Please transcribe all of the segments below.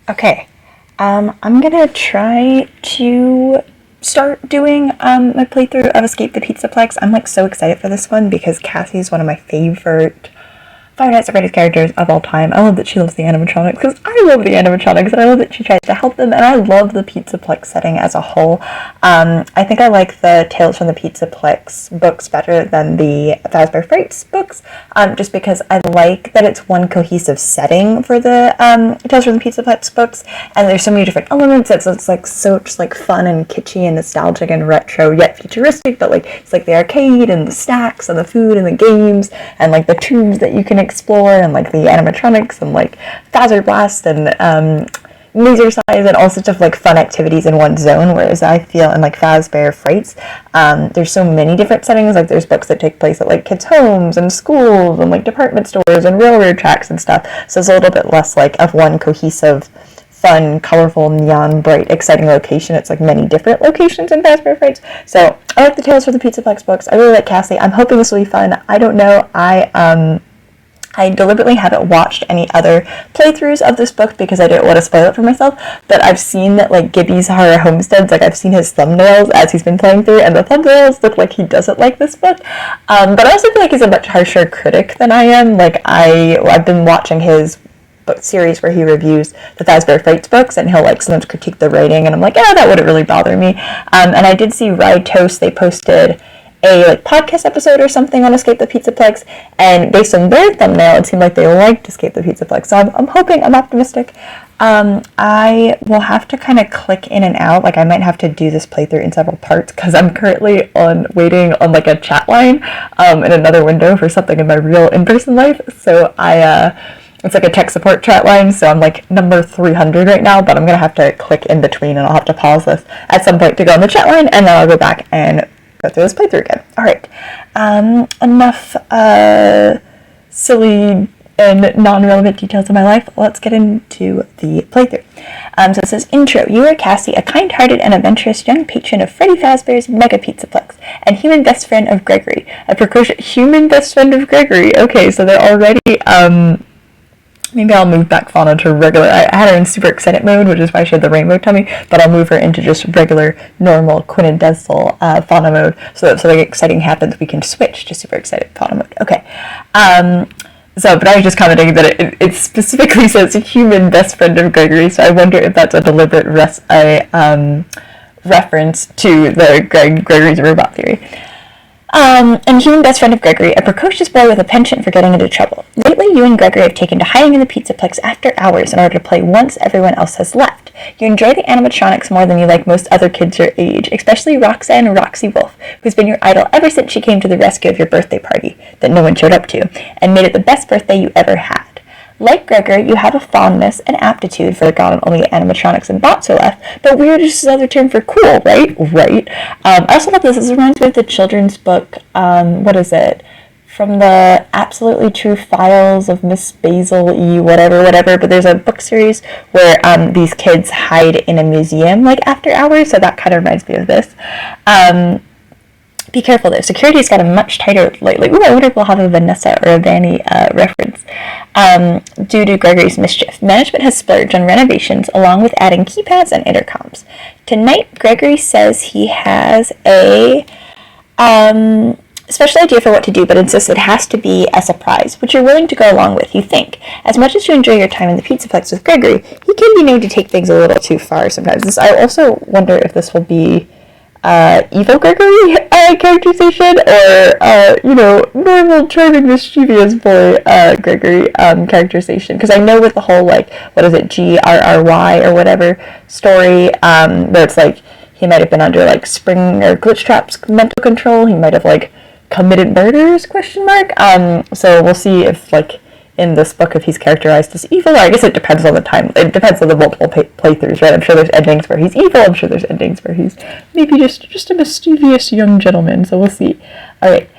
Okay, I'm gonna try to start doing my playthrough of Escape the Pizzaplex. I'm like so excited for this one because Cassie's one of my favorite Five Nights at Freddy's characters of all time. I love that she loves the animatronics because I love the animatronics, and I love that she tries to help them, and I love the Pizzaplex setting as a whole. I think I like the Tales from the Pizzaplex books better than the Fazbear Frights books, just because I like that it's one cohesive setting for the Tales from the Pizzaplex books, and there's so many different elements. It's like so just like fun and kitschy and nostalgic and retro yet futuristic, but like it's like the arcade and the snacks and the food and the games and like the tubes that you can explore and like the animatronics and like Fazbear Blast and laser size and all sorts of like fun activities in one zone, whereas I feel in like Fazbear Frights there's so many different settings. Like there's books that take place at like kids' homes and schools and like department stores and railroad tracks and stuff, so it's a little bit less like of one cohesive fun, colorful, neon, bright, exciting location. It's like many different locations in Fazbear Frights. So I like the Tales from the Pizzaplex books. I really like Cassie. I'm hoping this will be fun. I don't know. I deliberately haven't watched any other playthroughs of this book because I didn't want to spoil it for myself, but I've seen that like Gibby's Horror Homesteads, like I've seen his thumbnails as he's been playing through, and the thumbnails look like he doesn't like this book, but I also feel like he's a much harsher critic than I am. Like I've been watching his book series where he reviews the Fazbear Frights books, and he'll like sometimes critique the writing, and I'm like, yeah, that wouldn't really bother me. And I did see Ride Toast, they posted a like podcast episode or something on Escape the Pizzaplex, and based on their thumbnail it seemed like they liked Escape the Pizzaplex, so I'm hoping, I'm optimistic. I will have to kind of click in and out, like I might have to do this playthrough in several parts because I'm currently waiting on like a chat line in another window for something in my real in-person life, so it's like a tech support chat line, so I'm like number 300 right now, but I'm gonna have to click in between, and I'll have to pause this at some point to go on the chat line, and then I'll go back and go through this playthrough again. Alright, enough silly and non-relevant details of my life. Let's get into the playthrough. So it says, Intro. You are Cassie, a kind-hearted and adventurous young patron of Freddy Fazbear's Mega Pizzaplex, and human best friend of Gregory. A precocious human best friend of Gregory. Okay, so they're already, maybe I'll move back Fauna to regular. I had her in super excited mode, which is why she had the rainbow tummy, but I'll move her into just regular, normal, quintessential Fauna mode, so that if something exciting happens, we can switch to super excited Fauna mode. Okay. But I was just commenting that it specifically says human best friend of Gregory, so I wonder if that's a deliberate reference to the Gregory's robot theory. And human best friend of Gregory, a precocious boy with a penchant for getting into trouble. Lately, you and Gregory have taken to hiding in the Pizzaplex after hours in order to play once everyone else has left. You enjoy the animatronics more than you like most other kids your age, especially Roxanne Roxy Wolf, who's been your idol ever since she came to the rescue of your birthday party that no one showed up to, and made it the best birthday you ever had. Like Gregory, you have a fondness and aptitude for the god and only animatronics and bots are left, but weird is just another term for cool, right? Right. I also love this. This reminds me of the children's book, what is it? From the Absolutely True Files of Miss Basil E. whatever, but there's a book series where these kids hide in a museum, like, after hours, so that kind of reminds me of this. Be careful though, security's gotten much tighter lately. Ooh, I wonder if we'll have a Vanessa or a Vanny reference. Due to Gregory's mischief, management has splurged on renovations along with adding keypads and intercoms. Tonight, Gregory says he has a special idea for what to do, but insists it has to be a surprise, which you're willing to go along with, you think. As much as you enjoy your time in the Pizzaplex with Gregory, he can be known to take things a little too far sometimes. I also wonder if this will be evil Gregory characterization, or normal, charming, mischievous boy Gregory characterization, because I know with the whole, like, what is it, GRRY or whatever story, where it's like he might have been under like Spring or Glitch Trap's mental control, he might have like committed murders, ? So we'll see if, like, in this book, if he's characterized as evil, or I guess it depends on the time. It depends on the multiple playthroughs, right? I'm sure there's endings where he's evil. I'm sure there's endings where he's maybe just a mischievous young gentleman. So we'll see. All right.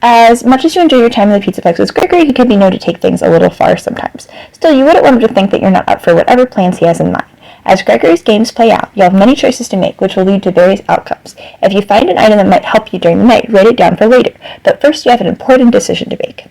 As much as you enjoy your time in the Pizzaplex with Gregory, he can be known to take things a little far sometimes. Still, you wouldn't want him to think that you're not up for whatever plans he has in mind. As Gregory's games play out, you'll have many choices to make, which will lead to various outcomes. If you find an item that might help you during the night, write it down for later. But first, you have an important decision to make.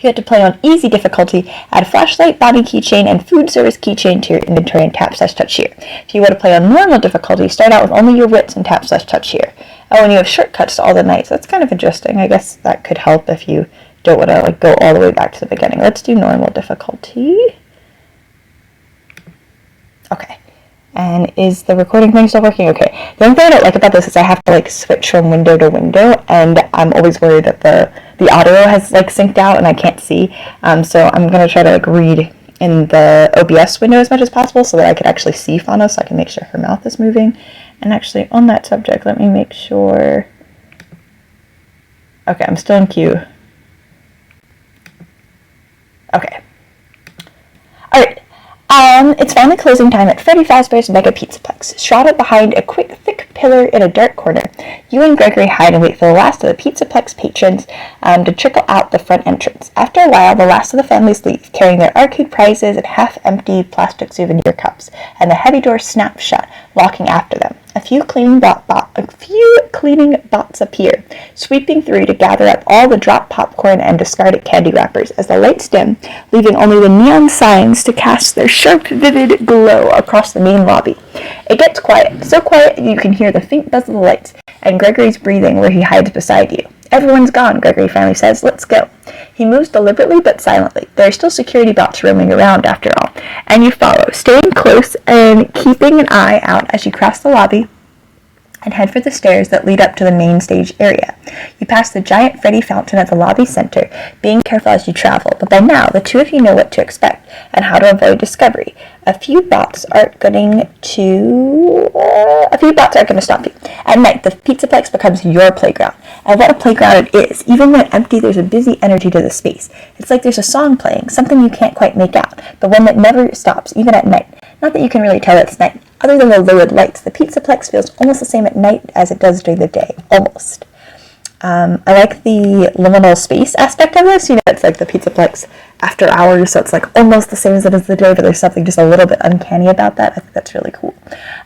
you have to play on easy difficulty, add flashlight, body keychain, and food service keychain to your inventory and tap/touch here. If you want to play on normal difficulty, start out with only your wits and tap/touch here. Oh, and you have shortcuts to all the knights. That's kind of interesting. I guess that could help if you don't want to like go all the way back to the beginning. Let's do normal difficulty. Okay. And is the recording thing still working? Okay. The only thing I don't like about this is I have to like switch from window to window, and I'm always worried that the audio has like synced out and I can't see. So I'm gonna try to like read in the OBS window as much as possible so that I can actually see Fauna, so I can make sure her mouth is moving. And actually, on that subject, let me make sure. Okay, I'm still in queue. Okay. Alright. It's finally closing time at Freddy Fazbear's Mega Pizzaplex. Shrouded behind a thick pillar in a dark corner, you and Gregory hide and wait for the last of the Pizzaplex patrons to trickle out the front entrance. After a while, the last of the families leave, carrying their arcade prizes and half-empty plastic souvenir cups, and the heavy door snaps shut, locking after them. A few cleaning bots appear, sweeping through to gather up all the dropped popcorn and discarded candy wrappers as the lights dim, leaving only the neon signs to cast their sharp, vivid glow across the main lobby. It gets quiet, so quiet you can hear the faint buzz of the lights, and Gregory's breathing where he hides beside you. Everyone's gone, Gregory finally says. Let's go. He moves deliberately but silently. There are still security bots roaming around after all, and you follow, staying close and keeping an eye out as you cross the lobby and head for the stairs that lead up to the main stage area. You pass the giant Freddy fountain at the lobby center, being careful as you travel, but by now the two of you know what to expect and how to avoid discovery. A few bots aren't going to stop you. At night, the Pizzaplex becomes your playground. And what a playground it is. Even when empty, there's a busy energy to the space. It's like there's a song playing, something you can't quite make out, but one that never stops, even at night. Not that you can really tell it's night. Other than the lowered lights, the Pizzaplex feels almost the same at night as it does during the day. Almost. I like the liminal space aspect of this. You know, it's like the Pizzaplex after hours, so it's like almost the same as it is the day, but there's something just a little bit uncanny about that. I think that's really cool.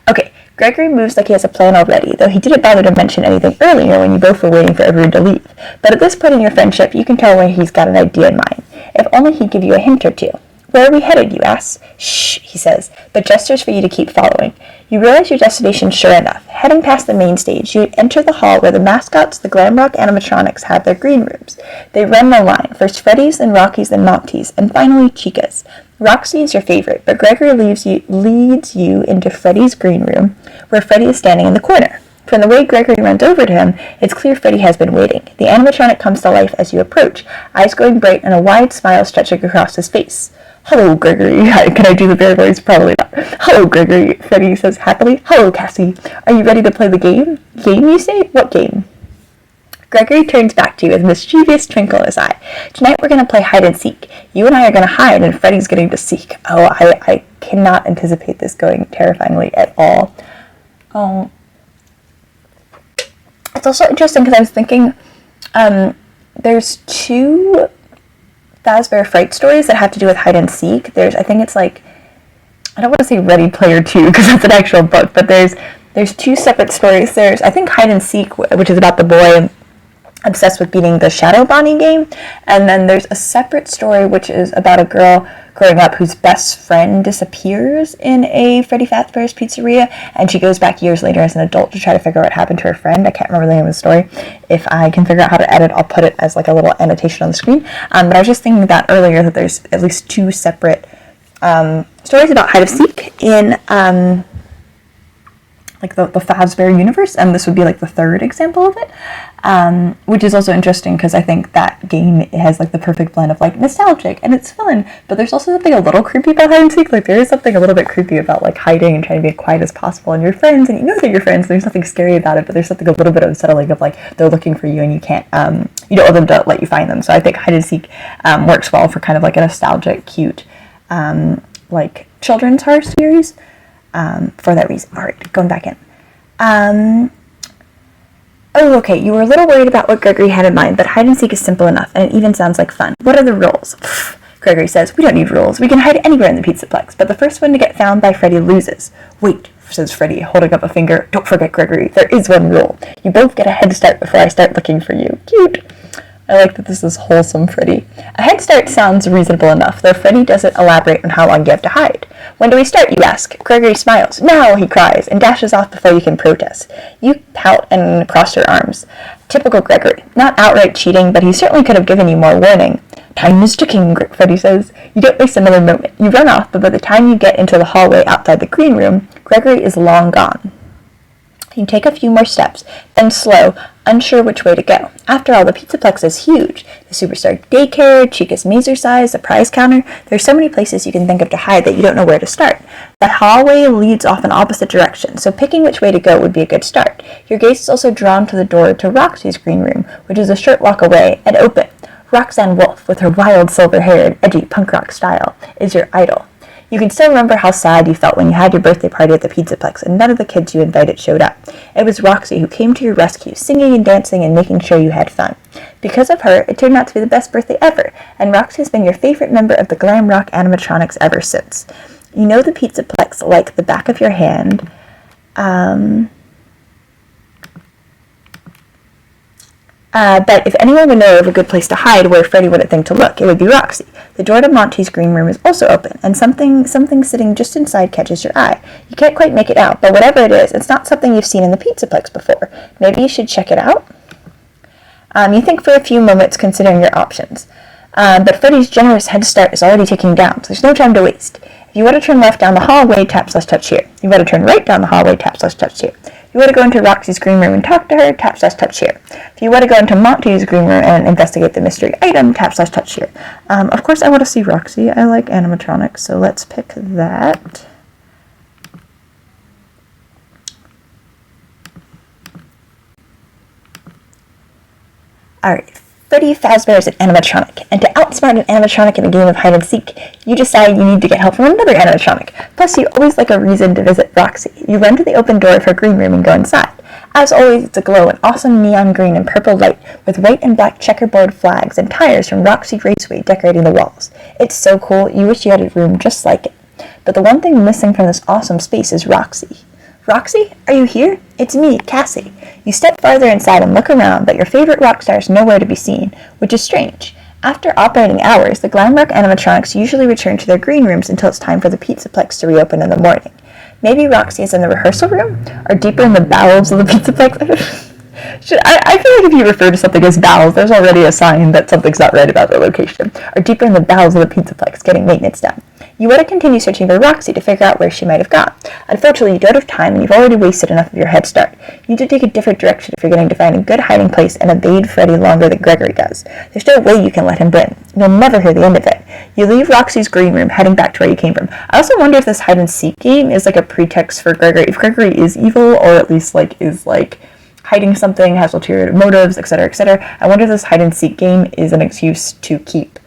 Okay, Gregory moves like he has a plan already, though he didn't bother to mention anything earlier when you both were waiting for everyone to leave. But at this point in your friendship, you can tell where he's got an idea in mind. If only he'd give you a hint or two. Where are we headed, you ask? Shh, he says, but gestures for you to keep following. You realize your destination sure enough. Heading past the main stage, you enter the hall where the mascots, the glam rock animatronics, have their green rooms. They run the line, first Freddy's, then Rocky's, then Monty's, and finally Chica's. Roxy is your favorite, but Gregory leads you into Freddy's green room, where Freddy is standing in the corner. From the way Gregory runs over to him, it's clear Freddy has been waiting. The animatronic comes to life as you approach, eyes going bright and a wide smile stretching across his face. Hello, Gregory. Can I do the bear voice? Probably not. Hello, Gregory, Freddy says happily. Hello, Cassie. Are you ready to play the game? Game, you say? What game? Gregory turns back to you with a mischievous twinkle in his eye. Tonight we're going to play hide and seek. You and I are going to hide, and Freddy's going to seek. Oh, I cannot anticipate this going terrifyingly at all. Oh. It's also interesting because I was thinking there's two Fazbear Fright stories that have to do with hide and seek. I think it's like, I don't want to say Ready Player 2 because that's an actual book, but there's two separate stories. There's, I think, Hide and Seek, which is about the boy obsessed with beating the Shadow Bonnie game, and then there's a separate story which is about a girl growing up whose best friend disappears in a Freddy Fazbear's pizzeria, and she goes back years later as an adult to try to figure out what happened to her friend. I can't remember the name of the story. If I can figure out how to edit, I'll put it as like a little annotation on the screen. But I was just thinking that earlier, that there's at least two separate stories about hide and seek in like the Fazbear universe, and this would be like the third example of it, which is also interesting because I think that game has like the perfect blend of like nostalgic and it's fun, but there's also something a little creepy about hide and seek. Like there is something a little bit creepy about like hiding and trying to be as quiet as possible, and your friends, and you know they're your friends, there's nothing scary about it, but there's something a little bit unsettling of like they're looking for you and you can't, you don't want them to let you find them. So I think hide and seek works well for kind of like a nostalgic, cute, like children's horror series. For that reason. Alright, going back in. Oh, okay, you were a little worried about what Gregory had in mind, but hide and seek is simple enough, and it even sounds like fun. What are the rules? Gregory says, we don't need rules. We can hide anywhere in the Pizzaplex, but the first one to get found by Freddy loses. Wait, says Freddy, holding up a finger. Don't forget, Gregory, there is one rule. You both get a head start before I start looking for you. Cute. I like that this is wholesome Freddy. A head start sounds reasonable enough, though Freddy doesn't elaborate on how long you have to hide. When do we start, you ask? Gregory smiles. Now, he cries, and dashes off before you can protest. You pout and cross your arms. Typical Gregory. Not outright cheating, but he certainly could have given you more warning. Time is ticking, Freddy says. You don't waste another moment. You run off, but by the time you get into the hallway outside the green room, Gregory is long gone. You take a few more steps, then slow, unsure which way to go. After all, the Pizzaplex is huge. The Superstar Daycare, Chica's Mazer-size, the prize counter. There's so many places you can think of to hide that you don't know where to start. The hallway leads off in opposite directions, so picking which way to go would be a good start. Your gaze is also drawn to the door to Roxy's green room, which is a short walk away and open. Roxanne Wolf, with her wild silver-haired, edgy punk rock style, is your idol. You can still remember how sad you felt when you had your birthday party at the Pizzaplex and none of the kids you invited showed up. It was Roxy who came to your rescue, singing and dancing and making sure you had fun. Because of her, it turned out to be the best birthday ever, and Roxy has been your favorite member of the glam rock animatronics ever since. You know the Pizzaplex like the back of your hand. But if anyone would know of a good place to hide where Freddy wouldn't think to look, it would be Roxy. The door to Monty's green room is also open, and something sitting just inside catches your eye. You can't quite make it out, but whatever it is, it's not something you've seen in the Pizzaplex before. Maybe you should check it out? You think for a few moments, considering your options. But Freddy's generous head start is already ticking down, so there's no time to waste. If you want to turn left down the hallway, tap/touch here. If you want to turn right down the hallway, tap/touch here. If you want to go into Roxy's green room and talk to her, tap/touch here. If you want to go into Monty's green room and investigate the mystery item, tap/touch here. Of course, I want to see Roxy. I like animatronics, so let's pick that. Alright, Freddy Fazbear is an animatronic, and to outsmart an animatronic in a game of hide-and-seek, you decide you need to get help from another animatronic. Plus, you always like a reason to visit Roxy. You run to the open door of her green room and go inside. As always, it's aglow in awesome neon green and purple light, with white and black checkerboard flags and tires from Roxy Raceway decorating the walls. It's so cool, you wish you had a room just like it. But the one thing missing from this awesome space is Roxy. Roxy, are you here? It's me, Cassie. You step farther inside and look around, but your favorite rock star is nowhere to be seen, which is strange. After operating hours, the glam rock animatronics usually return to their green rooms until it's time for the Pizzaplex to reopen in the morning. Maybe Roxy is in the rehearsal room, or deeper in the bowels of the Pizzaplex. I feel like if you refer to something as bowels, there's already a sign that something's not right about the location, or deeper in the bowels of the Pizzaplex, getting maintenance done. You want to continue searching for Roxy to figure out where she might have gone. Unfortunately, you don't have time and you've already wasted enough of your head start. You need to take a different direction if you're going to find a good hiding place and evade Freddy longer than Gregory does. There's no way you can let him win. You'll never hear the end of it. You leave Roxy's green room, heading back to where you came from. I also wonder if this hide-and-seek game is like a pretext for Gregory. If Gregory is evil, or at least is hiding something, has ulterior motives, etc., etc. I wonder if this hide-and-seek game is an excuse to keep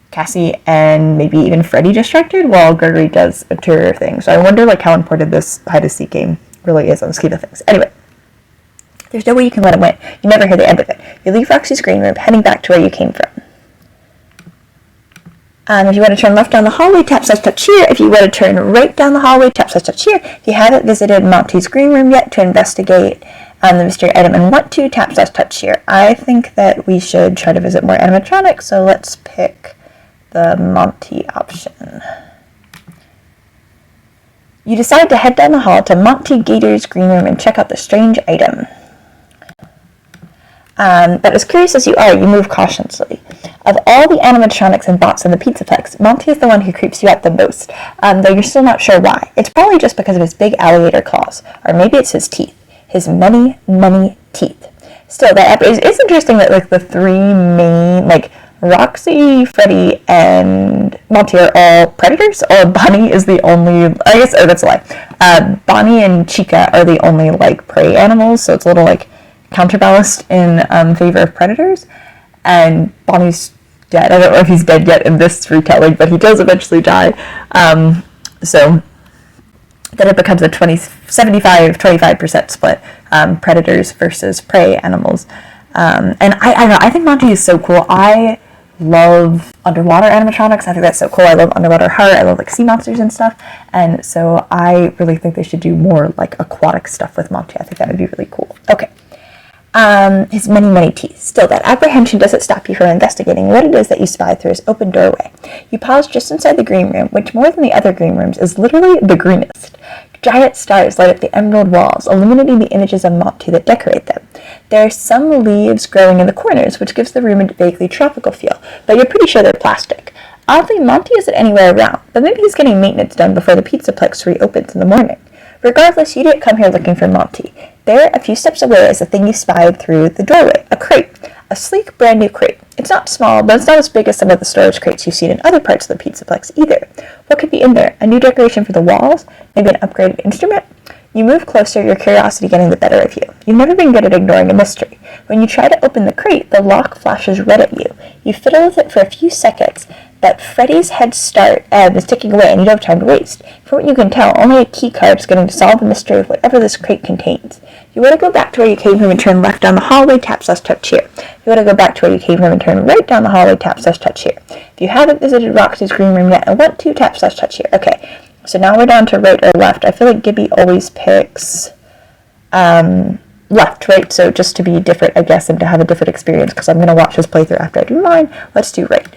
Cassie and maybe even Freddy distracted while Gregory does ulterior things. So I wonder how important this hide-and-seek game really is on the scheme of things. Anyway, there's no way you can let him win. You never hear the end of it. You leave Roxy's green room, heading back to where you came from. If you want to turn left down the hallway, tap/touch here. If you want to turn right down the hallway, tap/touch here. If you haven't visited Monty's green room yet to investigate the mystery item and want to, tap/touch here. I think that we should try to visit more animatronics, so let's pick the Monty option. You decide to head down the hall to Monty Gator's green room and check out the strange item. But as curious as you are, you move cautiously. Of all the animatronics and bots in the Pizzaplex, Monty is the one who creeps you out the most, though you're still not sure why. It's probably just because of his big alligator claws, or maybe it's his teeth. His many, many teeth. Still, that it's interesting that the three main, Roxy, Freddy, and Monty are all predators, or Bonnie is the only, that's a lie. Bonnie and Chica are the only, prey animals, so it's a little, counterbalanced in favor of predators, and Bonnie's dead. I don't know if he's dead yet in this retelling, but he does eventually die, so then it becomes a 75-25% split, predators versus prey animals. And I don't know, I think Monty is so cool. I love underwater animatronics. I think that's so cool. I love underwater horror. I love sea monsters and stuff. And so I really think they should do more aquatic stuff with Monty. I think that would be really cool. Okay. his many, many teeth. Still, that apprehension doesn't stop you from investigating what it is that you spy through his open doorway. You pause just inside the green room, which more than the other green rooms is literally the greenest. Giant stars light up the emerald walls, illuminating the images of Monty that decorate them. There are some leaves growing in the corners, which gives the room a vaguely tropical feel, but you're pretty sure they're plastic. Oddly, Monty isn't anywhere around, but maybe he's getting maintenance done before the Pizzaplex reopens in the morning. Regardless, you didn't come here looking for Monty. There, a few steps away, is the thing you spied through the doorway, a crate. A sleek, brand new crate. It's not small, but it's not as big as some of the storage crates you've seen in other parts of the Pizzaplex either. What could be in there? A new decoration for the walls? Maybe an upgraded instrument? You move closer, your curiosity getting the better of you. You've never been good at ignoring a mystery. When you try to open the crate, the lock flashes red at you. You fiddle with it for a few seconds, but Freddy's head start is ticking away and you don't have time to waste. From what you can tell, only a key card is going to solve the mystery of whatever this crate contains. You want to go back to where you came from and turn left down the hallway, tap/touch here. You want to go back to where you came from and turn right down the hallway, tap/touch here. If you haven't visited Roxy's green room yet and want to, tap/touch here. Okay, so now we're down to right or left. I feel like Gibby always picks left, right? So just to be different, I guess, and to have a different experience, because I'm going to watch his playthrough after I do mine, let's do right.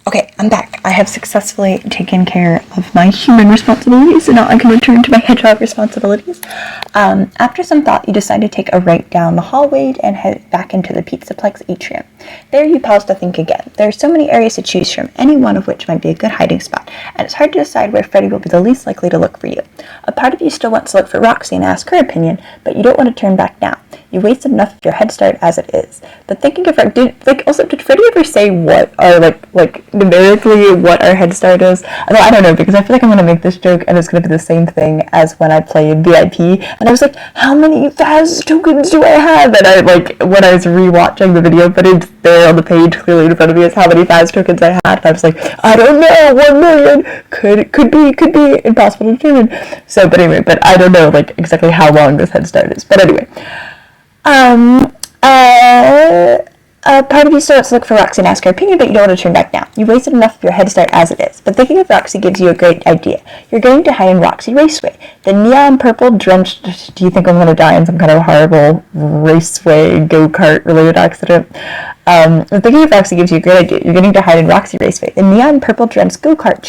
Okay, I'm back. I have successfully taken care of my human responsibilities, and now I can return to my hedgehog responsibilities. After some thought, you decide to take a right down the hallway and head back into the Pizzaplex atrium. There you pause to think again. There are so many areas to choose from, any one of which might be a good hiding spot, and it's hard to decide where Freddy will be the least likely to look for you. A part of you still wants to look for Roxy and ask her opinion, but you don't want to turn back now. You wasted enough of your head start as it is. But thinking of did Freddy ever say what are like numerically what our head start is? Although I don't know, because I feel like I'm gonna make this joke and it's gonna be the same thing as when I played VIP, and I was like, how many Faz tokens do I have? And I when I was rewatching the video footage there on the page clearly in front of me is how many Faz tokens I had, and I was like, I don't know, 1 million, could be impossible to determine. So but I don't know exactly how long this head start is. But anyway. Part of you still wants to look for Roxy and ask her opinion, but you don't want to turn back now. You wasted enough of your head start as it is, but thinking of Roxy gives you a great idea. You're going to hide in Roxy Raceway. The neon purple drenched... Do you think I'm going to die in some kind of horrible raceway go-kart related accident? Thinking of Roxy gives you a great idea. You're going to hide in Roxy Raceway. The neon purple drenched go-kart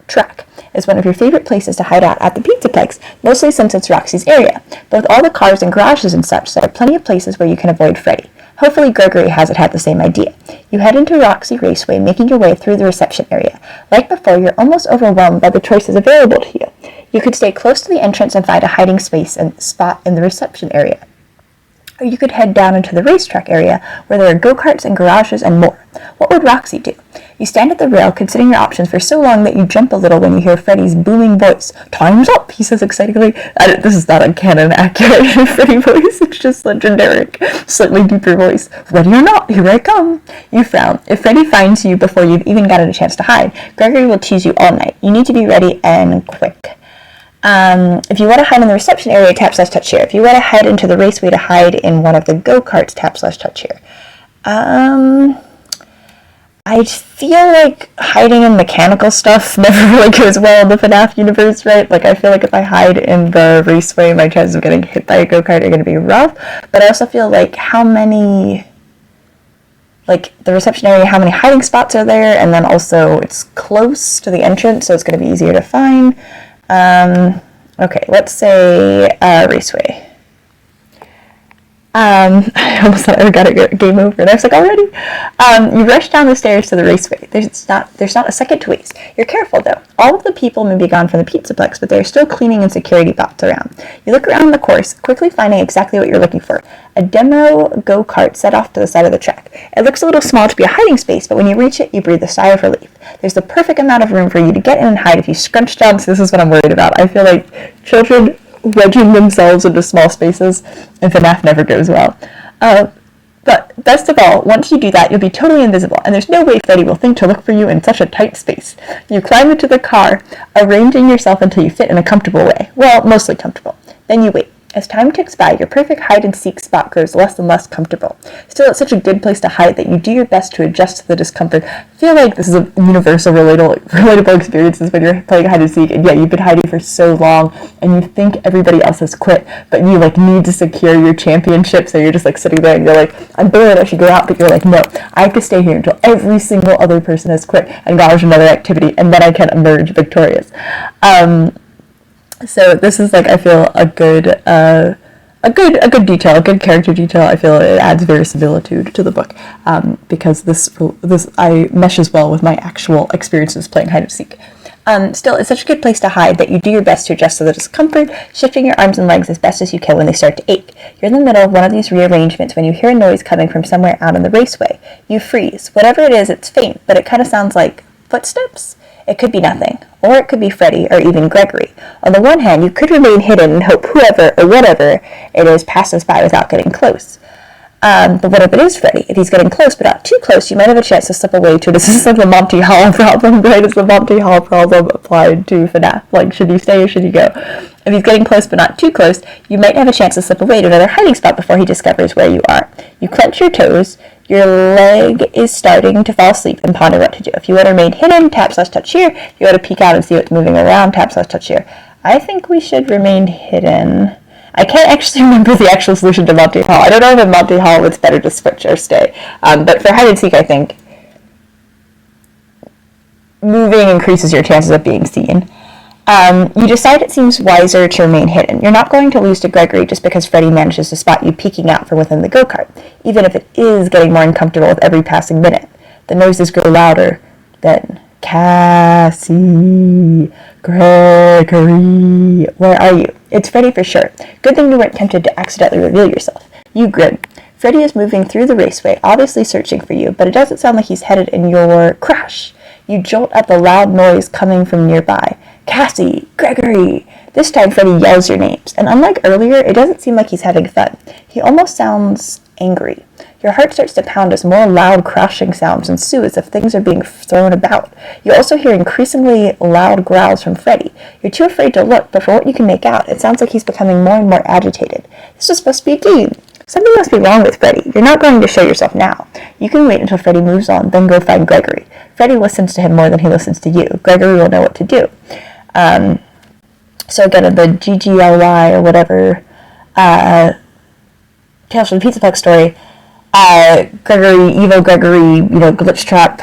track is one of your favorite places to hide out at the Pizzaplex, mostly since it's Roxy's area. But with all the cars and garages and such, there are plenty of places where you can avoid Freddy. Hopefully Gregory hasn't had the same idea. You head into Roxy Raceway, making your way through the reception area. Like before, you're almost overwhelmed by the choices available to you. You could stay close to the entrance and find a hiding space and spot in the reception area. Or you could head down into the racetrack area, where there are go-karts and garages and more. What would Roxy do? You stand at the rail, considering your options for so long that you jump a little when you hear Freddy's booming voice. Time's up, he says excitedly. This is not a canon accurate Freddy voice, it's just a generic, slightly deeper voice. Ready or not, here I come. You frown. If Freddy finds you before you've even gotten a chance to hide, Gregory will tease you all night. You need to be ready and quick. If you want to hide in the reception area, tap/touch here. If you want to head into the raceway to hide in one of the go-karts, tap/touch here. I feel like hiding in mechanical stuff never really goes well in the FNAF universe, right? I feel like if I hide in the raceway, my chances of getting hit by a go-kart are going to be rough. But I also feel like the reception area, how many hiding spots are there, and then also it's close to the entrance, so it's going to be easier to find. Okay, let's say Raceway. I almost thought I got a game over, and I was like, already? You rush down the stairs to the raceway. There's not a second to waste. You're careful, though. All of the people may be gone from the Pizzaplex, but there are still cleaning and security bots around. You look around the course, quickly finding exactly what you're looking for. A demo go-kart set off to the side of the track. It looks a little small to be a hiding space, but when you reach it, you breathe a sigh of relief. There's the perfect amount of room for you to get in and hide if you scrunch down, so this is what I'm worried about. I feel like children wedging themselves into small spaces in FNAF never goes well. But best of all, once you do that, you'll be totally invisible, and there's no way Freddy will think to look for you in such a tight space. You climb into the car, arranging yourself until you fit in a comfortable way. Well, mostly comfortable. Then you wait. As time ticks by, your perfect hide-and-seek spot grows less and less comfortable. Still, it's such a good place to hide that you do your best to adjust to the discomfort. I feel like this is a universal, relatable experiences when you're playing hide-and-seek, and yeah, you've been hiding for so long, and you think everybody else has quit, but you, like, need to secure your championship, so you're just, like, sitting there, and you're like, I'm bored, I should go out, but you're like, no, I have to stay here until every single other person has quit and gone to another activity, and then I can emerge victorious. So this is, like, I feel a good detail, a good character detail. I feel it adds verisimilitude to the book, because this meshes well with my actual experiences playing hide and seek. Still, it's such a good place to hide that you do your best to adjust to the discomfort, shifting your arms and legs as best as you can when they start to ache. You're in the middle of one of these rearrangements when you hear a noise coming from somewhere out on the raceway. You freeze. Whatever it is, it's faint, but it kind of sounds like footsteps. It could be nothing, or it could be Freddy, or even Gregory. On the one hand, you could remain hidden and hope whoever or whatever it is passes by without getting close. But what if it is Freddy? If he's getting close, but not too close, you might have a chance to slip away to this is like the Monty Hall problem, right? It's the Monty Hall problem applied to FNAF. Like, should you stay or should you go? If he's getting close but not too close, you might have a chance to slip away to another hiding spot before he discovers where you are. You clench your toes. Your leg is starting to fall asleep and ponder what to do. If you want to remain hidden, tap/touch here. If you want to peek out and see what's moving around, tap/touch here. I think we should remain hidden. I can't actually remember the actual solution to Monty Hall. I don't know if in Monty Hall it's better to switch or stay. But for hide and seek, I think moving increases your chances of being seen. You decide it seems wiser to remain hidden. You're not going to lose to Gregory just because Freddy manages to spot you peeking out from within the go-kart, even if it is getting more uncomfortable with every passing minute. The noises grow louder. Then, Cassie, Gregory, where are you? It's Freddy for sure. Good thing you weren't tempted to accidentally reveal yourself. You grin. Freddy is moving through the raceway, obviously searching for you, but it doesn't sound like he's headed in your crash. You jolt at the loud noise coming from nearby. Cassie, Gregory. This time Freddy yells your names, and unlike earlier, it doesn't seem like he's having fun. He almost sounds angry. Your heart starts to pound as more loud crashing sounds ensue as if things are being thrown about. You also hear increasingly loud growls from Freddy. You're too afraid to look, but for what you can make out, it sounds like he's becoming more and more agitated. This is supposed to be a game. Something must be wrong with Freddy. You're not going to show yourself now. You can wait until Freddy moves on, then go find Gregory. Freddy listens to him more than he listens to you. Gregory will know what to do. So again, in the GGLY or whatever Tales from the Pizzaplex story, Evil Gregory, glitch trap,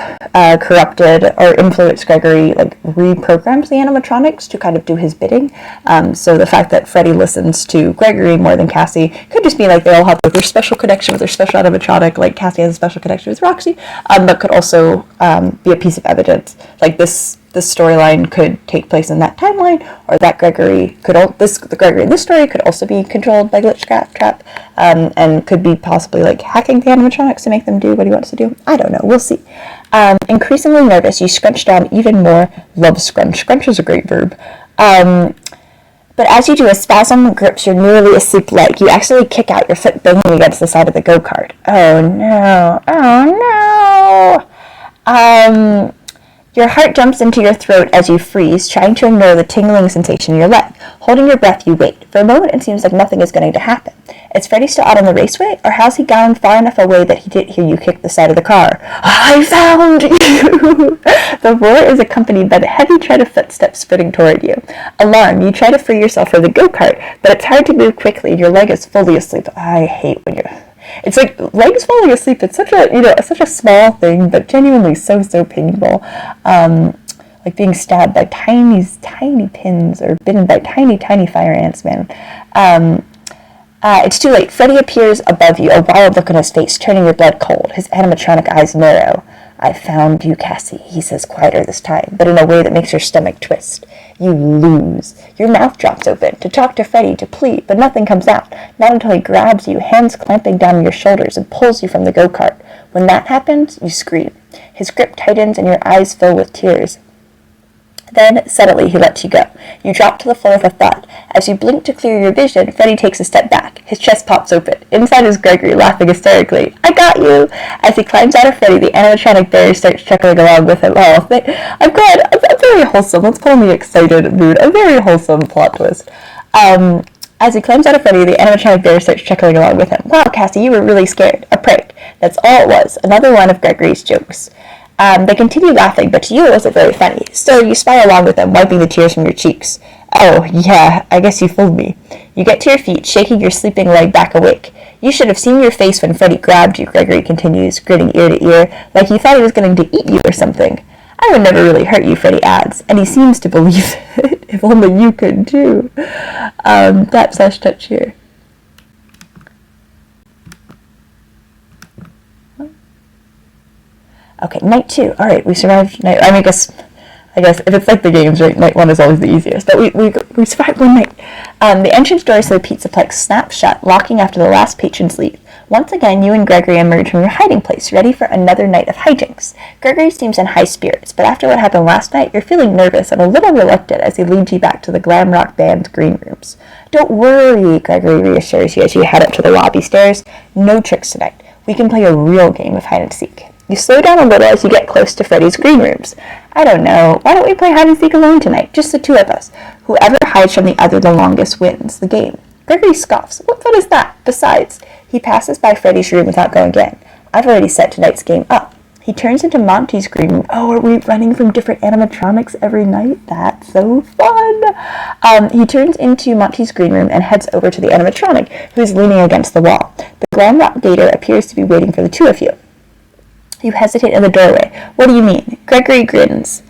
corrupted or influenced Gregory, reprograms the animatronics to kind of do his bidding. So the fact that Freddy listens to Gregory more than Cassie could just be they all have their special connection with their special animatronic, like Cassie has a special connection with Roxy, but could also be a piece of evidence. This storyline could take place in that timeline, or that Gregory the Gregory in this story could also be controlled by glitch trap, and could be possibly hacking the animatronics to make them do what he wants to do. I don't know. We'll see. Increasingly nervous, you scrunch down even more. Love scrunch. Scrunch is a great verb. But as you do, a spasm grips your nearly asleep leg. You accidentally kick out, your foot banging against the side of the go-kart. Oh no! Oh no! Your heart jumps into your throat as you freeze, trying to ignore the tingling sensation in your leg. Holding your breath, you wait. For a moment, it seems like nothing is going to happen. Is Freddy still out on the raceway, or has he gone far enough away that he didn't hear you kick the side of the car? I found you! The roar is accompanied by the heavy tread of footsteps sprinting toward you. Alarmed, you try to free yourself from the go-kart, but it's hard to move quickly. Your leg is fully asleep. I hate when you're... It's legs falling asleep. It's such a small thing, but genuinely so painful. Being stabbed by tiny pins or bitten by tiny fire ants, man. It's too late. Freddy appears above you, a wild look on his face, turning your blood cold. His animatronic eyes narrow. I found you, Cassie, he says quieter this time, but in a way that makes your stomach twist. You lose. Your mouth drops open, to talk to Freddy, to plead, but nothing comes out, not until he grabs you, hands clamping down on your shoulders, and pulls you from the go-kart. When that happens, you scream. His grip tightens and your eyes fill with tears. Then, suddenly, he lets you go. You drop to the floor with a thud. As you blink to clear your vision, Freddy takes a step back. His chest pops open. Inside is Gregory, laughing hysterically. I got you! As he climbs out of Freddy, the animatronic bear starts chuckling along with him. Oh, I'm glad. A very wholesome. Let's pull in the excited mood. A very wholesome plot twist. As he climbs out of Freddy, the animatronic bear starts chuckling along with him. Wow, Cassie, you were really scared. A prank. That's all it was. Another one of Gregory's jokes. They continue laughing, but to you it wasn't very funny. Still, you smile along with them, wiping the tears from your cheeks. Oh, yeah, I guess you fooled me. You get to your feet, shaking your sleeping leg back awake. You should have seen your face when Freddy grabbed you, Gregory continues, grinning ear to ear, like you thought he was going to eat you or something. I would never really hurt you, Freddy adds, and he seems to believe it. If only you could, too. Tap/touch here. Okay, night 2. Alright, we survived night... I guess if it's like the games, right, night 1 is always the easiest. But we survived one night. The entrance doors to the Pizzaplex snap shut, locking after the last patrons leave. Once again, you and Gregory emerge from your hiding place, ready for another night of hijinks. Gregory seems in high spirits, but after what happened last night, you're feeling nervous and a little reluctant as he leads you back to the glam rock band's green rooms. Don't worry, Gregory reassures you as you head up to the lobby stairs. No tricks tonight. We can play a real game of hide and seek. You slow down a little as you get close to Freddy's green rooms. I don't know. Why don't we play hide and seek alone tonight? Just the two of us. Whoever hides from the other the longest wins the game. Gregory scoffs. What fun is that? Besides, he passes by Freddy's room without going in. I've already set tonight's game up. He turns into Monty's green room. Oh, are we running from different animatronics every night? That's so fun. He turns into Monty's green room and heads over to the animatronic, who's leaning against the wall. The glam rock gator appears to be waiting for the two of you. You hesitate in the doorway. What do you mean? Gregory grins.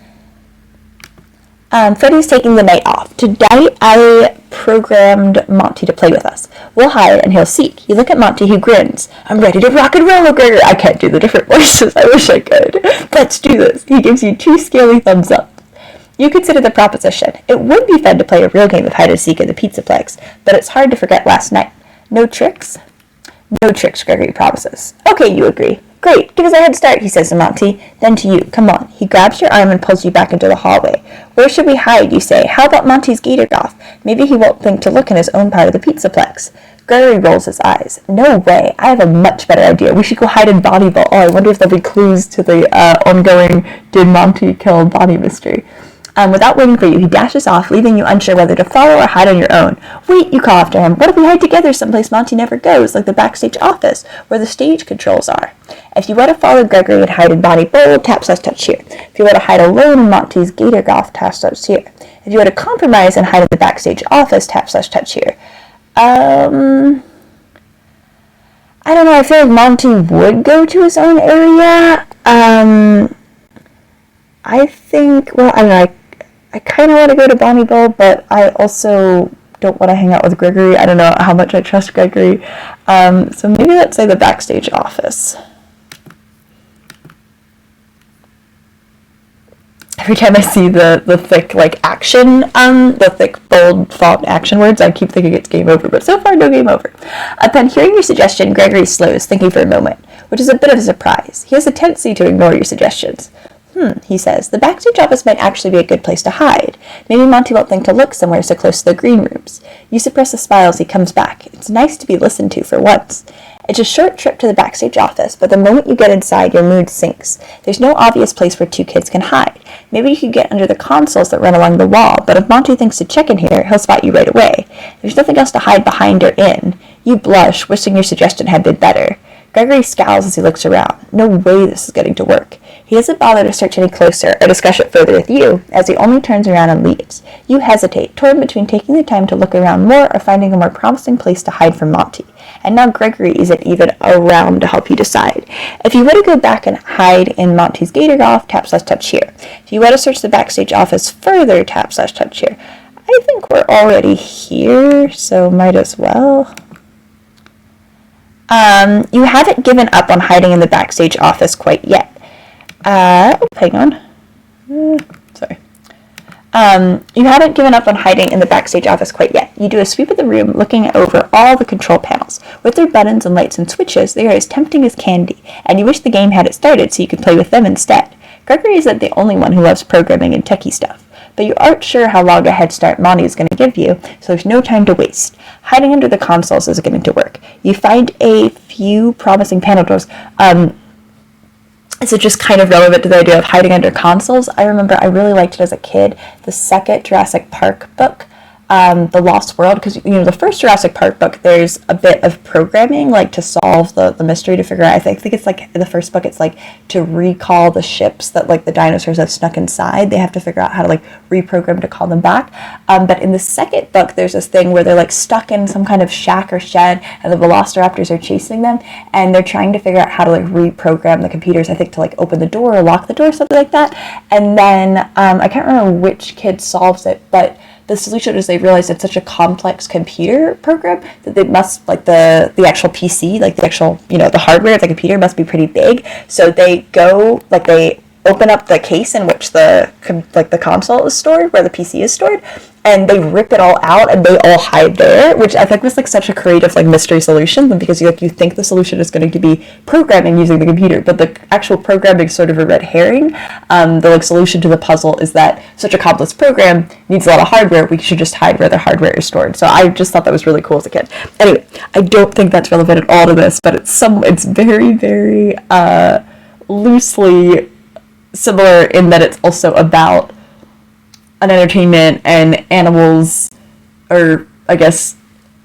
Freddy's taking the night off. Tonight, I programmed Monty to play with us. We'll hide and he'll seek. You look at Monty, who grins. I'm ready to rock and roll, Gregory. I can't do the different voices. I wish I could. Let's do this. He gives you 2 scaly thumbs up. You consider the proposition. It would be fun to play a real game of hide and seek in the Pizzaplex, but it's hard to forget last night. No tricks? No tricks, Gregory promises. Okay, you agree. Great, give us a head start, he says to Monty. Then to you, come on. He grabs your arm and pulls you back into the hallway. Where should we hide, you say? How about Monty's gator golf? Maybe he won't think to look in his own part of the Pizzaplex. Gregory rolls his eyes. No way, I have a much better idea. We should go hide in Bonnie Bowl. Oh, I wonder if there'll be clues to the ongoing Did Monty Kill Bonnie mystery. Without waiting for you, he dashes off, leaving you unsure whether to follow or hide on your own. Wait, you call after him. What if we hide together someplace Monty never goes, like the backstage office, where the stage controls are? If you want to follow Gregory and hide in Bonnie Bowl, tap/touch here. If you want to hide alone in Monty's gator golf, tap/touch here. If you want to compromise and hide in the backstage office, tap/touch here. I don't know, I feel like Monty would go to his own area. I think, well, I don't know, I kind of want to go to Bonnie Bowl, but I also don't want to hang out with Gregory. I don't know how much I trust Gregory. So maybe let's say the backstage office. Every time I see the thick, action, the thick, bold font action words, I keep thinking it's game over, but so far, no game over. Upon hearing your suggestion, Gregory slows, thinking for a moment, which is a bit of a surprise. He has a tendency to ignore your suggestions. He says, the backstage office might actually be a good place to hide. Maybe Monty won't think to look somewhere so close to the green rooms. You suppress a smile as he comes back. It's nice to be listened to for once. It's a short trip to the backstage office, but the moment you get inside, your mood sinks. There's no obvious place where 2 kids can hide. Maybe you could get under the consoles that run along the wall, but if Monty thinks to check in here, he'll spot you right away. There's nothing else to hide behind or in. You blush, wishing your suggestion had been better. Gregory scowls as he looks around. No way this is getting to work. He doesn't bother to search any closer or discuss it further with you, as he only turns around and leaves. You hesitate, torn between taking the time to look around more or finding a more promising place to hide from Monty. And now Gregory isn't even around to help you decide. If you want to go back and hide in Monty's gator golf, tap/touch here. If you want to search the backstage office further, tap/touch here. I think we're already here, so might as well. You haven't given up on hiding in the backstage office quite yet. Hang on. Sorry. You haven't given up on hiding in the backstage office quite yet. You do a sweep of the room, looking over all the control panels. With their buttons and lights and switches, they are as tempting as candy, and you wish the game had it started so you could play with them instead. Gregory isn't the only one who loves programming and techie stuff, but you aren't sure how long a head start Monty is going to give you, so there's no time to waste. Hiding under the consoles is going to work. You find a few promising panel doors. Is it just kind of relevant to the idea of hiding under consoles? I remember I really liked it as a kid. The second Jurassic Park book The Lost World, because the first Jurassic Park book, there's a bit of programming like to solve the mystery, to figure out. I think it's like in the first book, it's like to recall the ships that like the dinosaurs have snuck inside. They have to figure out how to like reprogram to call them back. But in the second book, there's this thing where they're like stuck in some kind of shack or shed, and the velociraptors are chasing them, and they're trying to figure out how to like reprogram the computers, I think, to like open the door or lock the door, something like that. And then I can't remember which kid solves it, but the solution is they realize it's such a complex computer program that they must, like the actual PC, like the actual, the hardware of the computer must be pretty big. So they open up the case in which the console is stored, where the PC is stored, and they rip it all out and they all hide there, which I think was like such a creative like mystery solution, because you think the solution is going to be programming using the computer, but the actual programming is sort of a red herring. The solution to the puzzle is that such a complex program needs a lot of hardware. We should just hide where the hardware is stored. So I just thought that was really cool as a kid. Anyway, I don't think that's relevant at all to this, but it's very, very loosely similar in that it's also about an entertainment and animals, or I guess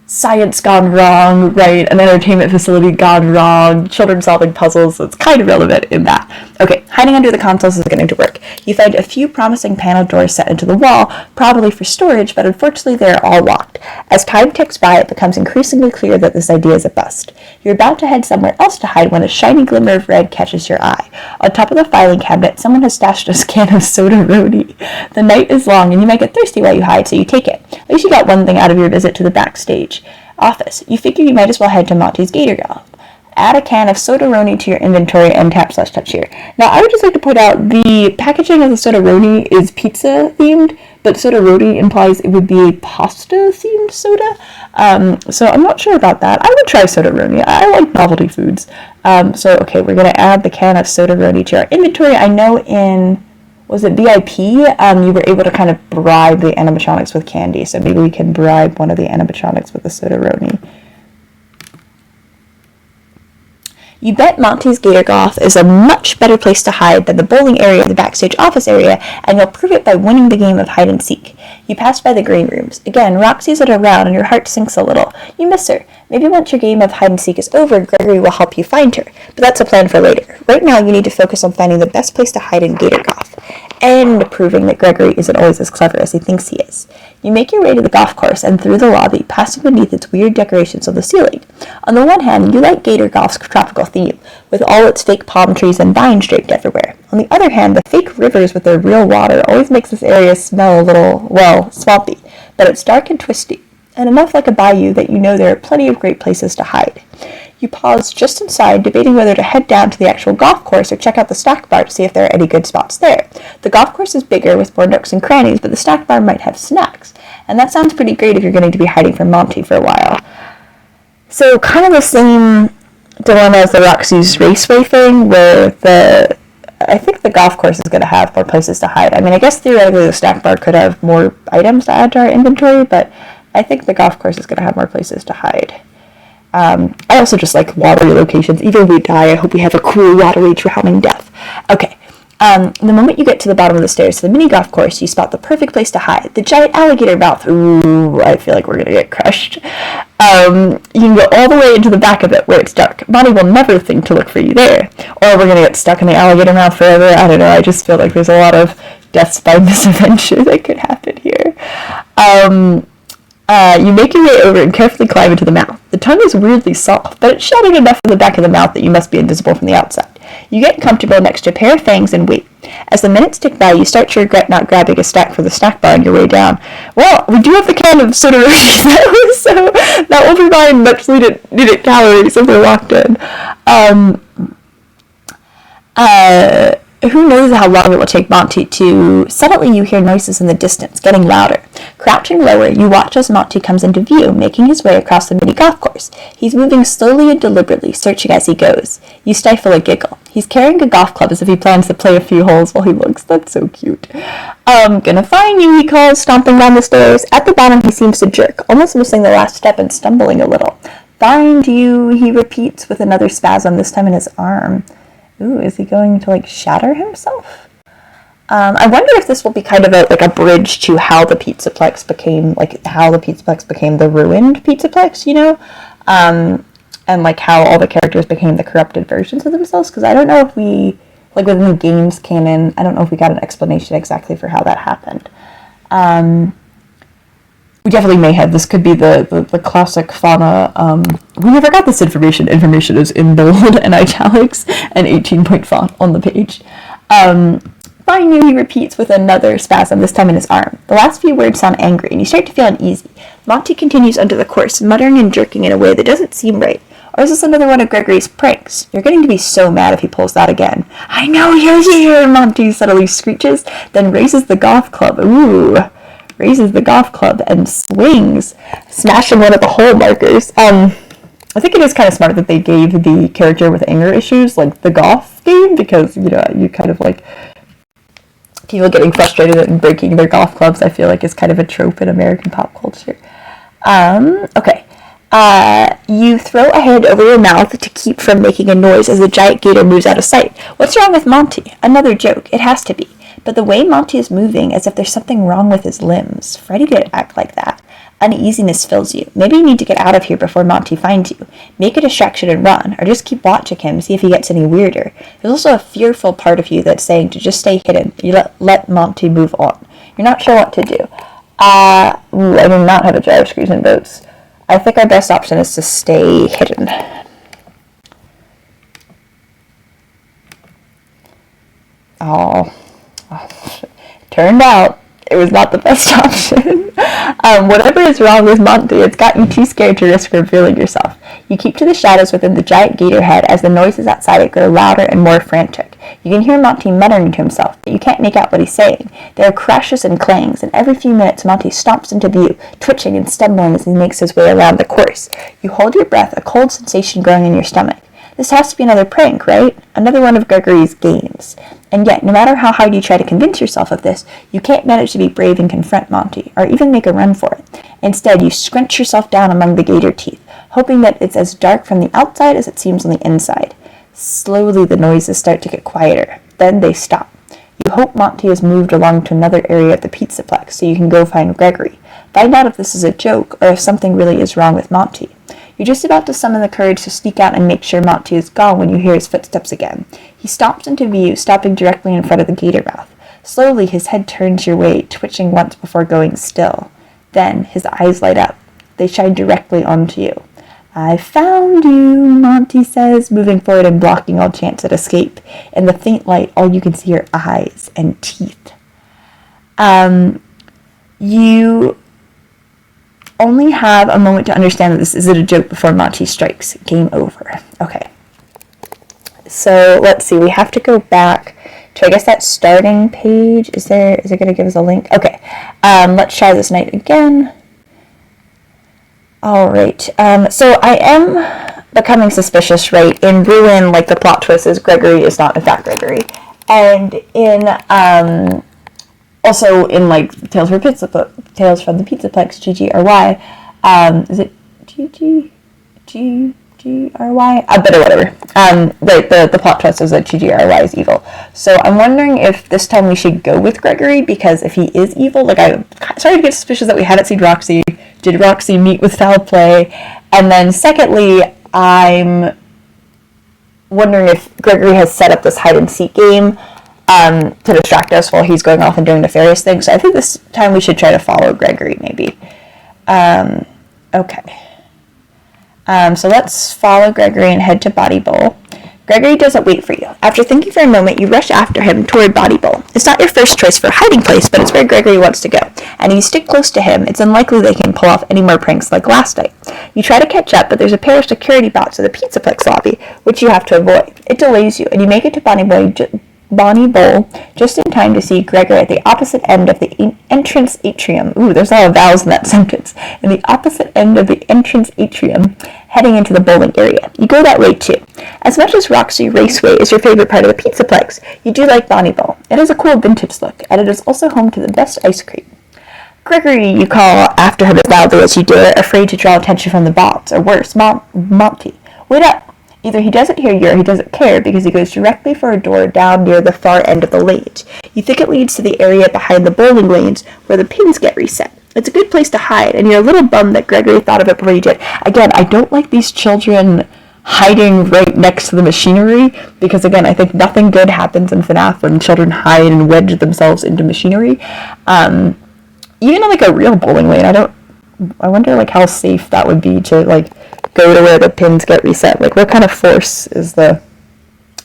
science gone wrong, right? An entertainment facility gone wrong, children solving puzzles, so it's kind of relevant in that. Okay, hiding under the consoles is going to work. You find a few promising panel doors set into the wall, probably for storage, but unfortunately they're all locked. As time ticks by, it becomes increasingly clear that this idea is a bust. You're about to head somewhere else to hide when a shiny glimmer of red catches your eye. On top of the filing cabinet, someone has stashed a can of sodaroni. The night is long, and you might get thirsty while you hide, so you take it. At least you got one thing out of your visit to the backstage office. You figure you might as well head to Monty's Gator Golf. Add a can of sodaroni to your inventory and tap/touch here. Now, I would just like to point out the packaging of the sodaroni is pizza themed, but sodaroni implies it would be a pasta themed soda. So I'm not sure about that. I would try sodaroni. I like novelty foods. Okay, we're going to add the can of sodaroni to our inventory. I know in, was it VIP? You were able to kind of bribe the animatronics with candy, so maybe we can bribe one of the animatronics with a sodaroni. You bet Monty's Gator Golf is a much better place to hide than the bowling area or the backstage office area, and you'll prove it by winning the game of hide and seek. You pass by the green rooms. Again, Roxy's at around and your heart sinks a little. You miss her. Maybe once your game of hide and seek is over, Gregory will help you find her, but that's a plan for later. Right now, you need to focus on finding the best place to hide in Gator Golf, and proving that Gregory isn't always as clever as he thinks he is. You make your way to the golf course and through the lobby, passing beneath its weird decorations on the ceiling. On the one hand, you like Gator Golf's tropical theme, with all its fake palm trees and vines draped everywhere. On the other hand, the fake rivers with their real water always makes this area smell a little, swampy, but it's dark and twisty, and enough like a bayou that you know there are plenty of great places to hide. You pause just inside, debating whether to head down to the actual golf course or check out the snack bar to see if there are any good spots there. The golf course is bigger with more nooks and crannies, but the snack bar might have snacks, and that sounds pretty great if you're going to be hiding from Monty for a while. So kind of the same dilemma as the Roxy's Raceway thing, where I think the golf course is going to have more places to hide. I mean, I guess theoretically the snack bar could have more items to add to our inventory, but I think the golf course is going to have more places to hide. I also just like watery locations. Even if we die, I hope we have a cool, watery, drowning death. Okay. The moment you get to the bottom of the stairs to the mini golf course, you spot the perfect place to hide. The giant alligator mouth. Ooh, I feel like we're gonna get crushed. You can go all the way into the back of it where it's dark. Bonnie will never think to look for you there. Or we're gonna get stuck in the alligator mouth forever. I don't know, I just feel like there's a lot of deaths by misadventure that could happen here. You make your way over and carefully climb into the mouth. The tongue is weirdly soft, but it's shadowed enough in the back of the mouth that you must be invisible from the outside. You get comfortable next to a pair of fangs and wait. As the minutes tick by, you start to regret not grabbing a stack from the snack bar on your way down. Well, we do have the can of sodaroni, so that will provide much needed calories if we're locked in. Who knows how long it will take Monty to... Suddenly you hear noises in the distance, getting louder. Crouching lower, you watch as Monty comes into view, making his way across the mini golf course. He's moving slowly and deliberately, searching as he goes. You stifle a giggle. He's carrying a golf club as if he plans to play a few holes while he looks. That's so cute. Gonna find you, he calls, stomping down the stairs. At the bottom, he seems to jerk, almost missing the last step and stumbling a little. Find you, he repeats with another spasm, this time in his arm. Ooh, is he going to, shatter himself? I wonder if this will be kind of a bridge to how the Pizzaplex became, the ruined Pizzaplex, you know? And like how all the characters became the corrupted versions of themselves, because I don't know if we, like within the games canon, I don't know if we got an explanation exactly for how that happened. We definitely may have. This could be the classic fauna. We never got this information. Information is in bold and italics and 18-point font on the page. Finding you, he repeats with another spasm, this time in his arm. The last few words sound angry, and you start to feel uneasy. Monty continues under the course, muttering and jerking in a way that doesn't seem right. Or is this another one of Gregory's pranks? You're getting to be so mad if he pulls that again. I know you're here, Monty suddenly screeches, then raises the golf club. Ooh. Raises the golf club and swings, smashing one of the hole markers. I think it is kind of smart that they gave the character with anger issues, like, the golf game, because, you know, you kind of, like, people getting frustrated and breaking their golf clubs, I feel like is kind of a trope in American pop culture. Okay. You throw a hand over your mouth to keep from making a noise as the giant gator moves out of sight. What's wrong with Monty? Another joke. It has to be. But the way Monty is moving, as if there's something wrong with his limbs. Freddy didn't act like that. Uneasiness fills you. Maybe you need to get out of here before Monty finds you. Make a distraction and run, or just keep watching him, see if he gets any weirder. There's also a fearful part of you that's saying to just stay hidden. You let Monty move on. You're not sure what to do. I do not have a gyro screws and boats. I think our best option is to stay hidden. Oh, turned out it was not the best option. Whatever is wrong with Monty, it's gotten you too scared to risk revealing yourself. You keep to the shadows within the giant gator head as the noises outside it grow louder and more frantic. You can hear Monty muttering to himself, but you can't make out what he's saying. There are crashes and clangs, and every few minutes Monty stomps into view, twitching and stumbling as he makes his way around the course. You hold your breath, a cold sensation growing in your stomach. This has to be another prank, right? Another one of Gregory's games. And yet, no matter how hard you try to convince yourself of this, you can't manage to be brave and confront Monty, or even make a run for it. Instead, you scrunch yourself down among the gator teeth, hoping that it's as dark from the outside as it seems on the inside. Slowly, the noises start to get quieter. Then they stop. You hope Monty has moved along to another area of the Pizzaplex so you can go find Gregory. Find out if this is a joke, or if something really is wrong with Monty. You're just about to summon the courage to sneak out and make sure Monty is gone when you hear his footsteps again. He stomps into view, stopping directly in front of the gator mouth. Slowly, his head turns your way, twitching once before going still. Then, his eyes light up. They shine directly onto you. I found you, Monty says, moving forward and blocking all chance at escape. In the faint light, all you can see are eyes and teeth. You only have a moment to understand that this isn't a joke before Monty strikes. Game over. Okay. So, let's see. We have to go back to, I guess, that starting page. Is it going to give us a link? Okay. Let's try this night again. Alright. So I am becoming suspicious, right? In Ruin, like, the plot twist is Gregory is not, in fact, Gregory. And in, also in, like, Tales from the Pizzaplex, GGRY, is it GGRY? But whatever. Right, the plot twist is that GGRY is evil. So I'm wondering if this time we should go with Gregory, because if he is evil, like, I'm starting to get suspicious that we haven't seen Roxy. Did Roxy meet with foul play? And then secondly, I'm wondering if Gregory has set up this hide-and-seek game to distract us while he's going off and doing nefarious things. So I think this time we should try to follow Gregory, maybe. Okay. So let's follow Gregory and head to Body Bowl. Gregory doesn't wait for you. After thinking for a moment, you rush after him toward Body Bowl. It's not your first choice for a hiding place, but it's where Gregory wants to go. And if you stick close to him, it's unlikely they can pull off any more pranks like last night. You try to catch up, but there's a pair of security bots in the Pizzaplex lobby, which you have to avoid. It delays you, and you make it to Body Bowl just in time to see Gregory at the opposite end of the entrance atrium. Ooh, there's a lot of vowels in that sentence. In the opposite end of the entrance atrium, heading into the bowling area. You go that way too. As much as Roxy Raceway is your favorite part of the Pizzaplex, you do like Bonnie Bowl. It has a cool vintage look, and it is also home to the best ice cream. Gregory, you call after him as loudly as you dare, afraid to draw attention from the bots, or worse, Monty. Wait up! Either he doesn't hear you or he doesn't care because he goes directly for a door down near the far end of the lanes. You think it leads to the area behind the bowling lanes where the pins get reset. It's a good place to hide, and you're a little bummed that Gregory thought of it before you did. Again, I don't like these children hiding right next to the machinery, because again, I think nothing good happens in FNAF when children hide and wedge themselves into machinery. Even in like a real bowling lane, I wonder like how safe that would be to like go to where the pins get reset. Like what kind of force is the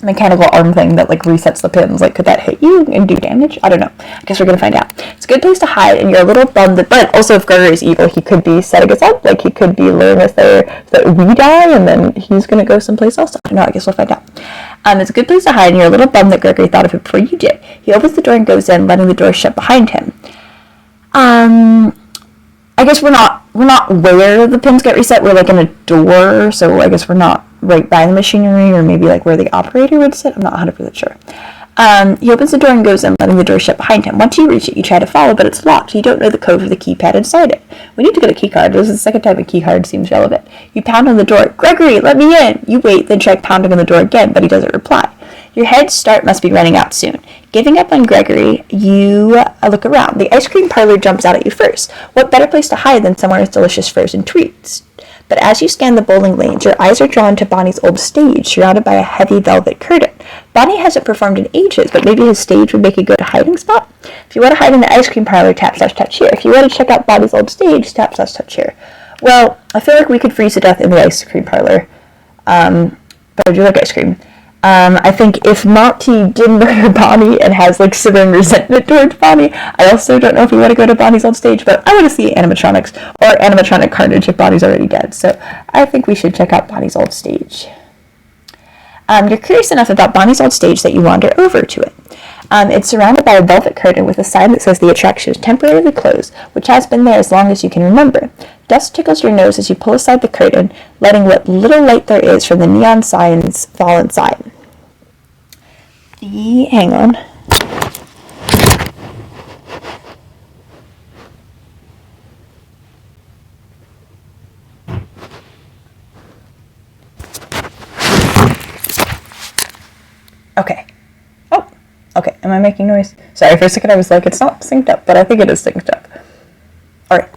mechanical arm thing that like resets the pins? Like could that hit you and do damage? I don't know. I guess we're gonna find out. It's a good place to hide, and you're a little bummed that, but also if Gregory is evil, he could be setting us up. Like he could be luring us there so that we die and then he's gonna go someplace else. I don't know, I guess we'll find out. It's a good place to hide, and you're a little bummed that Gregory thought of it before you did. He opens the door and goes in, letting the door shut behind him. I guess we're not where the pins get reset. We're like in a door, so I guess we're not right by the machinery, or maybe like where the operator would sit. I'm not 100% sure. He opens the door and goes in, letting the door shut behind him. Once you reach it, you try to follow, but it's locked. You don't know the code for the keypad inside it. We need to get a keycard. This is the second time a keycard seems relevant. You pound on the door. Gregory, let me in! You wait, then try pounding on the door again, but he doesn't reply. Your head start must be running out soon. Giving up on Gregory, you look around. The ice cream parlor jumps out at you first. What better place to hide than somewhere with delicious frozen treats? But as you scan the bowling lanes, your eyes are drawn to Bonnie's old stage, surrounded by a heavy velvet curtain. Bonnie hasn't performed in ages, but maybe his stage would make a good hiding spot? If you want to hide in the ice cream parlor, tap/touch here. If you want to check out Bonnie's old stage, tap/touch here. Well, I feel like we could freeze to death in the ice cream parlor. But I do like ice cream. I think if Monty did murder Bonnie and has like simmering resentment towards Bonnie, I also don't know if we want to go to Bonnie's old stage, but I want to see animatronics or animatronic carnage if Bonnie's already dead. So I think we should check out Bonnie's old stage. You're curious enough about Bonnie's old stage that you wander over to it. It's surrounded by a velvet curtain with a sign that says the attraction is temporarily closed, which has been there as long as you can remember. Dust tickles your nose as you pull aside the curtain, letting what little light there is from the neon signs fall inside. Hang on. Okay. Oh, okay. Am I making noise? Sorry, for a second I was like, it's not synced up, but I think it is synced up. Alright.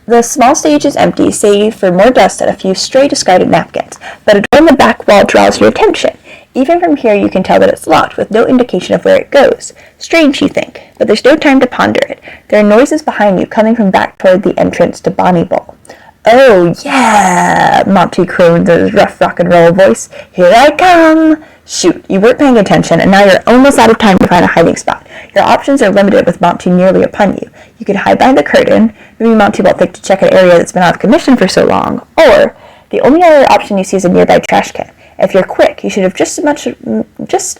The small stage is empty, save for more dust and a few stray discarded napkins, but a door in the back wall draws your attention. Even from here you can tell that it's locked, with no indication of where it goes. Strange, you think, but there's no time to ponder it. There are noises behind you, coming from back toward the entrance to Bonnie Bowl. Oh, yeah, Monty crooned in his rough rock and roll voice. Here I come! Shoot, you weren't paying attention, and now you're almost out of time to find a hiding spot. Your options are limited with Monty nearly upon you. You could hide behind the curtain, maybe Monty won't think to check an area that's been out of commission for so long, or the only other option you see is a nearby trash can. If you're quick, you should have just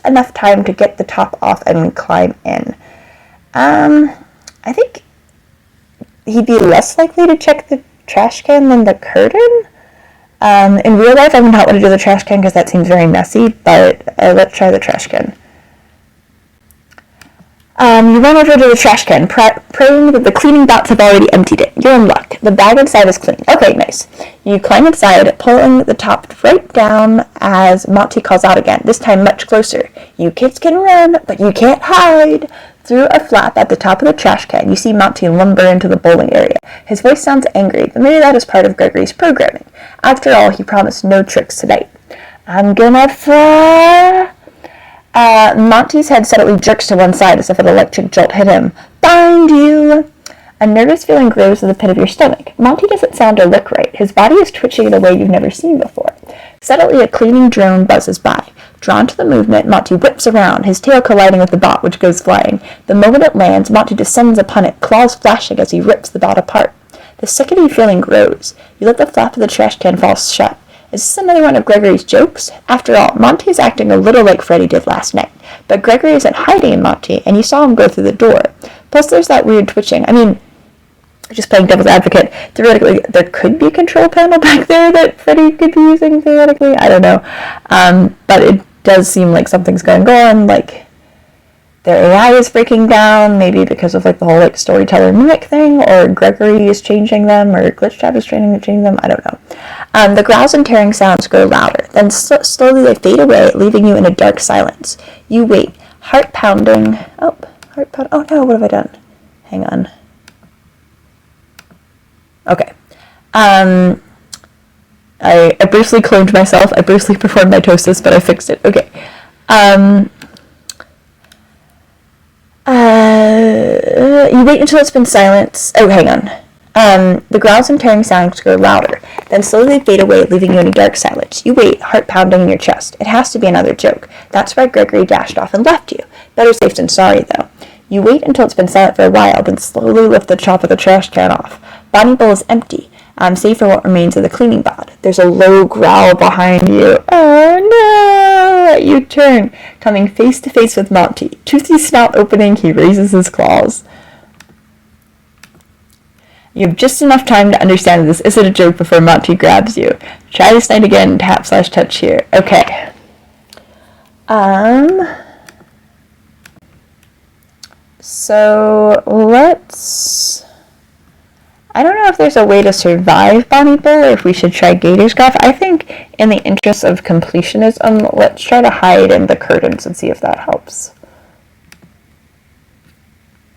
enough time to get the top off and climb in. I think he'd be less likely to check the trash can than the curtain. In real life, I would not want to do the trash can because that seems very messy, but let's try the trash can. You run over to the trash can, praying that the cleaning bots have already emptied it. You're in luck. The bag inside is clean. Okay, nice. You climb inside, pulling the top right down as Monty calls out again, this time much closer. You kids can run, but you can't hide. Through a flap at the top of the trash can, you see Monty lumber into the bowling area. His voice sounds angry, but maybe that is part of Gregory's programming. After all, he promised no tricks tonight. I'm gonna fly. Monty's head suddenly jerks to one side as if an electric jolt hit him. Find you! A nervous feeling grows in the pit of your stomach. Monty doesn't sound or look right. His body is twitching in a way you've never seen before. Suddenly, a cleaning drone buzzes by. Drawn to the movement, Monty whips around, his tail colliding with the bot, which goes flying. The moment it lands, Monty descends upon it, claws flashing as he rips the bot apart. The sickening feeling grows. You let the flap of the trash can fall shut. Is this another one of Gregory's jokes? After all, Monty is acting a little like Freddy did last night. But Gregory isn't hiding in Monty, and you saw him go through the door. Plus, there's that weird twitching. I mean, just playing devil's advocate, theoretically, there could be a control panel back there that Freddy could be using, theoretically. I don't know. But it does seem like something's going on, like their AI is breaking down, maybe because of like the whole like storyteller mimic thing, or Gregory is changing them, or Glitch Trap is changing them, I don't know. The growls and tearing sounds grow louder. Then slowly they fade away, leaving you in a dark silence. You wait, heart pounding. Oh no, what have I done? Hang on. Okay. I briefly cloned myself. I briefly performed mitosis, but I fixed it. Okay. You wait until it's been silence. Oh, hang on. The growls and tearing sounds grow louder. Then slowly fade away, leaving you in a dark silence. You wait, heart pounding in your chest. It has to be another joke. That's why Gregory dashed off and left you. Better safe than sorry, though. You wait until it's been silent for a while, then slowly lift the top of the trash can off. Bonnie Bowl is empty, save for what remains of the cleaning bod. There's a low growl behind you. Oh no! You turn, coming face to face with Monty. Toothy snout opening, he raises his claws. You have just enough time to understand that this isn't a joke before Monty grabs you. Try this night again, tap/touch here. Okay. So let's... I don't know if there's a way to survive Bonnie Bull or if we should try Gator's Graph. I think in the interest of completionism, let's try to hide in the curtains and see if that helps.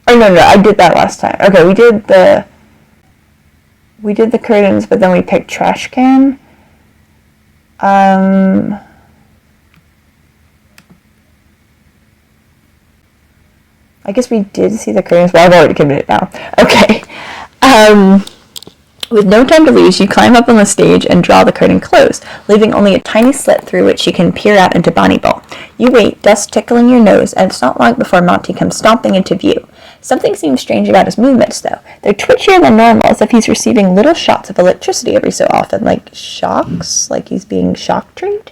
Oh, no, I did that last time. Okay, we did the curtains, but then we picked trash can. I guess we did see the curtains. Well, I've already committed now. Okay. With no time to lose, you climb up on the stage and draw the curtain closed, leaving only a tiny slit through which you can peer out into Bonnie Bowl. You wait, dust tickling your nose, and it's not long before Monty comes stomping into view. Something seems strange about his movements, though. They're twitchier than normal, as if he's receiving little shots of electricity every so often, like shocks, like he's being shock-treated.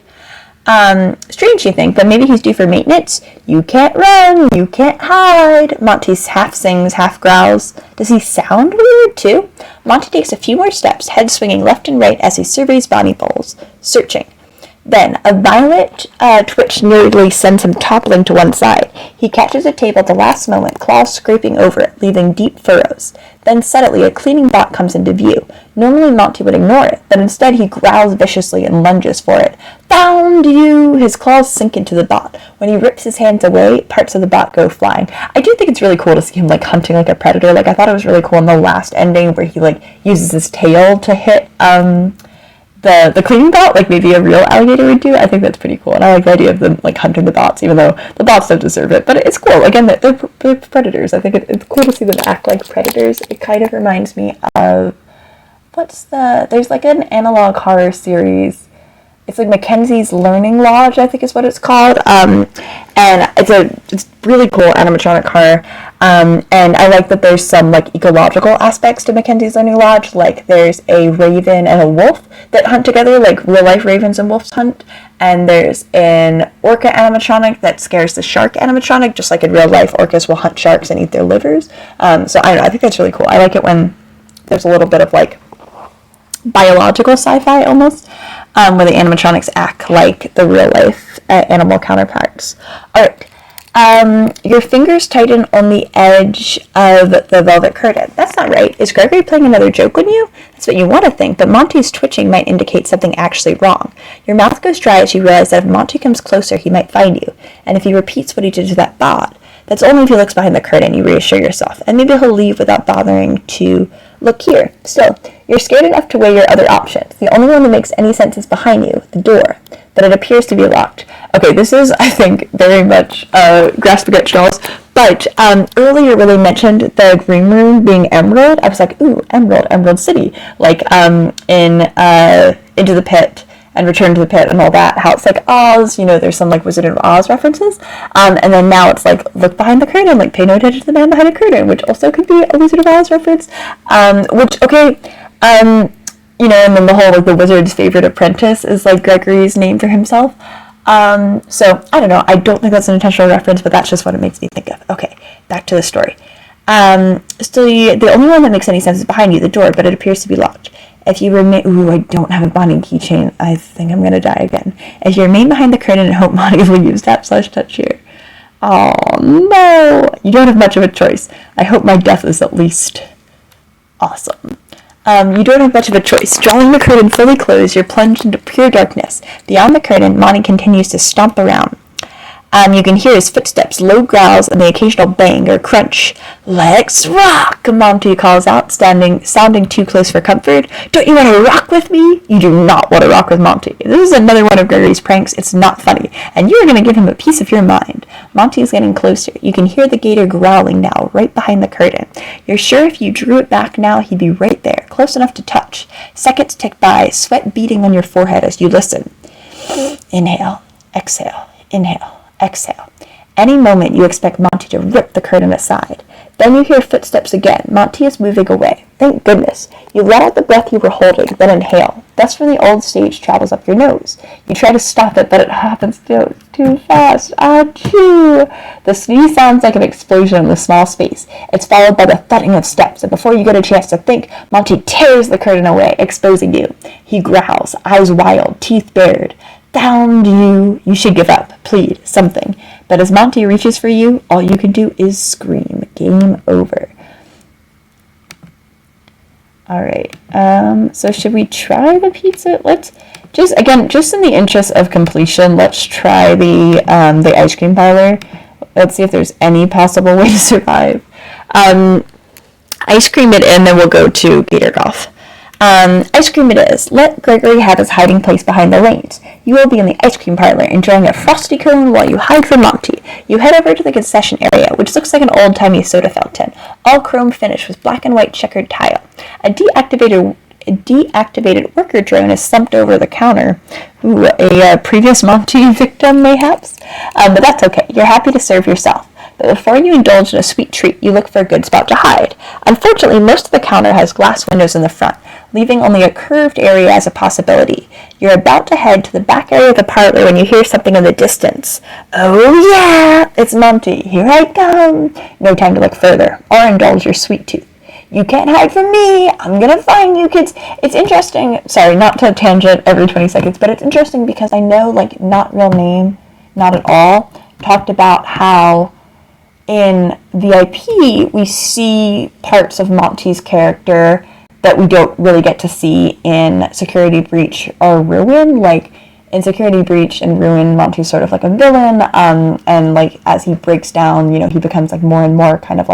Strange, you think, but maybe he's due for maintenance. You can't run, you can't hide. Monty half sings, half growls. Does he sound weird, too? Monty takes a few more steps, head swinging left and right as he surveys Bonnie Bowls, searching. Then, a violent twitch nearly sends him toppling to one side. He catches a table at the last moment, claws scraping over it, leaving deep furrows. Then suddenly, a cleaning bot comes into view. Normally, Monty would ignore it, but instead he growls viciously and lunges for it. Found you! His claws sink into the bot. When he rips his hands away, parts of the bot go flying. I do think it's really cool to see him, hunting like a predator. I thought it was really cool in the last ending where he, uses his tail to hit, the cleaning bot, maybe a real alligator would do. I think that's pretty cool, and I like the idea of them hunting the bots, even though the bots don't deserve it. But it's cool. Again, they're predators. I think it's cool to see them act like predators. It kind of reminds me of there's an analog horror series. It's Mackenzie's Learning Lodge, I think is what it's called. And it's really cool animatronic horror. And I like that there's some ecological aspects to Mackenzie's Learning Lodge. There's a raven and a wolf that hunt together, real life ravens and wolves hunt. And there's an orca animatronic that scares the shark animatronic, just like in real life, orcas will hunt sharks and eat their livers. So I don't know, I think that's really cool. I like it when there's a little bit of biological sci-fi almost, where the animatronics act like the real life animal counterparts. Alright, your fingers tighten on the edge of the velvet curtain. That's not right. Is Gregory playing another joke on you? That's what you want to think, but Monty's twitching might indicate something actually wrong. Your mouth goes dry as you realize that if Monty comes closer, he might find you, and if he repeats what he did to that bot, that's only if he looks behind the curtain, you reassure yourself, and maybe he'll leave without bothering to look here. Still, you're scared enough to weigh your other options. The only one that makes any sense is behind you, the door, but it appears to be locked. Okay, this is, I think, very much grasping at straws, but earlier when they mentioned the green room being emerald, I was like, ooh, Emerald City, in Into the Pit and Return to the Pit and all that, how it's Oz, there's some Wizard of Oz references, and then now it's look behind the curtain, pay no attention to the man behind the curtain, which also could be a Wizard of Oz reference, and then the whole the wizard's favorite apprentice is Gregory's name for himself. So I don't know, I don't think that's an intentional reference, but that's just what it makes me think of. Okay, back to the story. Still, the only one that makes any sense is behind you, the door, but it appears to be locked. If you remain... Ooh, I don't have a bonding keychain. I think I'm going to die again. If you remain behind the curtain and hope Monty will use tap/touch here. Oh, no! You don't have much of a choice. I hope my death is at least awesome. You don't have much of a choice. Drawing the curtain fully closed, you're plunged into pure darkness. Beyond the curtain, Monty continues to stomp around. You can hear his footsteps, low growls, and the occasional bang or crunch. "Let's rock!" Monty calls out, sounding too close for comfort. "Don't you want to rock with me?" You do not want to rock with Monty. This is another one of Gregory's pranks. It's not funny, and you are going to give him a piece of your mind. Monty is getting closer. You can hear the gator growling now, right behind the curtain. You're sure if you drew it back now, he'd be right there, close enough to touch. Seconds tick by, sweat beating on your forehead as you listen. Inhale, exhale, inhale. Exhale. Any moment you expect Monty to rip the curtain aside. Then you hear footsteps again. Monty is moving away. Thank goodness. You let out the breath you were holding, then inhale. Dust from the old stage travels up your nose. You try to stop it, but it happens too fast. Achoo! The sneeze sounds like an explosion in the small space. It's followed by the thudding of steps, and before you get a chance to think, Monty tears the curtain away, exposing you. He growls, eyes wild, teeth bared. Found you. You should give up, plead, something. But as Monty reaches for you, all you can do is scream. Game over. Alright, so should we try the pizza? Let's just in the interest of completion, let's try the ice cream parlor. Let's see if there's any possible way to survive. Ice cream it in, then we'll go to Gator Golf. Ice cream it is. Let Gregory have his hiding place behind the lanes. You will be in the ice cream parlor, enjoying a frosty cone while you hide from Monty. You head over to the concession area, which looks like an old-timey soda fountain, all chrome finish with black and white checkered tile. A deactivated worker drone is slumped over the counter. Ooh, a previous Monty victim, mayhaps? But that's okay. You're happy to serve yourself. But before you indulge in a sweet treat, you look for a good spot to hide. Unfortunately, most of the counter has glass windows in the front, leaving only a curved area as a possibility. You're about to head to the back area of the parlor when you hear something in the distance. Oh yeah! It's Monty. Here I come! No time to look further, or indulge your sweet tooth. You can't hide from me! I'm gonna find you, kids! It's interesting, sorry, not to tangent every 20 seconds, but it's interesting because I know, Not Real Name, Not At All, talked about how in VIP, we see parts of Monty's character that we don't really get to see in Security Breach or Ruin. In Security Breach and Ruin, Monty's sort of like a villain, and as he breaks down, he becomes more and more kind of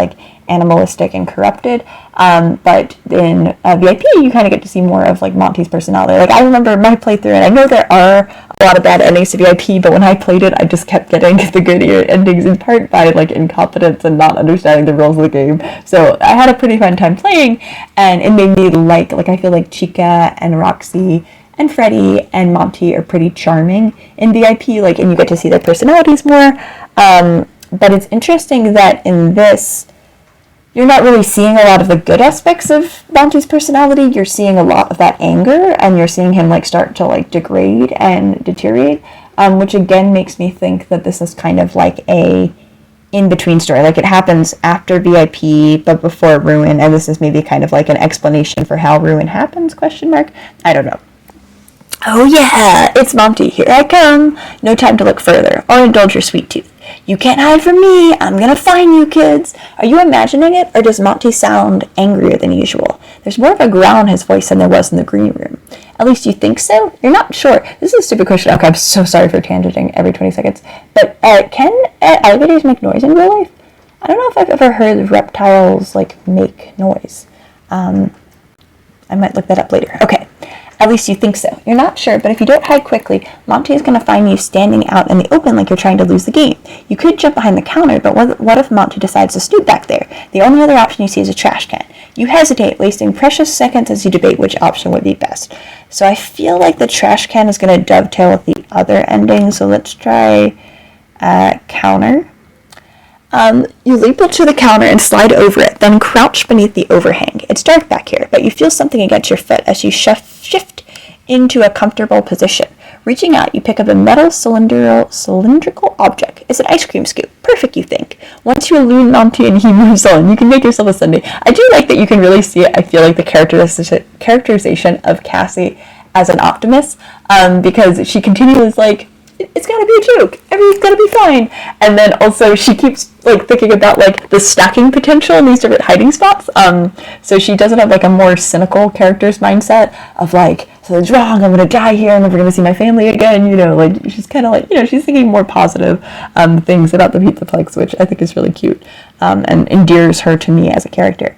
animalistic and corrupted. But in VIP, you kind of get to see more of Monty's personality. I remember my playthrough, and I know there are a lot of bad endings to VIP, but when I played it, I just kept getting the good endings, in part by incompetence and not understanding the rules of the game. So I had a pretty fun time playing, and it made me I feel like Chica and Roxy and Freddy and Monty are pretty charming in VIP, and you get to see their personalities more. But it's interesting that in this, you're not really seeing a lot of the good aspects of Monty's personality. You're seeing a lot of that anger, and you're seeing him start to degrade and deteriorate, which again makes me think that this is kind of a in-between story. It happens after VIP, but before Ruin, and this is maybe kind of an explanation for how Ruin happens, ? I don't know. Oh yeah, it's Monty. Here I come. No time to look further, or indulge your sweet tooth. You can't hide from me. I'm gonna find you, kids. Are you imagining it, or does Monty sound angrier than usual? There's more of a growl in his voice than there was in the green room. At least you think so? You're not sure. This is a stupid question. Okay, I'm so sorry for tangenting every 20 seconds. But can alligators make noise in real life? I don't know if I've ever heard reptiles make noise. I might look that up later. Okay. At least you think so. You're not sure, but if you don't hide quickly, Monty is going to find you standing out in the open like you're trying to lose the game. You could jump behind the counter, but what if Monty decides to snoop back there? The only other option you see is a trash can. You hesitate, wasting precious seconds as you debate which option would be best. So I feel like the trash can is going to dovetail with the other ending, so let's try counter. You leap up to the counter and slide over it, then crouch beneath the overhang. It's dark back here, but you feel something against your foot as you shift into a comfortable position. Reaching out, you pick up a metal cylindrical object. It's an ice cream scoop. Perfect, you think. Once you elude Monty and he moves on, you can make yourself a sundae. I do like that you can really see it. I feel like the characterization of Cassie as an optimist, because she continues it's gotta be a joke. Everything's gonna be fine. And then also she keeps like thinking about like the stacking potential in these different hiding spots. So she doesn't have like a more cynical character's mindset of like, something's wrong, I'm gonna die here, I'm never gonna see my family again, you know, like she's kind of like, you know, she's thinking more positive things about the Pizzaplex, which I think is really cute and endears her to me as a character.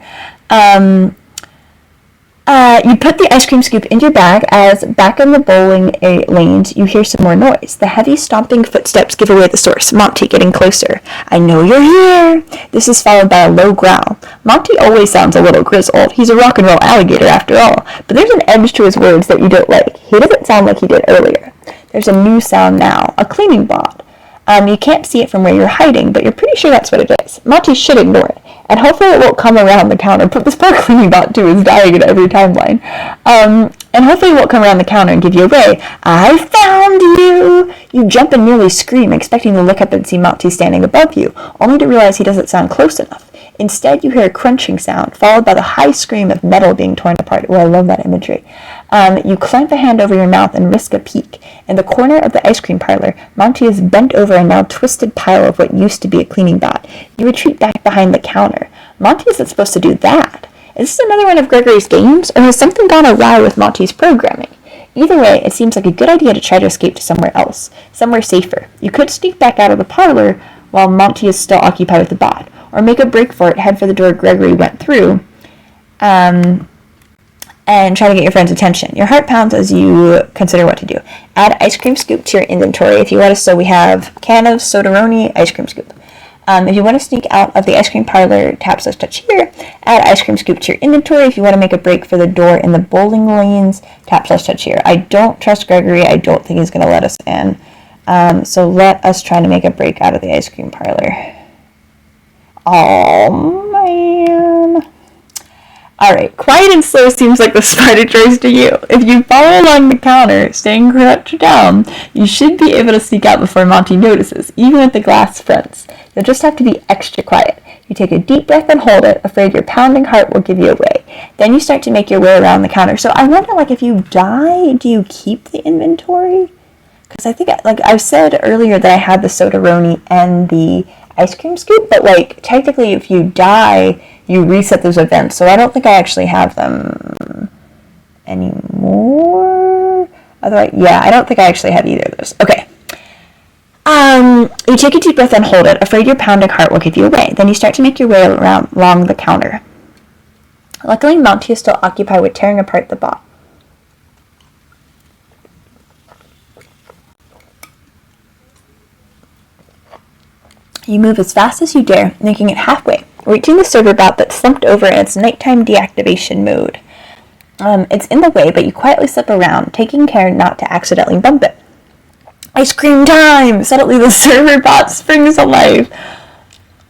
You put the ice cream scoop in your bag as back in the bowling lanes you hear some more noise. The heavy stomping footsteps give away the source. Monty getting closer. I know you're here. This is followed by a low growl. Monty always sounds a little grizzled. He's a rock and roll alligator after all. But there's an edge to his words that you don't like. He doesn't sound like he did earlier. There's a new sound now. A cleaning bot. You can't see it from where you're hiding, but you're pretty sure that's what it is. Monty should ignore it, and hopefully it won't come around the counter. But this poor cleaning bot, too, is dying at every timeline. And hopefully it won't come around the counter and give you away. I found you! You jump and nearly scream, expecting to look up and see Monty standing above you, only to realize he doesn't sound close enough. Instead, you hear a crunching sound, followed by the high scream of metal being torn apart. Oh, I love that imagery. You clamp a hand over your mouth and risk a peek. In the corner of the ice cream parlor, Monty is bent over a now twisted pile of what used to be a cleaning bot. You retreat back behind the counter. Monty isn't supposed to do that. Is this another one of Gregory's games, or has something gone awry with Monty's programming? Either way, it seems like a good idea to try to escape to somewhere else, somewhere safer. You could sneak back out of the parlor while Monty is still occupied with the bot, or make a break for it, head for the door Gregory went through, and try to get your friend's attention. Your heart pounds as you consider what to do. Add ice cream scoop to your inventory. If you want to, so we have can of sodaroni, ice cream scoop. If you want to sneak out of the ice cream parlor, tap/touch here. Add ice cream scoop to your inventory. If you want to make a break for the door in the bowling lanes, tap/touch here. I don't trust Gregory. I don't think he's going to let us in. So let us try to make a break out of the ice cream parlor. Oh, man. Alright, quiet and slow seems like the smarter choice to you. If you follow along the counter, staying crouched down, you should be able to sneak out before Monty notices, even with the glass fronts. You'll just have to be extra quiet. You take a deep breath and hold it, afraid your pounding heart will give you away. Then you start to make your way around the counter. So I wonder, like, if you die, do you keep the inventory? Because I think, like, I said earlier that I had the sodaroni and the ice cream scoop, but, like, technically if you die, you reset those events, so I don't think I actually have them anymore. Otherwise, yeah, I don't think I actually have either of those. Okay. You take a deep breath and hold it, afraid your pounding heart will give you away. Then you start to make your way along the counter. Luckily, Monty is still occupied with tearing apart the bot. You move as fast as you dare, making it halfway, reaching the server bot that slumped over in its nighttime deactivation mode. It's in the way, but you quietly slip around, taking care not to accidentally bump it. Ice cream time! Suddenly the server bot springs alive.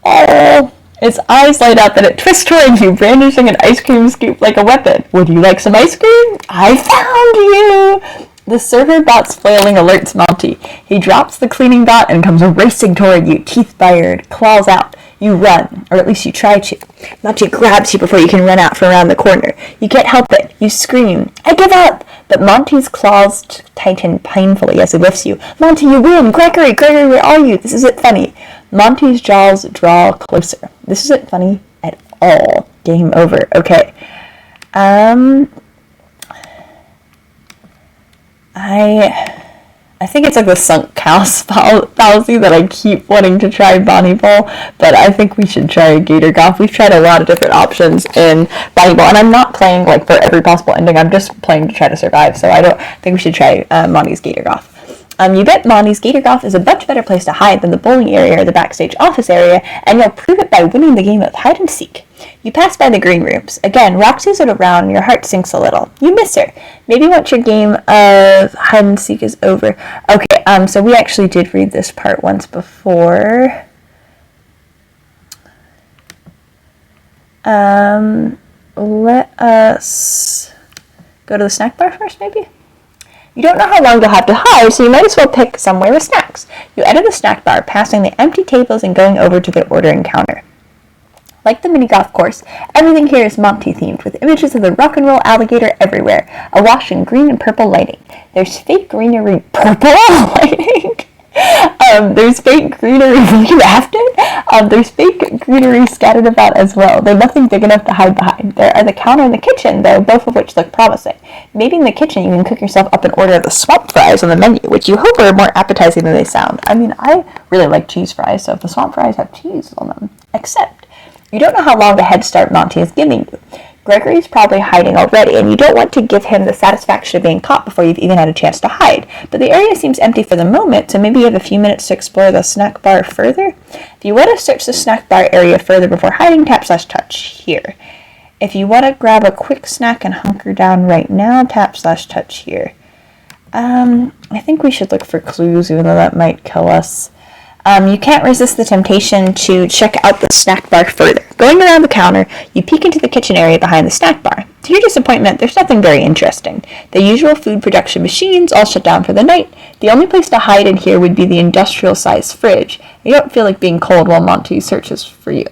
Oh, its eyes light up and it twists towards you, brandishing an ice cream scoop like a weapon. Would you like some ice cream? I found you! The server bot's flailing alerts Monty. He drops the cleaning bot and comes racing toward you, teeth bared, claws out. You run, or at least you try to. Monty grabs you before you can run out from around the corner. You can't help it. You scream, I give up! But Monty's claws tighten painfully as he lifts you. Monty, you win! Gregory, where are you? This isn't funny. Monty's jaws draw closer. This isn't funny at all. Game over. Okay. I think it's like the sunk cows fallacy that I keep wanting to try Bonnie Ball, but I think we should try Gator Golf. We've tried a lot of different options in Bonnie Ball, and I'm not playing like for every possible ending. I'm just playing to try to survive, so I don't think we should try Monty's Gator Golf. You bet Monty's Gator Golf is a much better place to hide than the bowling area or the backstage office area, and you'll prove it by winning the game of hide and seek. You pass by the green rooms. Again, Roxy's around and your heart sinks a little. You miss her. Maybe once your game of hide and seek is over. Okay, so we actually did read this part once before. Let us go to the snack bar first, maybe? You don't know how long you'll have to hide, so you might as well pick somewhere with snacks. You enter the snack bar, passing the empty tables and going over to the ordering counter. Like the mini golf course, everything here is Monty themed, with images of the rock and roll alligator everywhere, awash in green and purple lighting. There's fake greenery purple lighting? There's fake greenery. You laughed at? There's fake greenery scattered about as well. They're nothing big enough to hide behind. There are the counter and the kitchen, though, both of which look promising. Maybe in the kitchen you can cook yourself up an order of the swamp fries on the menu, which you hope are more appetizing than they sound. I mean, I really like cheese fries, so if the swamp fries have cheese on them. Except, you don't know how long a head start Monty is giving you. Gregory's probably hiding already, and you don't want to give him the satisfaction of being caught before you've even had a chance to hide. But the area seems empty for the moment, so maybe you have a few minutes to explore the snack bar further. If you want to search the snack bar area further before hiding, tap/touch here. If you want to grab a quick snack and hunker down right now, tap/touch here. I think we should look for clues, even though that might kill us. You can't resist the temptation to check out the snack bar further. Going around the counter, you peek into the kitchen area behind the snack bar. To your disappointment, there's nothing very interesting. The usual food production machines all shut down for the night. The only place to hide in here would be the industrial-sized fridge. You don't feel like being cold while Monty searches for you.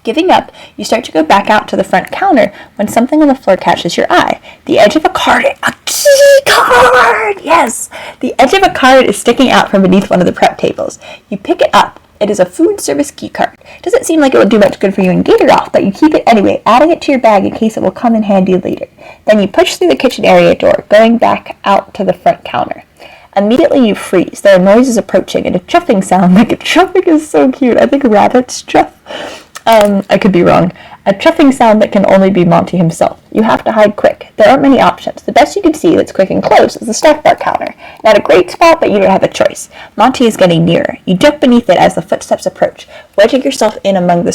Giving up, you start to go back out to the front counter when something on the floor catches your eye. The edge of a card, a key card! Yes! The edge of a card is sticking out from beneath one of the prep tables. You pick it up. It is a food service key card. Doesn't seem like it would do much good for you in Gatorgoth, but you keep it anyway, adding it to your bag in case it will come in handy later. Then you push through the kitchen area door, going back out to the front counter. Immediately you freeze. There are noises approaching and a chuffing sound. Like a chuffing is so cute. I think rabbits chuff. I could be wrong. A chuffing sound that can only be Monty himself. You have to hide quick. There aren't many options. The best you can see that's quick and close is the snack bar counter. Not a great spot, but you don't have a choice. Monty is getting nearer. You duck beneath it as the footsteps approach, wedging yourself in among the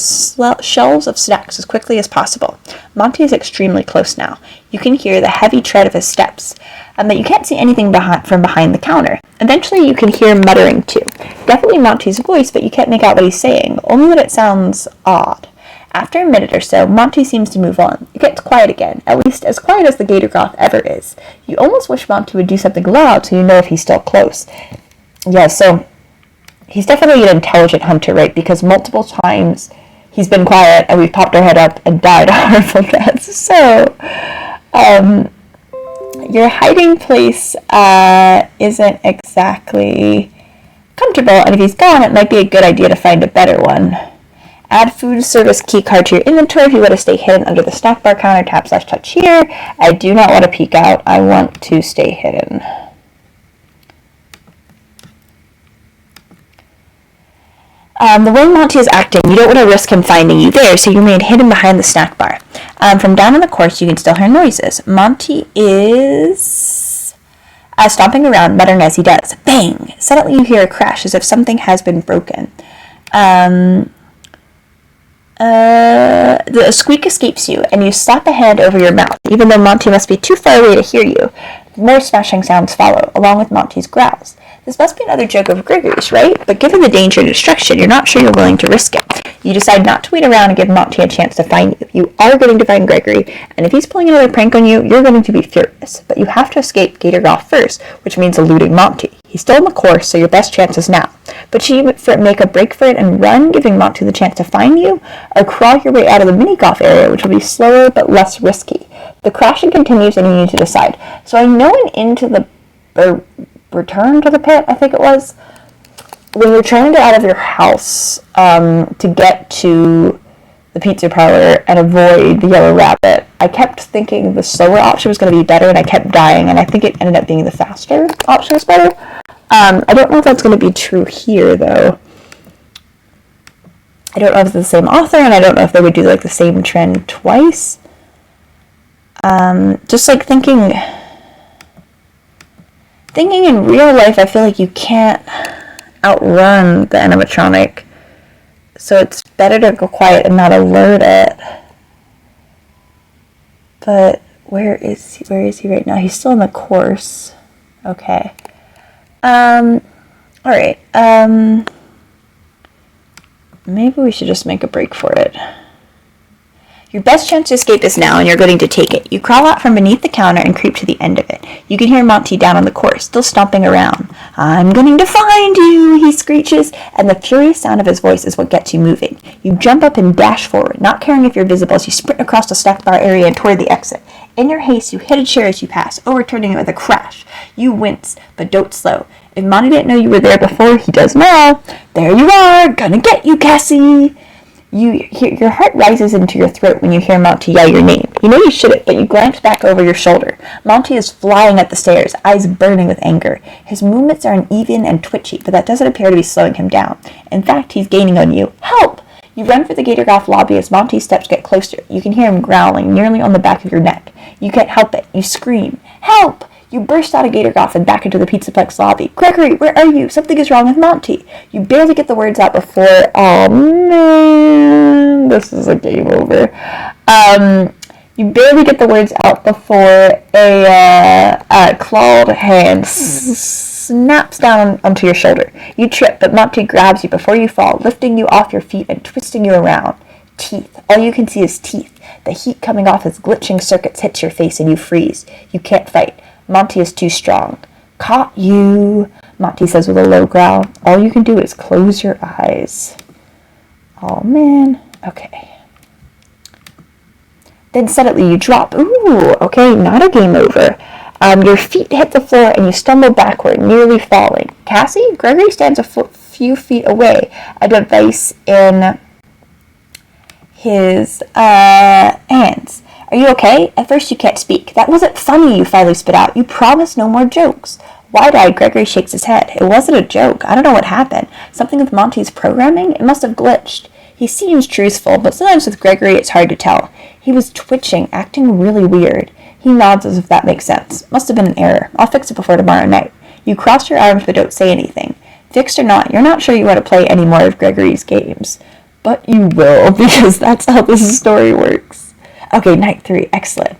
shelves of snacks as quickly as possible. Monty is extremely close now. You can hear the heavy tread of his steps, but you can't see anything from behind the counter. Eventually you can hear muttering too. Definitely Monty's voice, but you can't make out what he's saying, only that it sounds odd. After a minute or so, Monty seems to move on. It gets quiet again, at least as quiet as the Gatorgoth ever is. You almost wish Monty would do something loud so you know if he's still close. Yeah, so he's definitely an intelligent hunter, right? Because multiple times he's been quiet and we've popped our head up and died a horrible death. So, your hiding place isn't exactly comfortable, and if he's gone, it might be a good idea to find a better one. Add food service key card to your inventory if you want to stay hidden under the snack bar counter, tap/touch here. I do not want to peek out. I want to stay hidden. The way Monty is acting, you don't want to risk him finding you there, so you remain hidden behind the snack bar. From down on the course, you can still hear noises. Monty is stomping around, muttering as he does. Bang! Suddenly you hear a crash as if something has been broken. The squeak escapes you, and you slap a hand over your mouth, even though Monty must be too far away to hear you. More smashing sounds follow, along with Monty's growls. This must be another joke of Gregory's, right? But given the danger and destruction, you're not sure you're willing to risk it. You decide not to wait around and give Monty a chance to find you. You are going to find Gregory, and if he's pulling another prank on you, you're going to be furious. But you have to escape Gatorgoth first, which means eluding Monty. He's still on the course, so your best chance is now. But should you make a break for it and run, giving Monty the chance to find you, or crawl your way out of the mini-golf area, which will be slower but less risky? The crashing continues, and you need to decide. So I know into the return to the pit, I think it was, when you're trying to get out of your house to get to the pizza parlor and avoid the yellow rabbit, I kept thinking the slower option was going to be better, and I kept dying, and I think it ended up being the faster option was better. I don't know if that's going to be true here, though. I don't know if it's the same author, and I don't know if they would do like the same trend twice. Just like thinking in real life, I feel like you can't outrun the animatronic, so it's better to go quiet and not alert it. But where is he right now? He's still in the course. Okay. Alright. Maybe we should just make a break for it. Your best chance to escape is now, and you're going to take it. You crawl out from beneath the counter and creep to the end of it. You can hear Monty down on the course, still stomping around. I'm going to find you, he screeches, and the furious sound of his voice is what gets you moving. You jump up and dash forward, not caring if you're visible as you sprint across the snack bar area and toward the exit. In your haste, you hit a chair as you pass, overturning it with a crash. You wince, but don't slow. If Monty didn't know you were there before, he does now. There you are! Gonna get you, Cassie! Your heart rises into your throat when you hear Monty yell your name. You know you shouldn't, but you glance back over your shoulder. Monty is flying up the stairs, eyes burning with anger. His movements are uneven and twitchy, but that doesn't appear to be slowing him down. In fact, he's gaining on you. Help! You run for the gated off lobby as Monty's steps get closer. You can hear him growling, nearly on the back of your neck. You can't help it. You scream, "Help!" You burst out of Gatorgoth and back into the Pizzaplex lobby. "Gregory, where are you? Something is wrong with Monty." You barely get the words out before, oh man, this is a game over. You barely get the words out before a clawed hand snaps down onto your shoulder. You trip, but Monty grabs you before you fall, lifting you off your feet and twisting you around. Teeth. All you can see is teeth. The heat coming off his glitching circuits hits your face and you freeze. You can't fight. Monty is too strong. "Caught you," Monty says with a low growl. All you can do is close your eyes. Oh man. Okay. Then suddenly you drop. Ooh, okay, not a game over. Your feet hit the floor and you stumble backward, nearly falling. Cassie? Gregory stands a few feet away, a device in his hands. "Are you okay?" At first you can't speak. "That wasn't funny," you finally spit out. "You promised no more jokes." Wide-eyed, Gregory shakes his head. "It wasn't a joke. I don't know what happened. Something with Monty's programming? It must have glitched." He seems truthful, but sometimes with Gregory it's hard to tell. He was twitching, acting really weird. He nods as if that makes sense. "Must have been an error. I'll fix it before tomorrow night." You cross your arms but don't say anything. Fixed or not, you're not sure you want to play any more of Gregory's games. But you will, because that's how this story works. Okay, night 3, excellent.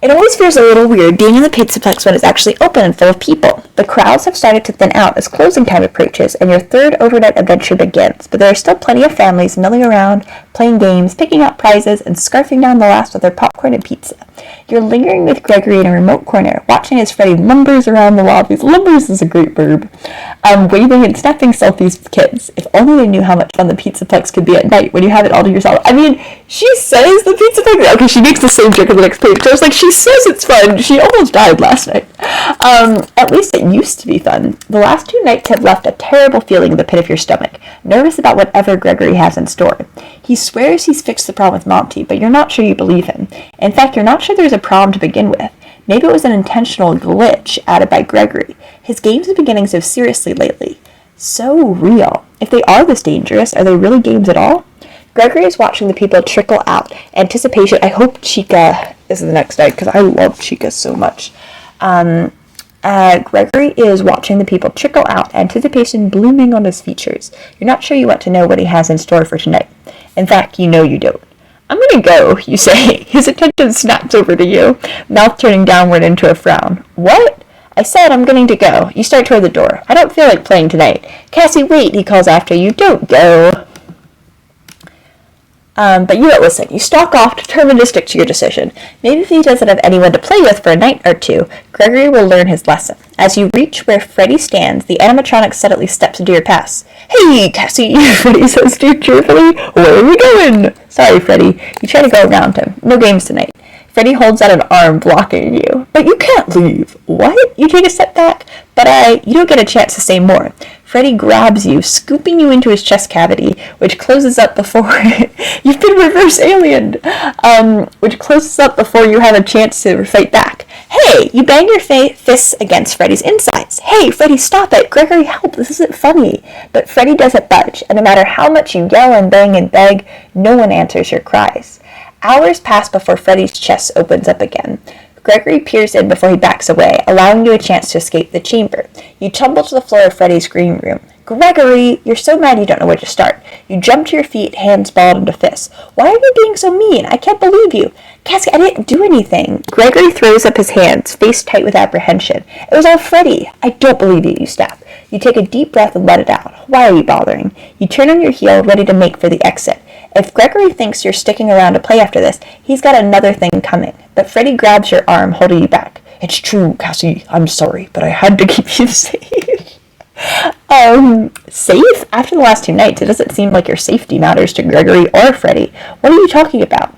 It always feels a little weird being in the Pizzaplex when it's actually open and full of people. The crowds have started to thin out as closing time approaches and your third overnight adventure begins, but there are still plenty of families milling around, playing games, picking out prizes, and scarfing down the last of their popcorn and pizza. You're lingering with Gregory in a remote corner, watching as Freddy lumbers around the lobbies. Lumbers is a great verb. Waving and snapping selfies with kids. If only they knew how much fun the Pizzaplex could be at night when you have it all to yourself. I mean, she says the Pizzaplex... Okay, she makes the same joke in the next page. So I was like, she says it's fun. She almost died last night. At least it used to be fun. The last 2 nights have left a terrible feeling in the pit of your stomach, nervous about whatever Gregory has in store. He swears he's fixed the problem with Monty, but you're not sure you believe him. In fact, you're not sure there's a problem to begin with. Maybe it was an intentional glitch added by Gregory. His games have been getting so seriously lately. So real. If they are this dangerous, are they really games at all? Gregory is watching the people trickle out. Anticipation. I hope Chica is the next night, because I love Chica so much. Gregory is watching the people trickle out, anticipation blooming on his features. You're not sure you want to know what he has in store for tonight. In fact, you know you don't. "I'm gonna go," you say. His attention snaps over to you, mouth turning downward into a frown. "What?" "I said I'm going to go." You start toward the door. "I don't feel like playing tonight." "Cassie, wait," he calls after you. "Don't go." But you don't listen. You stalk off, determined to stick to your decision. Maybe if he doesn't have anyone to play with for a night or two, Gregory will learn his lesson. As you reach where Freddy stands, the animatronic suddenly steps into your path. "Hey, Cassie," Freddy says to you cheerfully. "Where are we going?" "Sorry, Freddy." You try to go around him. "No games tonight." Freddy holds out an arm, blocking you. "But you can't leave." "What?" You take a step back, but you don't get a chance to say more. Freddy grabs you, scooping you into his chest cavity, which closes up before... You've been reverse aliened! Which closes up before you have a chance to fight back. "Hey!" You bang your fists against Freddy's insides. "Hey, Freddy, stop it! Gregory, help! This isn't funny!" But Freddy doesn't budge, and no matter how much you yell and bang and beg, no one answers your cries. Hours pass before Freddy's chest opens up again. Gregory peers in before he backs away, allowing you a chance to escape the chamber. You tumble to the floor of Freddy's green room. "Gregory!" You're so mad you don't know where to start. You jump to your feet, hands balled into fists. "Why are you being so mean? I can't believe you." "Cassie, I didn't do anything." Gregory throws up his hands, face tight with apprehension. "It was all Freddy." "I don't believe you," you snap. You take a deep breath and let it out. Why are you bothering? You turn on your heel, ready to make for the exit. If Gregory thinks you're sticking around to play after this, he's got another thing coming. But Freddy grabs your arm, holding you back. "It's true, Cassie. I'm sorry, but I had to keep you safe." Safe? After the last 2 nights, it doesn't seem like your safety matters to Gregory or Freddy. What are you talking about?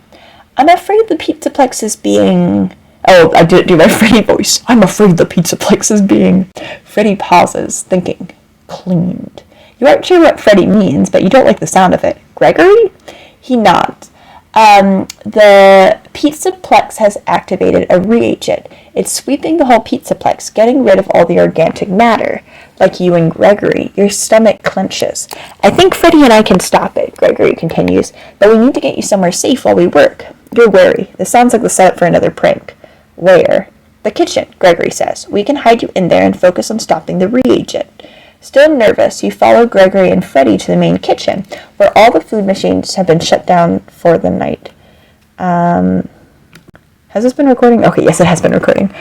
"I'm afraid the Pizzaplex is being Oh, I didn't do my Freddy voice. I'm afraid the Pizzaplex is being... Freddy pauses, thinking. Cleaned. You aren't sure what Freddy means, but you don't like the sound of it. Gregory? He nods. The Pizzaplex has activated a reagent. It's sweeping the whole Pizzaplex, getting rid of all the organic matter. Like you and Gregory, your stomach clenches. I think Freddy and I can stop it, Gregory continues, but we need to get you somewhere safe while we work. You're wary. This sounds like the setup for another prank. Where? The kitchen, Gregory says. We can hide you in there and focus on stopping the reagent. Still nervous, you follow Gregory and Freddy to the main kitchen, where all the food machines have been shut down for the night. Has this been recording? Okay, yes, it has been recording.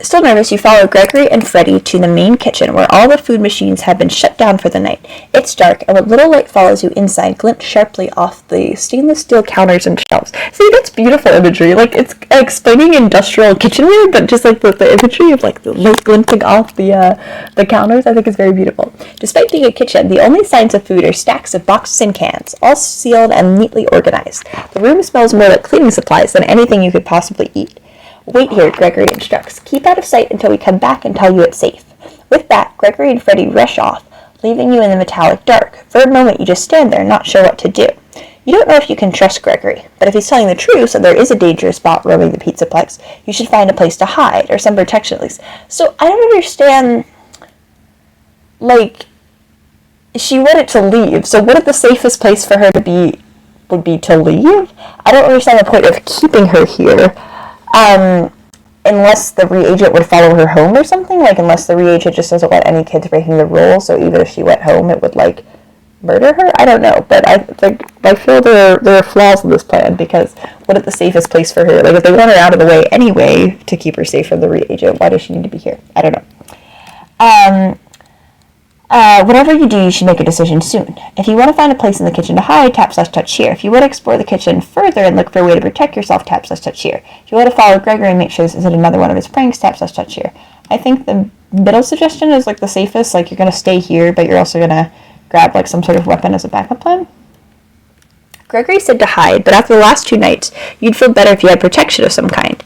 Still nervous, you follow Gregory and Freddy to the main kitchen, where all the food machines have been shut down for the night. It's dark, and what little light follows you inside glints sharply off the stainless steel counters and shelves. See, that's beautiful imagery. Like, it's explaining industrial kitchenware, but just like the imagery of like the light glinting off the counters, I think is very beautiful. Despite being a kitchen, the only signs of food are stacks of boxes and cans, all sealed and neatly organized. The room smells more like cleaning supplies than anything you could possibly eat. Wait here, Gregory instructs. Keep out of sight until we come back and tell you it's safe. With that, Gregory and Freddy rush off, leaving you in the metallic dark. For a moment, you just stand there, not sure what to do. You don't know if you can trust Gregory, but if he's telling the truth, so there is a dangerous spot roaming the Pizzaplex, you should find a place to hide, or some protection at least. So, I don't understand, like, she wanted to leave, so wouldn't the safest place for her to be, would be to leave? I don't understand the point of keeping her here. Unless the reagent would follow her home or something, like unless the reagent just doesn't want any kids breaking the rules, so even if she went home, it would, like, murder her? I don't know, but I feel there are flaws in this plan, because what is the safest place for her? Like, if they want her out of the way anyway to keep her safe from the reagent, why does she need to be here? I don't know. Whatever you do, you should make a decision soon. If you want to find a place in the kitchen to hide, tap/touch here. If you want to explore the kitchen further and look for a way to protect yourself, tap/touch here. If you want to follow Gregory and make sure this isn't another one of his pranks, tap/touch here. I think the middle suggestion is, like, the safest. Like, you're going to stay here, but you're also going to grab, like, some sort of weapon as a backup plan. Gregory said to hide, but after the last 2 nights, you'd feel better if you had protection of some kind.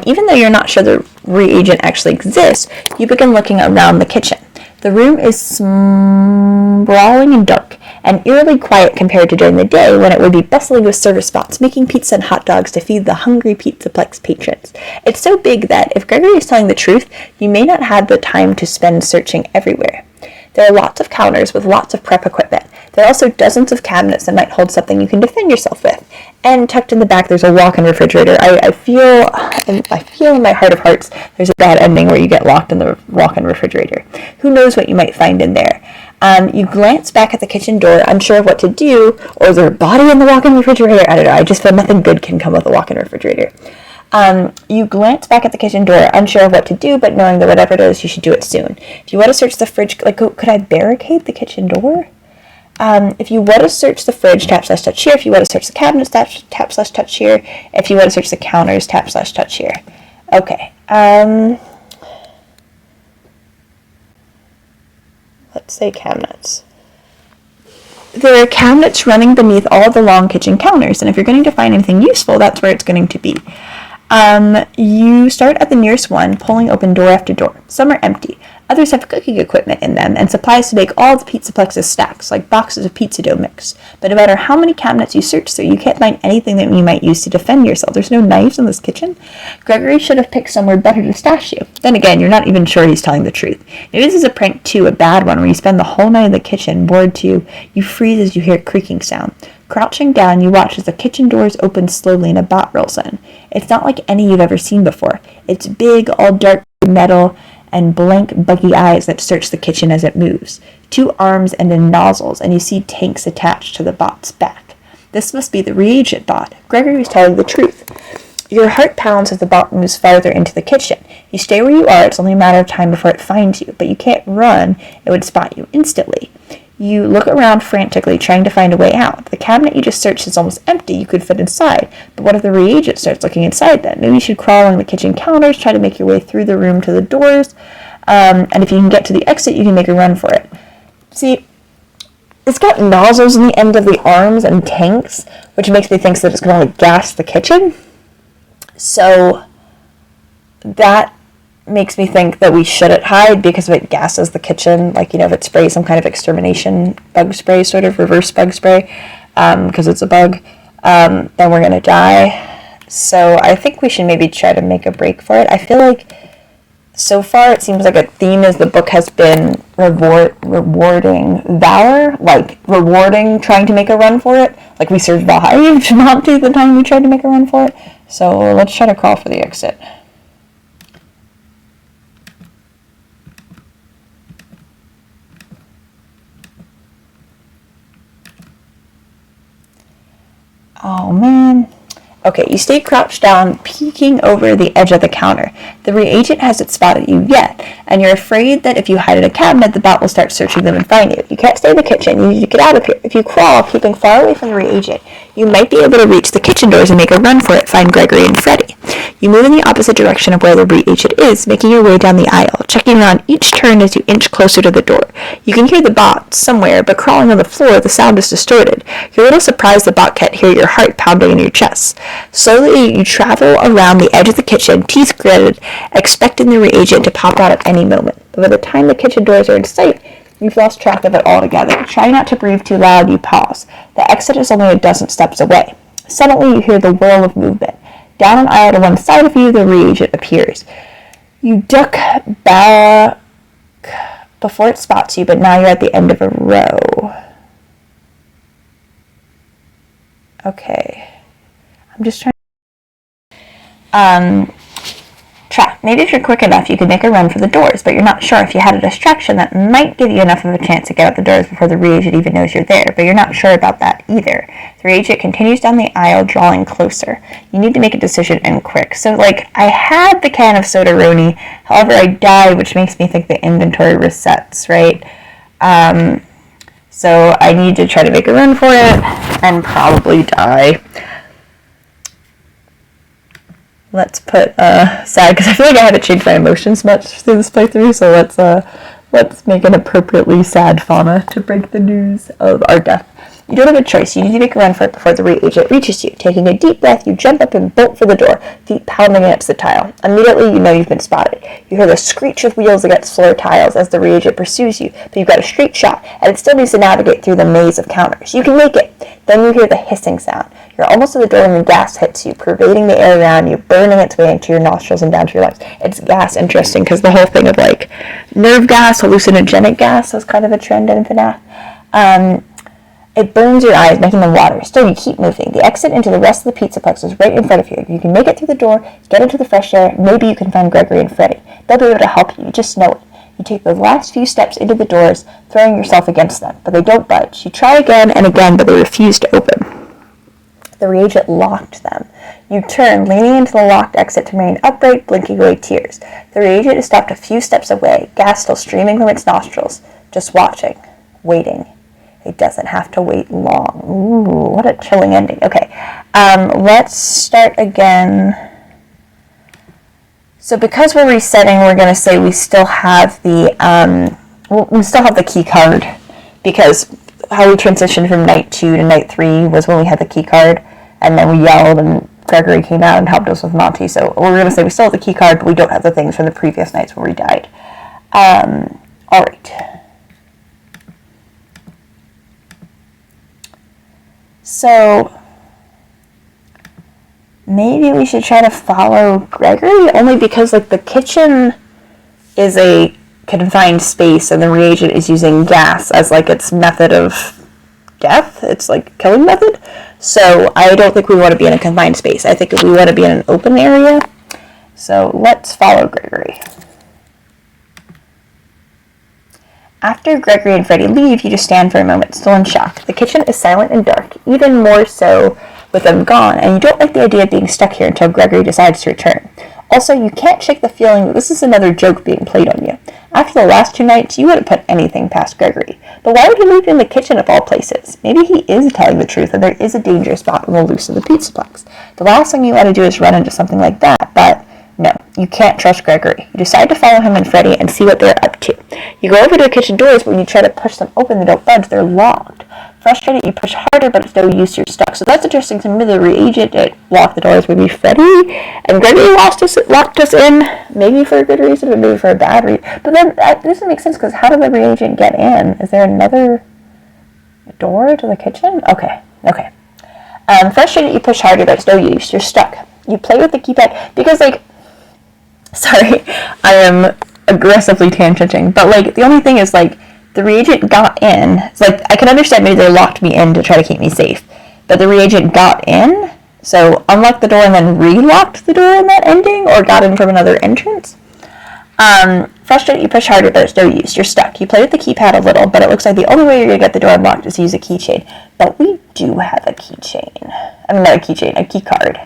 Even though you're not sure the reagent actually exists, you begin looking around the kitchen. The room is sprawling and dark, and eerily quiet compared to during the day when it would be bustling with service spots, making pizza and hot dogs to feed the hungry Pizzaplex patrons. It's so big that, if Gregory is telling the truth, you may not have the time to spend searching everywhere. There are lots of counters with lots of prep equipment. There are also dozens of cabinets that might hold something you can defend yourself with. And tucked in the back, there's a walk-in refrigerator. I feel in my heart of hearts there's a bad ending where you get locked in the walk-in refrigerator. Who knows what you might find in there? You glance back at the kitchen door, unsure of what to do. Or is there a body in the walk-in refrigerator? I don't know. I just feel nothing good can come with a walk-in refrigerator. You glance back at the kitchen door, unsure of what to do, but knowing that whatever it is, you should do it soon. If you want to search the fridge, like, could I barricade the kitchen door? If you want to search the fridge, tap/touch here. If you want to search the cabinets, tap/touch here. If you want to search the counters, tap/touch here. Okay. Let's say cabinets. There are cabinets running beneath all the long kitchen counters, and if you're going to find anything useful, that's where it's going to be. You start at the nearest one, pulling open door after door. Some are empty. Others have cooking equipment in them and supplies to make all the Pizzaplex's stacks, like boxes of pizza dough mix. But no matter how many cabinets you search through, you can't find anything that you might use to defend yourself. There's no knives in this kitchen. Gregory should have picked somewhere better to stash you. Then again, you're not even sure he's telling the truth. Maybe this is a prank too, a bad one, where you spend the whole night in the kitchen, bored too. You freeze as you hear a creaking sound. Crouching down, you watch as the kitchen doors open slowly and a bot rolls in. It's not like any you've ever seen before. It's big, all dark metal, and blank, buggy eyes that search the kitchen as it moves. 2 arms and nozzles, and you see tanks attached to the bot's back. This must be the reagent bot. Gregory was telling the truth. Your heart pounds as the bot moves farther into the kitchen. You stay where you are, it's only a matter of time before it finds you, but you can't run, it would spot you instantly. You look around frantically, trying to find a way out. The cabinet you just searched is almost empty. You could fit inside. But what if the reagent starts looking inside then? Maybe you should crawl along the kitchen counters, try to make your way through the room to the doors. And if you can get to the exit, you can make a run for it. See, it's got nozzles in the end of the arms and tanks, which makes me think that it's going to gas the kitchen. So that makes me think that we shouldn't hide, because if it gases the kitchen, like, if it sprays some kind of extermination bug spray, sort of reverse bug spray, because it's a bug, then we're going to die. So I think we should maybe try to make a break for it. I feel like so far it seems like a theme is the book has been rewarding valor, like rewarding trying to make a run for it. Like we survived Monty the time we tried to make a run for it. So let's try to crawl for the exit. Oh man. Okay, you stay crouched down, peeking over the edge of the counter. The reagent hasn't spotted you yet, and you're afraid that if you hide in a cabinet, the bot will start searching them and find you. You can't stay in the kitchen. You need to get out of here. If you crawl, keeping far away from the reagent, you might be able to reach the kitchen doors and make a run for it, find Gregory and Freddy. You move in the opposite direction of where the reagent is, making your way down the aisle, checking around each turn as you inch closer to the door. You can hear the bot somewhere, but crawling on the floor, the sound is distorted. You're a little surprised the bot can't hear your heart pounding in your chest. Slowly, you travel around the edge of the kitchen, teeth gritted, expecting the reagent to pop out at any moment. But by the time the kitchen doors are in sight, you've lost track of it altogether. Trying not to breathe too loud, you pause. The exit is only a dozen steps away. Suddenly, you hear the whirl of movement. Down an aisle to one side of you, the reagent appears. You duck back before it spots you, but now you're at the end of a row. Okay. I'm just trying. Maybe if you're quick enough, you could make a run for the doors, but you're not sure. If you had a distraction, that might give you enough of a chance to get out the doors before the reagent even knows you're there, but you're not sure about that either. The reagent continues down the aisle, drawing closer. You need to make a decision and quick. So, I had the can of sodaroni, however I died, which makes me think the inventory resets, right? So I need to try to make a run for it, and probably die. Let's put sad, because I feel like I haven't changed my emotions much through this playthrough, so let's make an appropriately sad fauna to break the news of our death. You don't have a choice. You need to make a run for it before the reagent reaches you. Taking a deep breath, you jump up and bolt for the door, feet pounding against the tile. Immediately, you know you've been spotted. You hear the screech of wheels against floor tiles as the reagent pursues you, but you've got a straight shot, and it still needs to navigate through the maze of counters. You can make it. Then you hear the hissing sound. You're almost at the door when the gas hits you, pervading the air around you, burning its way into your nostrils and down to your lungs. It's gas, interesting, because the whole thing of, nerve gas, hallucinogenic gas was kind of a trend in FNAF. It burns your eyes, making them water. Still, you keep moving. The exit into the rest of the Pizzaplex is right in front of you. You can make it through the door, get into the fresh air, maybe you can find Gregory and Freddy. They'll be able to help you. You just know it. You take the last few steps into the doors, throwing yourself against them, but they don't budge. You try again and again, but they refuse to open. The reagent locked them. You turn, leaning into the locked exit to remain upright, blinking away tears. The reagent is stopped a few steps away, gas still streaming from its nostrils, just watching, waiting. It doesn't have to wait long. Ooh, what a chilling ending. Okay, let's start again. So because we're resetting, we're going to say we still have the key card, because how we transitioned from night 2 to night 3 was when we had the key card, and then we yelled and Gregory came out and helped us with Monty. So we're going to say we still have the key card, but we don't have the things from the previous nights where we died. All right. So maybe we should try to follow Gregory, only because the kitchen is a confined space and the reagent is using gas as its method of death. It's killing method. So I don't think we want to be in a confined space. I think we want to be in an open area. So let's follow Gregory. After Gregory and Freddy leave, you just stand for a moment, still in shock. The kitchen is silent and dark, even more so with them gone, and you don't like the idea of being stuck here until Gregory decides to return. Also, you can't shake the feeling that this is another joke being played on you. After the last 2 nights, you wouldn't put anything past Gregory. But why would he leave you in the kitchen of all places? Maybe he is telling the truth and there is a danger spot on the loose of the Pizzaplex. The last thing you want to do is run into something like that, but No, you can't trust Gregory. You decide to follow him and Freddy and see what they're up to. You go over to the kitchen doors, but when you try to push them open, they don't budge. They're locked. Frustrated, you push harder, but it's no use. You're stuck. So that's interesting. To me, the reagent that locked the doors, maybe Freddy, and Gregory locked us in, maybe for a good reason, or maybe for a bad reason. But then this doesn't make sense, because how did the reagent get in? Is there another door to the kitchen? Okay. Frustrated, you push harder, but it's no use. You're stuck. You play with the keypad, because, like, sorry, I am aggressively tangenting, but, like, the only thing is, like, the reagent got in. It's like, I can understand maybe they locked me in to try to keep me safe, but the reagent got in, so unlocked the door and then relocked the door in that ending, or got in from another entrance. Frustrated, you push harder, but it's no use. You're stuck. You play with the keypad a little, but it looks like the only way you're going to get the door unlocked is to use a keychain. But we do have a keychain. I mean, not a keychain, a key card.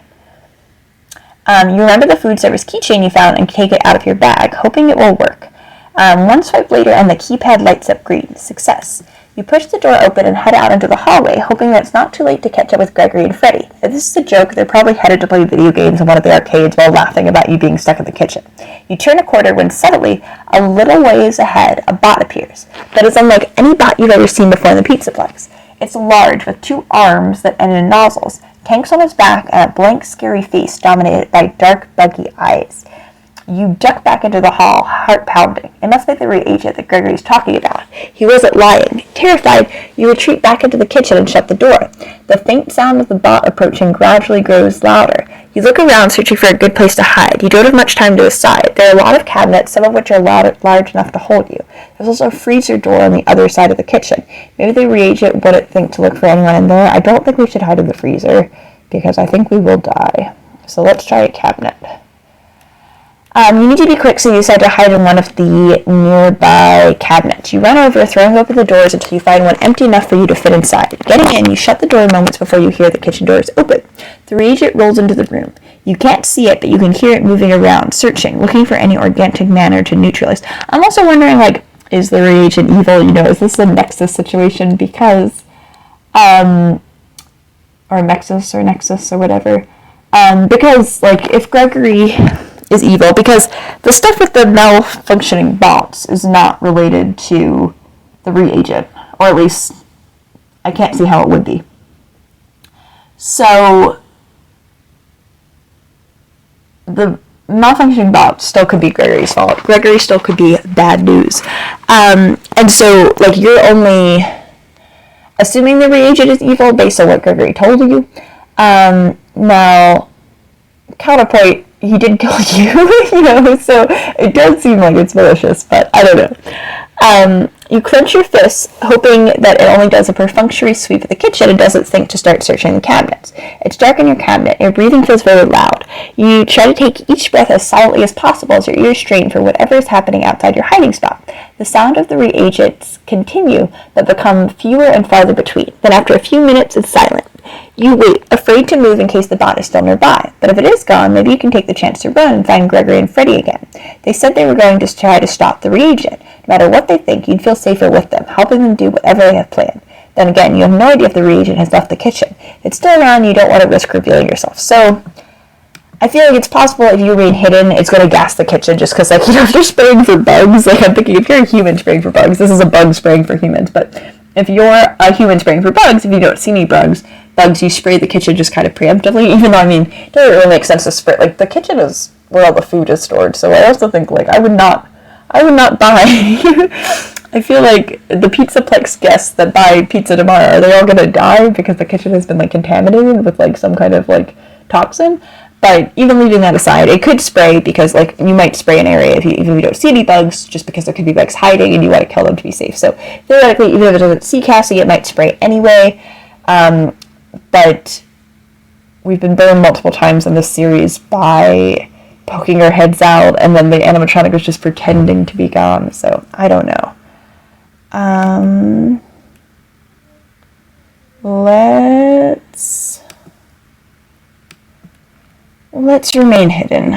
You remember the food service keychain you found and take it out of your bag, hoping it will work. One swipe later and the keypad lights up green. Success. You push the door open and head out into the hallway, hoping that it's not too late to catch up with Gregory and Freddy. If this is a joke, they're probably headed to play video games in one of the arcades while laughing about you being stuck in the kitchen. You turn a corner when suddenly, a little ways ahead, a bot appears. That is unlike any bot you've ever seen before in the Pizzaplex. It's large, with 2 arms that end in nozzles, tanks on its back, and a blank, scary face dominated by dark, buggy eyes. You duck back into the hall, heart pounding. It must be the reagent that Gregory's talking about. He wasn't lying. Terrified, you retreat back into the kitchen and shut the door. The faint sound of the bot approaching gradually grows louder. You look around, searching for a good place to hide. You don't have much time to decide. There are a lot of cabinets, some of which are large enough to hold you. There's also a freezer door on the other side of the kitchen. Maybe the reagent wouldn't think to look for anyone in there. I don't think we should hide in the freezer, because I think we will die. So let's try a cabinet. You need to be quick, so you decide to hide in one of the nearby cabinets. You run over, throwing open the doors until you find one empty enough for you to fit inside. Getting in, you shut the door moments before you hear the kitchen doors open. The reagent rolls into the room. You can't see it, but you can hear it moving around, searching, looking for any organic manner to neutralize. I'm also wondering, like, is the reagent evil? You know, is this a Nexus situation? Because, or Nexus or whatever. Because, like, if Gregory is evil, because the stuff with the malfunctioning bots is not related to the reagent, or at least I can't see how it would be. So the malfunctioning bots still could be Gregory's fault. Gregory still could be bad news. And so, like, you're only assuming the reagent is evil based on what Gregory told you. Now, counterpoint, he did kill you, you know, so it does seem like it's malicious, but I don't know. You clench your fists, hoping that it only does a perfunctory sweep of the kitchen and doesn't think to start searching the cabinets. It's dark in your cabinet, your breathing feels very loud. You try to take each breath as silently as possible as your ears strain for whatever is happening outside your hiding spot. The sound of the reagents continue, but become fewer and farther between. Then after a few minutes, it's silent. You wait, afraid to move in case the bot is still nearby. But if it is gone, maybe you can take the chance to run and find Gregory and Freddy again. They said they were going to try to stop the reagent. No matter what they think, you'd feel safer with them, helping them do whatever they have planned. Then again, you have no idea if the reagent has left the kitchen. If it's still around, you don't want to risk revealing yourself. So, I feel like it's possible if you remain hidden, it's going to gas the kitchen just because, like, you know, if you're spraying for bugs, like, I'm thinking if you're a human spraying for bugs, this is a bug spraying for humans, but if you're a human spraying for bugs, if you don't see any bugs, you spray the kitchen just kind of preemptively, even though, I mean, it doesn't really make sense to spray, like, the kitchen is where all the food is stored, so I also think, like, I would not buy, I feel like the Pizzaplex guests that buy pizza tomorrow, are they all gonna die because the kitchen has been, like, contaminated with, like, some kind of, like, toxin? But even leaving that aside, it could spray because, like, you might spray an area even if you don't see any bugs, just because there could be bugs hiding and you want to kill them to be safe. So theoretically, even if it doesn't see Cassie, it might spray anyway. But we've been burned multiple times in this series by poking our heads out, and then the animatronic was just pretending to be gone. So I don't know. Let's remain hidden.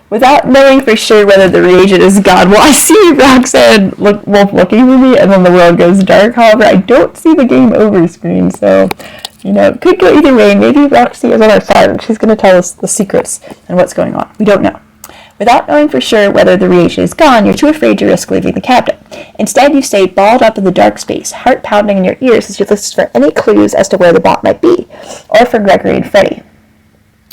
Without knowing for sure whether the reagent is gone. Well, I see Roxanne Wolf looking for me, and then the world goes dark. However, I don't see the game over screen, so Could go either way. Maybe Roxy is on our side and she's going to tell us the secrets and what's going on. We don't know. Without knowing for sure whether the reagent is gone, you're too afraid to risk leaving the cabinet. Instead, you stay balled up in the dark space, heart pounding in your ears as you listen for any clues as to where the bot might be, or for Gregory and Freddy.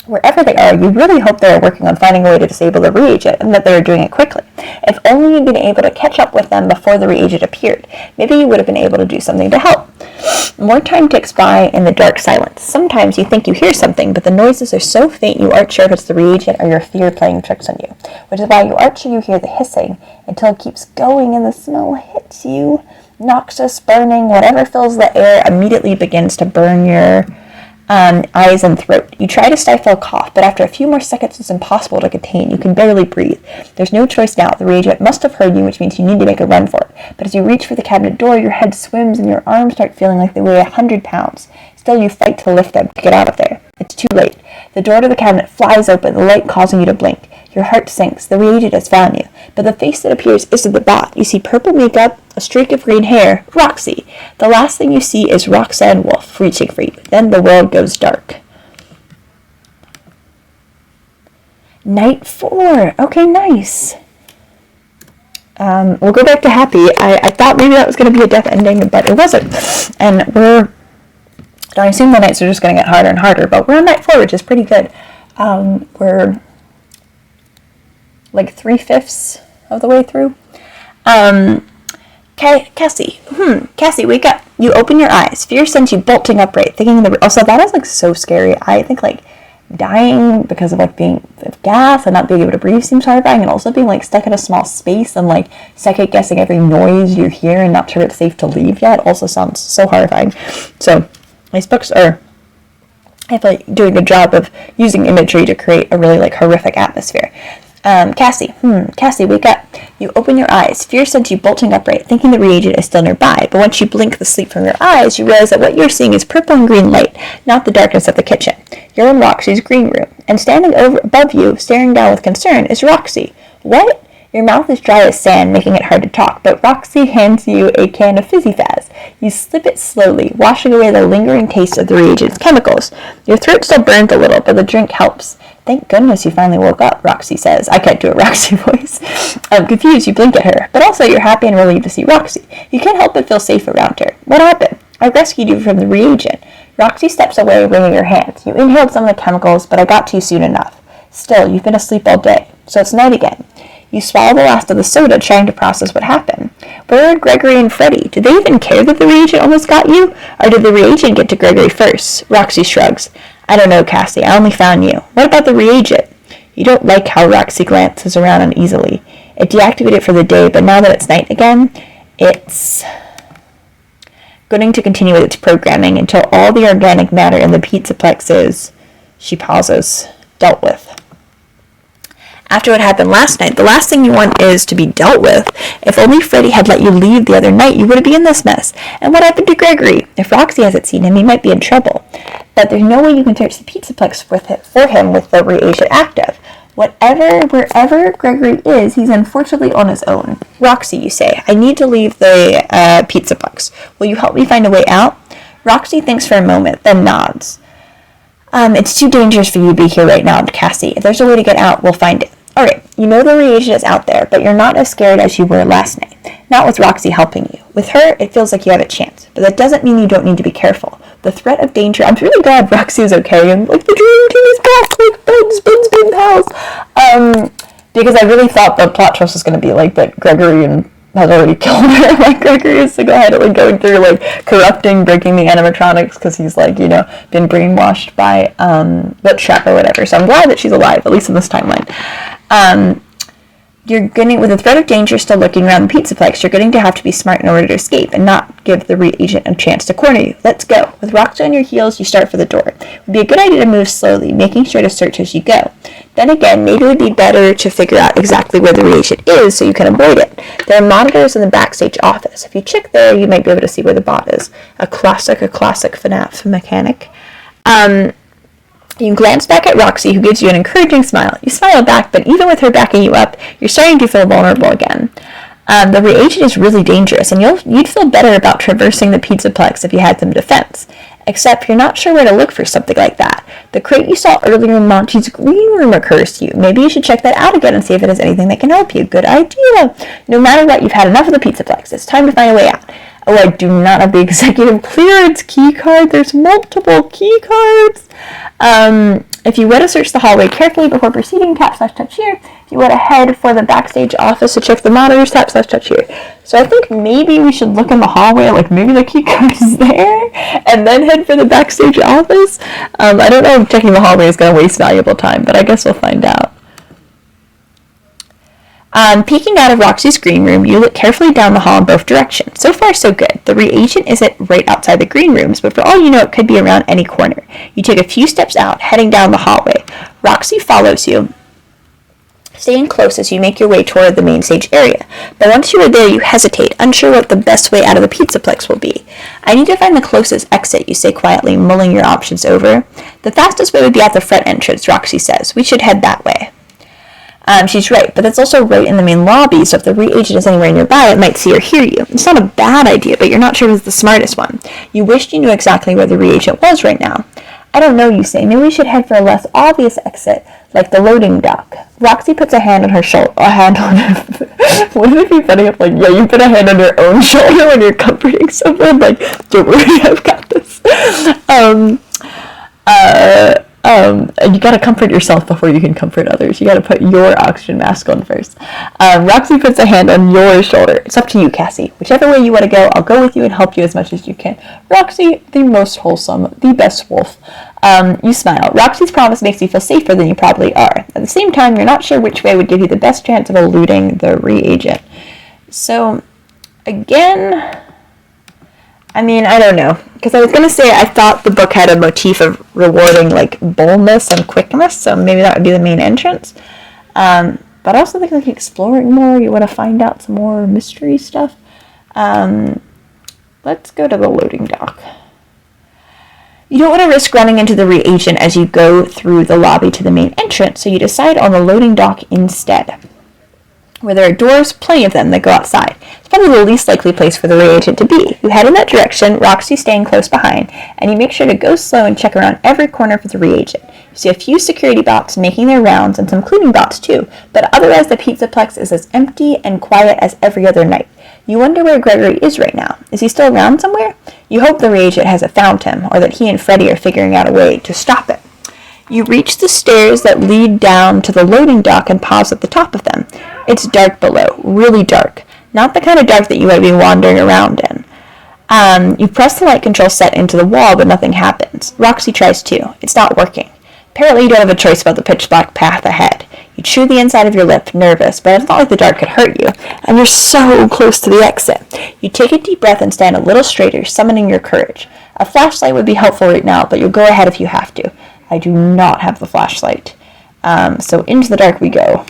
Wherever they are, you really hope they are working on finding a way to disable the reagent, and that they are doing it quickly. If only you'd been able to catch up with them before the reagent appeared, maybe you would have been able to do something to help. More time ticks by in the dark silence. Sometimes you think you hear something, but the noises are so faint you aren't sure if it's the reagent or your fear playing tricks on you, which is why you aren't sure you hear the hissing until it keeps going and the smell hits you. Noxious, burning, whatever fills the air immediately begins to burn your eyes and throat. You try to stifle a cough, but after a few more seconds it's impossible to contain. You can barely breathe. There's no choice now. The reagent must have heard you, which means you need to make a run for it. But as you reach for the cabinet door, your head swims and your arms start feeling like they weigh 100 pounds. Still, you fight to lift them to get out of there. It's too late. The door to the cabinet flies open, the light causing you to blink. Your heart sinks. The reagent has found you. But the face that appears isn't the bot. You see purple makeup, a streak of green hair, Roxy. The last thing you see is Roxanne Wolf reaching for you. Then the world goes dark. Night 4. Okay, nice. We'll go back to happy. I thought maybe that was going to be a death ending, but it wasn't. And I assume the nights are just going to get harder and harder, but we're on night 4, which is pretty good. We're like 3/5 of the way through. Cassie. Cassie, wake up. You open your eyes. Fear sends you bolting upright, thinking also that is like so scary. I think like dying because of like being of gas and not being able to breathe seems horrifying, and also being like stuck in a small space and like second guessing every noise you hear and not sure it's safe to leave yet also sounds so horrifying. So these books are doing a good job of using imagery to create a really like horrific atmosphere. Cassie, wake up. You open your eyes. Fear sends you bolting upright, thinking the reagent is still nearby, but once you blink the sleep from your eyes, you realize that what you're seeing is purple and green light, not the darkness of the kitchen. You're in Roxy's green room, and standing above you, staring down with concern, is Roxy. What? Your mouth is dry as sand, making it hard to talk, but Roxy hands you a can of Fizzy Faz. You slip it slowly, washing away the lingering taste of the reagent's chemicals. Your throat still burns a little, but the drink helps. Thank goodness you finally woke up, Roxy says. I can't do a Roxy voice. Confused, you blink at her, but also you're happy and relieved to see Roxy. You can't help but feel safe around her. What happened? I rescued you from the reagent. Roxy steps away, wringing your hands. You inhaled some of the chemicals, but I got to you soon enough. Still, you've been asleep all day, so it's night again. You swallow the last of the soda, trying to process what happened. Where are Gregory and Freddy? Did they even care that the reagent almost got you? Or did the reagent get to Gregory first? Roxy shrugs. I don't know, Cassie. I only found you. What about the reagent? You don't like how Roxy glances around uneasily. It deactivated for the day, but now that it's night again, it's going to continue with its programming until all the organic matter in the Pizzaplex is, she pauses, dealt with. After what happened last night, the last thing you want is to be dealt with. If only Freddy had let you leave the other night, you wouldn't be in this mess. And what happened to Gregory? If Roxy hasn't seen him, he might be in trouble. But there's no way you can search the Pizzaplex for him with the reagent active. Wherever Gregory is, he's unfortunately on his own. Roxy, you say, I need to leave the Pizzaplex. Will you help me find a way out? Roxy thinks for a moment, then nods. It's too dangerous for you to be here right now, Cassie. If there's a way to get out, we'll find it. Alright, you know the reagent is out there, but you're not as scared as you were last night. Not with Roxy helping you. With her, it feels like you have a chance, but that doesn't mean you don't need to be careful. The threat of danger, I'm really glad Roxy is okay, and like the dream team is back, like Ben's big pals. Because I really thought the plot twist was going to be like that Gregory has already killed her. Like Gregory is single-handedly going through like corrupting, breaking the animatronics because he's like, been brainwashed by the trap or whatever. So I'm glad that she's alive, at least in this timeline. With the threat of danger still lurking around the Pizzaplex, you're going to have to be smart in order to escape and not give the reagent a chance to corner you. Let's go. With Roxy on your heels, you start for the door. It would be a good idea to move slowly, making sure to search as you go. Then again, maybe it would be better to figure out exactly where the reagent is so you can avoid it. There are monitors in the backstage office. If you check there, you might be able to see where the bot is. A classic FNAF mechanic. You glance back at Roxy, who gives you an encouraging smile. You smile back, but even with her backing you up, you're starting to feel vulnerable again. The reagent is really dangerous, and you'd feel better about traversing the Pizzaplex if you had some defense. Except you're not sure where to look for something like that. The crate you saw earlier in Monty's green room occurs to you. Maybe you should check that out again and see if it has anything that can help you. Good idea. No matter what, you've had enough of the Pizzaplex. It's time to find a way out. Oh, I do not have the executive clearance key card. There's multiple key cards. If you were to search the hallway carefully before proceeding, tap/touch here. If you were to head for the backstage office to check the monitors, tap/touch here. So I think maybe we should look in the hallway, like maybe the key card is there, and then head for the backstage office. I don't know if checking the hallway is going to waste valuable time, but I guess we'll find out. Peeking out of Roxy's green room, you look carefully down the hall in both directions. So far, so good. The reagent isn't right outside the green rooms, but for all you know, it could be around any corner. You take a few steps out, heading down the hallway. Roxy follows you, staying close as you make your way toward the main stage area. But once you are there, you hesitate, unsure what the best way out of the Pizzaplex will be. I need to find the closest exit, you say quietly, mulling your options over. The fastest way would be at the front entrance, Roxy says. We should head that way. She's right, but that's also right in the main lobby, so if the reagent is anywhere nearby, it might see or hear you. It's not a bad idea, but you're not sure it's the smartest one. You wished you knew exactly where the reagent was right now. I don't know, you say. Maybe we should head for a less obvious exit, like the loading dock. Roxy puts a hand on her shoulder. Wouldn't it be funny if, like, you put a hand on your own shoulder when you're comforting someone? Like, don't worry, I've got this. You gotta comfort yourself before you can comfort others. You gotta put your oxygen mask on first. Roxy puts a hand on your shoulder. It's up to you, Cassie. Whichever way you want to go, I'll go with you and help you as much as you can. Roxy, the most wholesome, the best wolf. You smile. Roxy's promise makes you feel safer than you probably are. At the same time, you're not sure which way would give you the best chance of eluding the reagent. So, again, I mean, I don't know. Because I was going to say I thought the book had a motif of rewarding, like, boldness and quickness, so maybe that would be the main entrance. But I also think, like, exploring more, you want to find out some more mystery stuff. Let's go to the loading dock. You don't want to risk running into the reagent as you go through the lobby to the main entrance, so you decide on the loading dock instead, where there are doors, plenty of them, that go outside. It's probably the least likely place for the reagent to be. You head in that direction, Roxy staying close behind, and you make sure to go slow and check around every corner for the reagent. You see a few security bots making their rounds, and some cleaning bots too, but otherwise the Pizzaplex is as empty and quiet as every other night. You wonder where Gregory is right now. Is he still around somewhere? You hope the reagent hasn't found him, or that he and Freddy are figuring out a way to stop it. You reach the stairs that lead down to the loading dock and pause at the top of them. It's dark below, really dark. Not the kind of dark that you might be wandering around in. You press the light control set into the wall, but nothing happens. Roxy tries too. It's not working. Apparently you don't have a choice about the pitch black path ahead. You chew the inside of your lip, nervous, but it's not like the dark could hurt you, and you're so close to the exit. You take a deep breath and stand a little straighter, summoning your courage. A flashlight would be helpful right now, but you'll go ahead if you have to. I do not have the flashlight. So into the dark we go.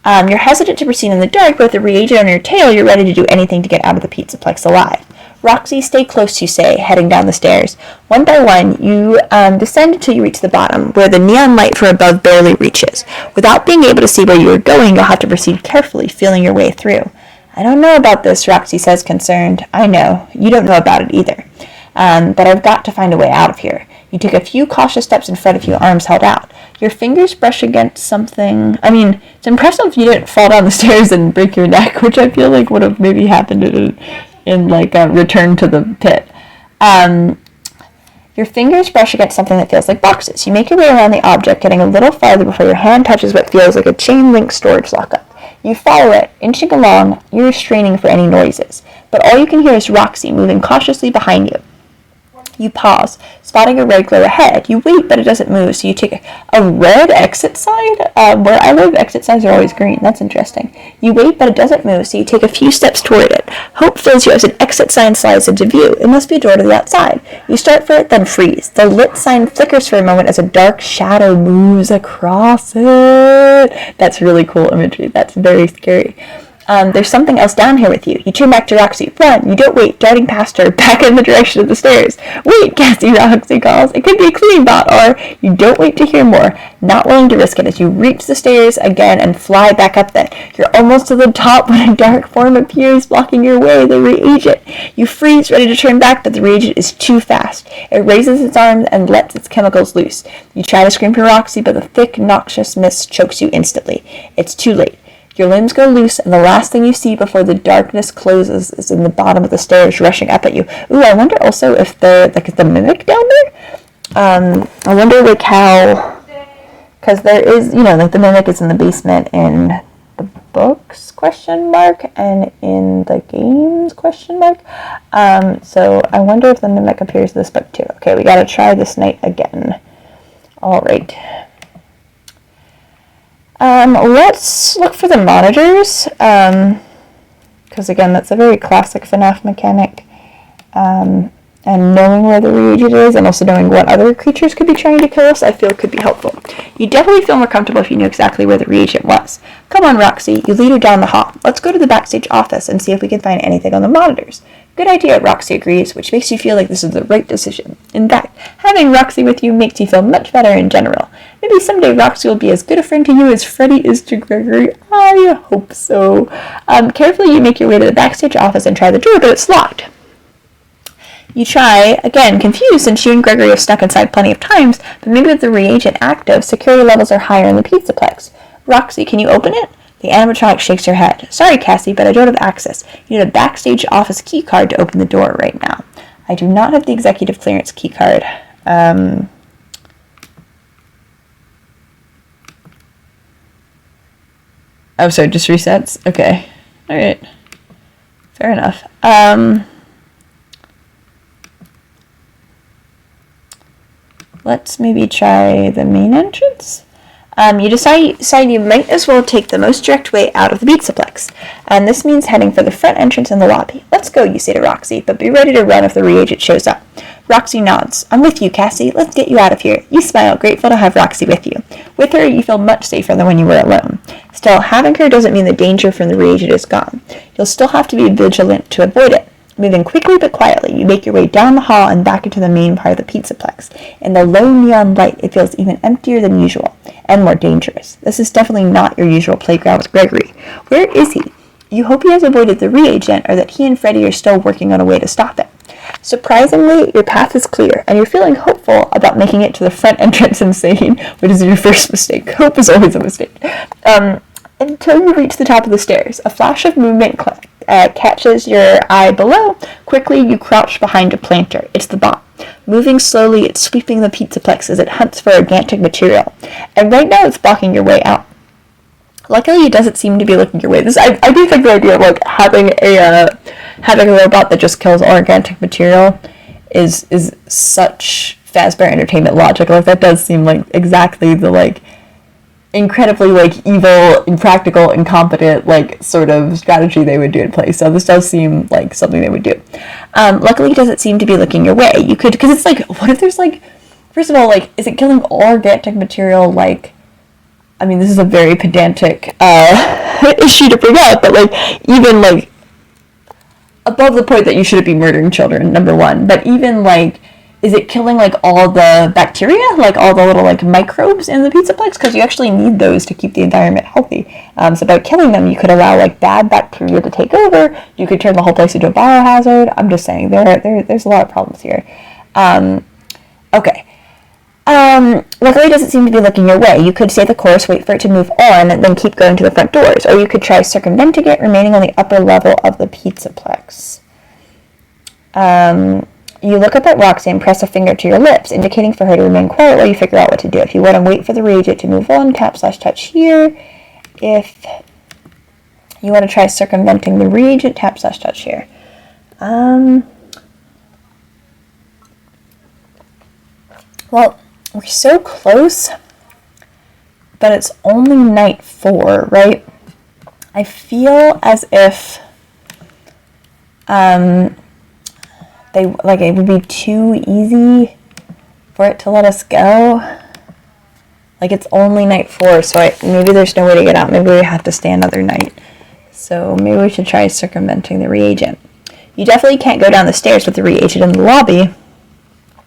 You're hesitant to proceed in the dark, but with the reagent on your tail, you're ready to do anything to get out of the Pizzaplex alive. Roxy, stay close, you say, heading down the stairs. One by one, you descend until you reach the bottom, where the neon light from above barely reaches. Without being able to see where you are going, you'll have to proceed carefully, feeling your way through. I don't know about this, Roxy says, concerned. I know. You don't know about it either. But I've got to find a way out of here. You take a few cautious steps in front of you, arms held out. Your fingers brush against something. I mean, it's impressive you didn't fall down the stairs and break your neck, which I feel like would have maybe happened in like a Return to the Pit. Your fingers brush against something that feels like boxes. You make your way around the object, getting a little farther before your hand touches what feels like a chain-link storage lockup. You follow it, inching along, ears straining for any noises. But all you can hear is Roxy moving cautiously behind you. You pause, spotting a red glow ahead. You wait, but it doesn't move, so you take a red exit sign. Where I live, exit signs are always green. That's interesting. You wait, but it doesn't move, so you take a few steps toward it. Hope fills you as an exit sign slides into view. It must be a door to the outside. You start for it, then freeze. The lit sign flickers for a moment as a dark shadow moves across it. That's really cool imagery. That's very scary. There's something else down here with you. You turn back to Roxy. Run! You don't wait, darting past her, back in the direction of the stairs. Wait, Cassie, Roxy calls. It could be a cleaning bot, or you don't wait to hear more, not willing to risk it as you reach the stairs again and fly back up them. You're almost to the top when a dark form appears, blocking your way, the reagent. You freeze, ready to turn back, but the reagent is too fast. It raises its arms and lets its chemicals loose. You try to scream for Roxy, but the thick, noxious mist chokes you instantly. It's too late. Your limbs go loose, and the last thing you see before the darkness closes is in the bottom of the stairs, rushing up at you. Ooh, I wonder also if is the mimic down there? I wonder, like, how... Because there is, the mimic is in the basement in the books, and in the games, So I wonder if the mimic appears in this book, too. Okay, we gotta try this night again. Alright. Let's look for the monitors, because again, that's a very classic FNAF mechanic, and knowing where the reagent is, and also knowing what other creatures could be trying to kill us, I feel could be helpful. You definitely feel more comfortable if you knew exactly where the reagent was. Come on, Roxy, you lead her down the hall. Let's go to the backstage office and see if we can find anything on the monitors. Good idea, Roxy agrees, which makes you feel like this is the right decision. In fact, having Roxy with you makes you feel much better in general. Maybe someday Roxy will be as good a friend to you as Freddy is to Gregory. I hope so. Carefully you make your way to the backstage office and try the door, but it's locked. You try, again, confused since you and Gregory have stuck inside plenty of times, but maybe with the reagent active, security levels are higher in the Pizzaplex. Roxy, can you open it? The animatronic shakes her head. Sorry, Cassie, but I don't have access. You need a backstage office key card to open the door right now. I do not have the executive clearance key card. Oh, so it just resets? Okay. Alright. Fair enough. Let's maybe try the main entrance. You decide you might as well take the most direct way out of the Pizzaplex, and this means heading for the front entrance in the lobby. Let's go, you say to Roxy, but be ready to run if the reagent shows up. Roxy nods. I'm with you, Cassie. Let's get you out of here. You smile, grateful to have Roxy with you. With her, you feel much safer than when you were alone. Still, having her doesn't mean the danger from the reagent is gone. You'll still have to be vigilant to avoid it. Moving quickly but quietly, you make your way down the hall and back into the main part of the Pizzaplex. In the low neon light, it feels even emptier than usual, and more dangerous. This is definitely not your usual playground with Gregory. Where is he? You hope he has avoided the reagent, or that he and Freddy are still working on a way to stop it. Surprisingly, your path is clear, and you're feeling hopeful about making it to the front entrance insane, which is your first mistake. Hope is always a mistake. Until you reach the top of the stairs. A flash of movement catches your eye below. Quickly, you crouch behind a planter. It's the bomb. Moving slowly, it's sweeping the Pizzaplex as it hunts for organic material. And right now, it's blocking your way out. Luckily, it doesn't seem to be looking your way. I do think the idea of having a robot that just kills organic material is such Fazbear Entertainment logic. That does seem like exactly the incredibly evil, impractical, incompetent sort of strategy they would do in place. So this does seem like something they would do. Luckily, it doesn't seem to be looking your way. You could, because it's what if there's first of all, is it killing all organic material? I mean, this is a very pedantic issue to bring up, but even above the point that you shouldn't be murdering children, number one. But even is it killing all the bacteria, all the little microbes in the Pizzaplex? Because you actually need those to keep the environment healthy. So by killing them, you could allow bad bacteria to take over. You could turn the whole place into a biohazard. I'm just saying there's a lot of problems here. Okay. Luckily, it doesn't seem to be looking your way. You could say the course, wait for it to move on, then keep going to the front doors. Or you could try circumventing it, remaining on the upper level of the Pizzaplex. You look up at Roxy and press a finger to your lips, indicating for her to remain quiet while you figure out what to do. If you want to wait for the reagent to move on, tap/touch here. If you want to try circumventing the reagent, tap/touch here. Well, we're so close, but it's only night 4, right? I feel as if it would be too easy for it to let us go. It's only night 4, so maybe there's no way to get out. Maybe we have to stay another night. So maybe we should try circumventing the reagent. You definitely can't go down the stairs with the reagent in the lobby,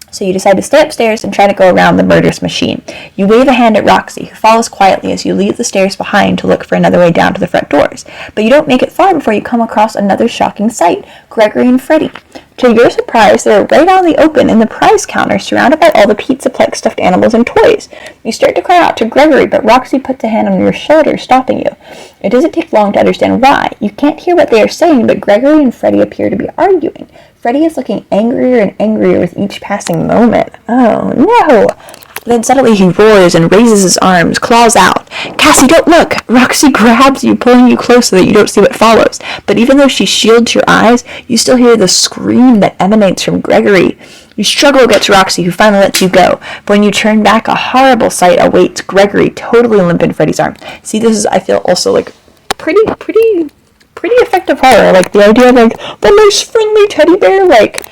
so you decide to stay upstairs and try to go around the murderous machine. You wave a hand at Roxy, who follows quietly as you leave the stairs behind to look for another way down to the front doors. But you don't make it far before you come across another shocking sight, Gregory and Freddy. To your surprise, they're right out in the open in the prize counter, surrounded by all the Pizzaplex stuffed animals and toys. You start to cry out to Gregory, but Roxy puts a hand on your shoulder, stopping you. It doesn't take long to understand why. You can't hear what they are saying, but Gregory and Freddy appear to be arguing. Freddy is looking angrier and angrier with each passing moment. Oh, no! Then suddenly he roars and raises his arms, claws out. Cassie, don't look! Roxy grabs you, pulling you close so that you don't see what follows. But even though she shields your eyes, you still hear the scream that emanates from Gregory. You struggle against Roxy, who finally lets you go. But when you turn back, a horrible sight awaits Gregory, totally limp in Freddy's arms. See, this is, I feel, also, like, pretty effective horror. Like, the idea of, like, the nice friendly teddy bear, like,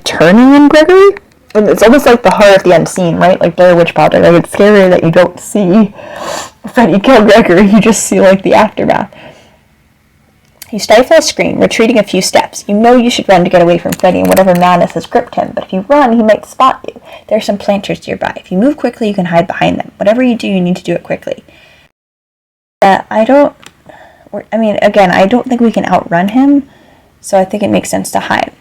turning on Gregory. And it's almost like the horror at the end scene, right? Like Blair Witch Project. Like, it's scary that you don't see Freddy kill Gregory. You just see, like, the aftermath. You stifle a scream, retreating a few steps. You know you should run to get away from Freddy and whatever madness has gripped him, but if you run, he might spot you. There are some planters nearby. If you move quickly, you can hide behind them. Whatever you do, you need to do it quickly. I don't think we can outrun him, so I think it makes sense to hide.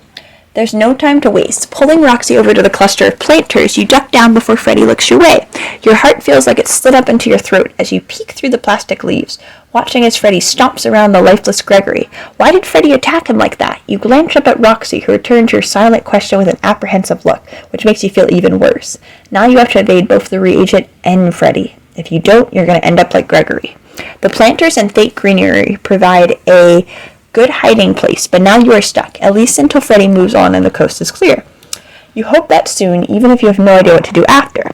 There's no time to waste. Pulling Roxy over to the cluster of planters, you duck down before Freddy looks your way. Your heart feels like it slid up into your throat as you peek through the plastic leaves, watching as Freddy stomps around the lifeless Gregory. Why did Freddy attack him like that? You glance up at Roxy, who returns your silent question with an apprehensive look, which makes you feel even worse. Now you have to evade both the reagent and Freddy. If you don't, you're going to end up like Gregory. The planters and thick greenery provide a good hiding place, but now you are stuck, at least until Freddy moves on and the coast is clear. You hope that soon, even if you have no idea what to do after.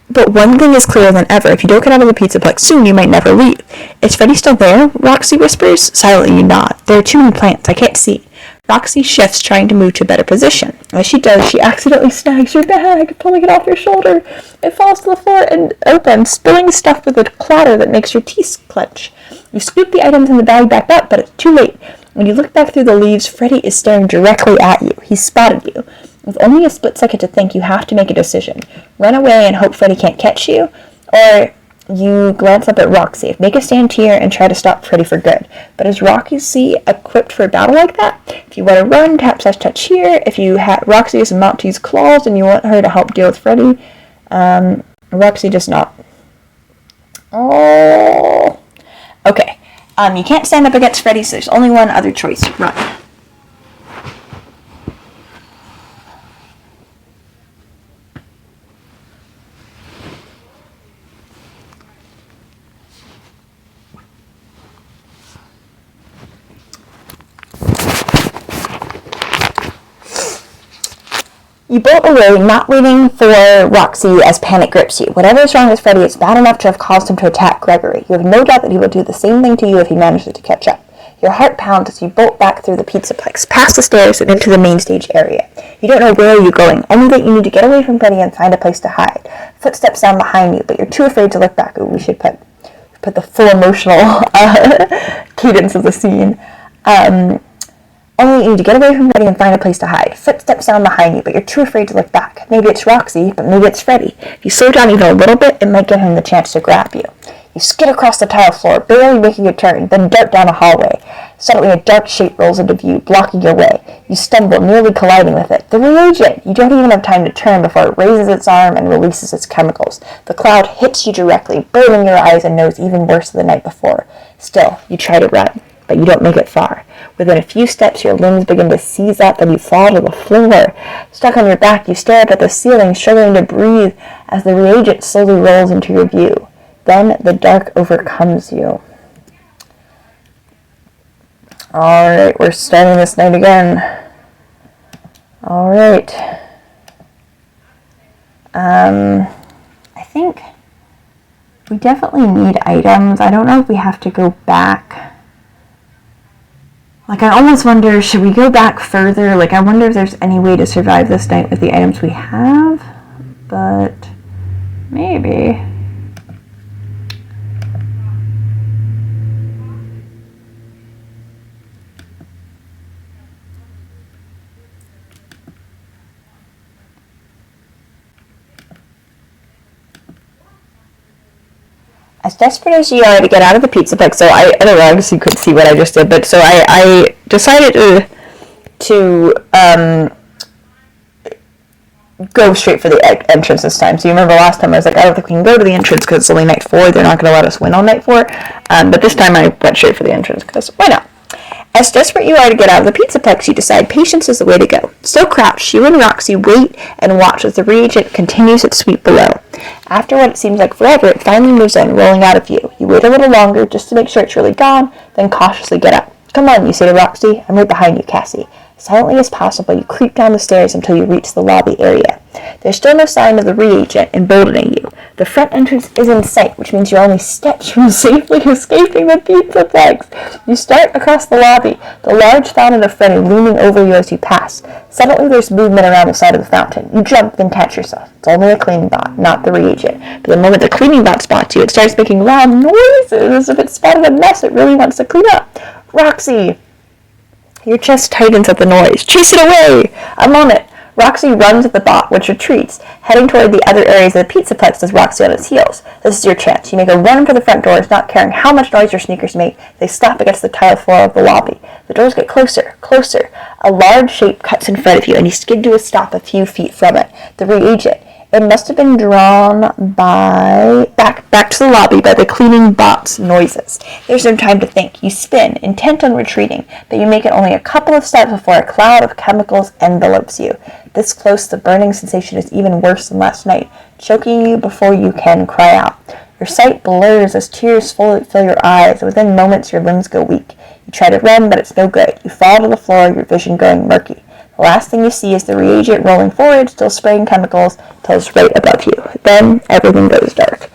But one thing is clearer than ever. If you don't get out of the Pizzaplex soon, you might never leave. Is Freddy still there? Roxy whispers. Silently you nod. There are too many plants. I can't see. Roxy shifts, trying to move to a better position. As she does, she accidentally snags your bag, pulling it off your shoulder. It falls to the floor and opens, spilling stuff with a clatter that makes your teeth clench. You scoop the items in the bag back up, but it's too late. When you look back through the leaves, Freddy is staring directly at you. He's spotted you. With only a split second to think, you have to make a decision. Run away and hope Freddy can't catch you, or you glance up at Roxy. Make a stand here and try to stop Freddy for good. But is Roxy equipped for a battle like that? If you want to run, tap/touch here. If you Roxy is about to use claws and you want her to help deal with Freddy, Roxy does not. Oh. Okay. You can't stand up against Freddy, so there's only one other choice. Run. You bolt away, not waiting for Roxy as panic grips you. Whatever is wrong with Freddy is bad enough to have caused him to attack Gregory. You have no doubt that he will do the same thing to you if he manages to catch up. Your heart pounds as you bolt back through the Pizzaplex, past the stairs and into the main stage area. You don't know where you're going, only that you need to get away from Freddy and find a place to hide. Footsteps sound behind you, but you're too afraid to look back. Ooh, we should put the full emotional cadence of the scene. Only you need to get away from Freddy and find a place to hide. Footsteps sound behind you, but you're too afraid to look back. Maybe it's Roxy, but maybe it's Freddy. If you slow down even a little bit, it might give him the chance to grab you. You skid across the tile floor, barely making a turn, then dart down a hallway. Suddenly a dark shape rolls into view, blocking your way. You stumble, nearly colliding with it. The reagent! You don't even have time to turn before it raises its arm and releases its chemicals. The cloud hits you directly, burning your eyes and nose even worse than the night before. Still, you try to run, but you don't make it far. Within a few steps, your limbs begin to seize up and you fall to the floor. Stuck on your back, you stare up at the ceiling, struggling to breathe as the reagent slowly rolls into your view. Then the dark overcomes you. Alright, we're starting this night again. Alright. I think we definitely need items. I don't know if we have to go back. Like, I almost wonder, should we go back further? Like, I wonder if there's any way to survive this night with the items we have. But maybe. As desperate as you are to get out of the Pizzaplex, so I don't know, I guess you could see what I just did, but so I decided to go straight for the entrance this time. So you remember last time I was like, I don't think we can go to the entrance because it's only night 4. They're not going to let us win on night 4. But this time I went straight for the entrance because why not? As desperate you are to get out of the Pizzaplex, you decide patience is the way to go. Still crouched, you and Roxy wait and watch as the reagent continues its sweep below. After what it seems like forever, it finally moves in, rolling out of view. You wait a little longer just to make sure it's really gone, then cautiously get up. Come on, you say to Roxy. I'm right behind you, Cassie. Silently as possible, you creep down the stairs until you reach the lobby area. There's still no sign of the reagent emboldening you. The front entrance is in sight, which means you're only steps from safely escaping the Pizzaplex. You start across the lobby, the large fountain of Freddy looming over you as you pass. Suddenly there's movement around the side of the fountain. You jump, then catch yourself. It's only a cleaning bot, not the reagent. But the moment the cleaning bot spots you, it starts making loud noises as if it spotted a mess it really wants to clean up. Roxy! Your chest tightens at the noise. Chase it away! I'm on it. Roxy runs at the bot, which retreats, heading toward the other areas of the Pizzaplex as Roxy on its heels. This is your chance. You make a run for the front doors, not caring how much noise your sneakers make. They slap against the tile floor of the lobby. The doors get closer, closer. A large shape cuts in front of you, and you skid to a stop a few feet from it. The reagent. It must have been drawn back to the lobby by the cleaning bot's noises. There's no time to think. You spin, intent on retreating, but you make it only a couple of steps before a cloud of chemicals envelops you. This close, the burning sensation is even worse than last night, choking you before you can cry out. Your sight blurs as tears fill your eyes, and within moments your limbs go weak. You try to run, but it's no good. You fall to the floor, your vision going murky. The last thing you see is the reagent rolling forward, still spraying chemicals, until it's right above you. Then everything goes dark.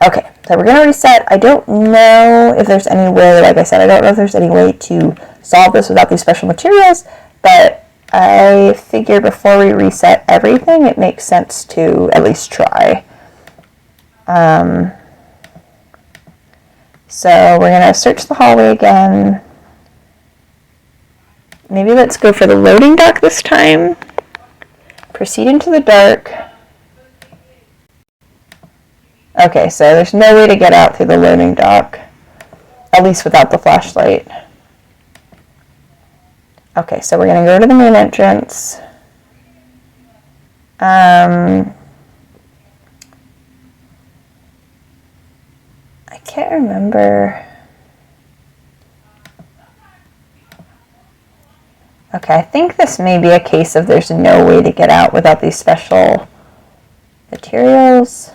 Okay, so we're going to reset. I don't know if there's any way, like I said, I don't know if there's any way to solve this without these special materials, but I figure before we reset everything, it makes sense to at least try. So we're going to search the hallway again. Maybe let's go for the loading dock this time. Proceed into the dark. Okay, so there's no way to get out through the loading dock. At least without the flashlight. Okay, so we're going to go to the main entrance. I can't remember. Okay, I think this may be a case of there's no way to get out without these special materials.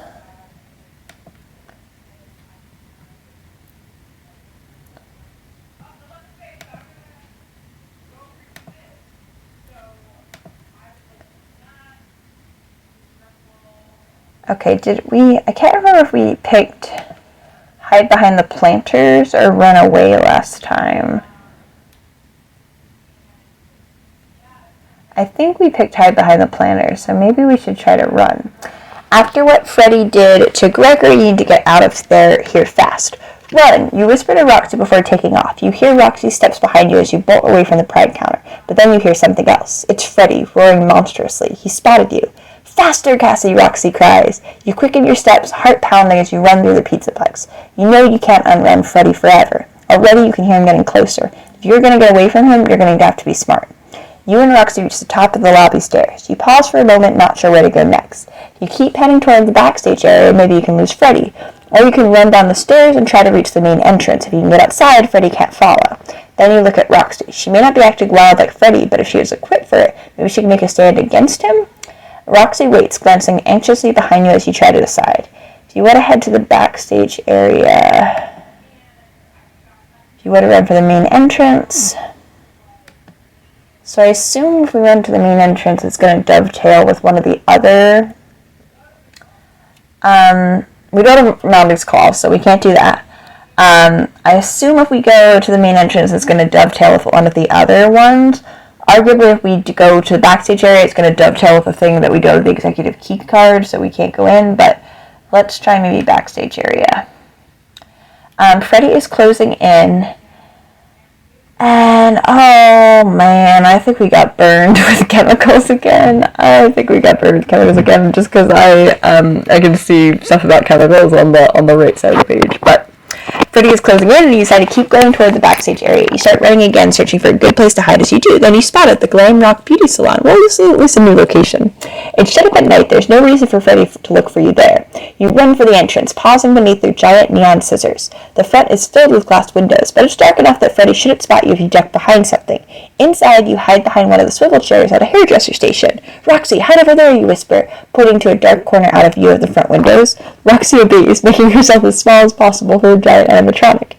Okay, I can't remember if we picked hide behind the planters or run away last time. I think we picked hide behind the planters, so maybe we should try to run. After what Freddy did to Gregor, you need to get out of here fast. Run! You whisper to Roxy before taking off. You hear Roxy's steps behind you as you bolt away from the pride counter, but then you hear something else. It's Freddy, roaring monstrously. He spotted you. Faster, Cassie, Roxy cries. You quicken your steps, heart pounding as you run through the Pizzaplex. You know you can't unrun Freddy forever. Already you can hear him getting closer. If you're going to get away from him, you're going to have to be smart. You and Roxy reach the top of the lobby stairs. You pause for a moment, not sure where to go next. You keep heading toward the backstage area, maybe you can lose Freddy. Or you can run down the stairs and try to reach the main entrance. If you can get outside, Freddy can't follow. Then you look at Roxy. She may not be acting wild like Freddy, but if she is equipped for it, maybe she can make a stand against him? Roxy waits, glancing anxiously behind you as you try to decide. If you want to head to the backstage area, if you want to run for the main entrance. So I assume if we run to the main entrance, it's going to dovetail with one of the other. We don't have Mounting's Call, so we can't do that. I assume if we go to the main entrance, it's going to dovetail with one of the other ones. Arguably, if we go to the backstage area, it's going to dovetail with the thing that we go to the executive key card, so we can't go in, but let's try maybe backstage area. Freddy is closing in. And, oh man, I think we got burned with chemicals again. Just because I can see stuff about chemicals on the right side of the page. But Freddy is closing in, and you decide to keep going toward the backstage area. You start running again, searching for a good place to hide as you do. Then you spot it, the Glam Rock Beauty Salon. Well, this is at least a new location. It's shut up at night. There's no reason for Freddy to look for you there. You run for the entrance, pausing beneath their giant neon scissors. The front is filled with glass windows, but it's dark enough that Freddy shouldn't spot you if you duck behind something. Inside, you hide behind one of the swivel chairs at a hairdresser station. Roxy, hide over there, you whisper, pointing to a dark corner out of view of the front windows. Roxy obeys, making herself as small as possible for a giant animatronic.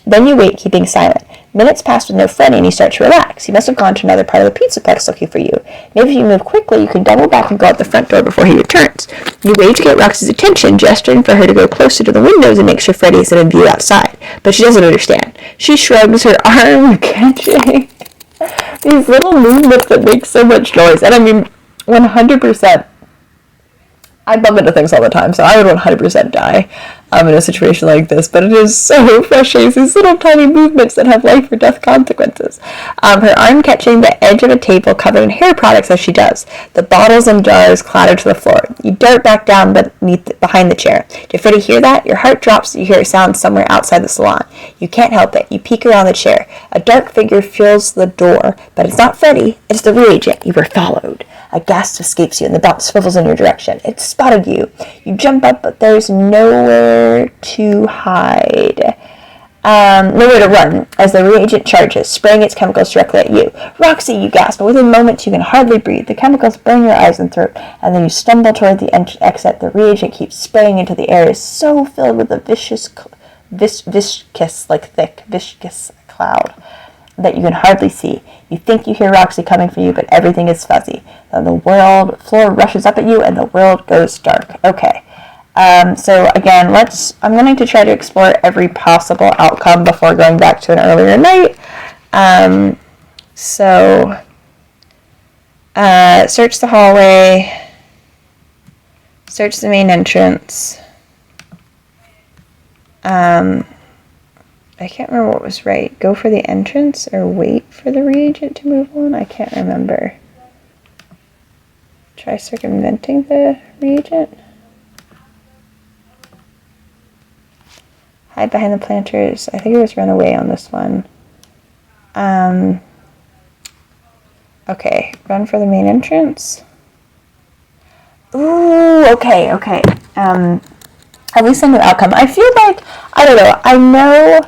Then you wait, keeping silent. Minutes pass with no Freddy, and you start to relax. He must have gone to another part of the Pizzaplex looking for you. Maybe if you move quickly, you can double back and go out the front door before he returns. You wave to get Roxy's attention, gesturing for her to go closer to the windows and make sure Freddy is in view outside. But she doesn't understand. She shrugs, her arm catching these little movements that make so much noise. And I mean, 100%. I bump into things all the time, so I would 100% die in a situation like this, but it is so frustrating. These little tiny movements that have life or death consequences. Her arm catching the edge of a table covered in hair products as she does. The bottles and jars clatter to the floor. You dart back down behind the chair. Did Freddy hear that? Your heart drops. You hear a sound somewhere outside the salon. You can't help it. You peek around the chair. A dark figure fills the door, but it's not Freddy. It's the reagent. You were followed. A gasp escapes you, and the belt swivels in your direction. It spotted you. You jump up, but there's nowhere to hide. Nowhere to run, as the reagent charges, spraying its chemicals directly at you. Roxy, you gasp, but within moments you can hardly breathe. The chemicals burn your eyes and throat, and then you stumble toward the exit. The reagent keeps spraying into the air, is so filled with a viscous cloud that you can hardly see. You think you hear Roxy coming for you, but everything is fuzzy. Then the floor rushes up at you, and the world goes dark. Okay. So again, I'm going to try to explore every possible outcome before going back to an earlier night. Search the hallway, search the main entrance. I can't remember what was right. Go for the entrance or wait for the reagent to move on? I can't remember. Try circumventing the reagent. Hide behind the planters. I think it was run away on this one. Okay, run for the main entrance. Ooh, okay. At least a new outcome. I feel like, I don't know,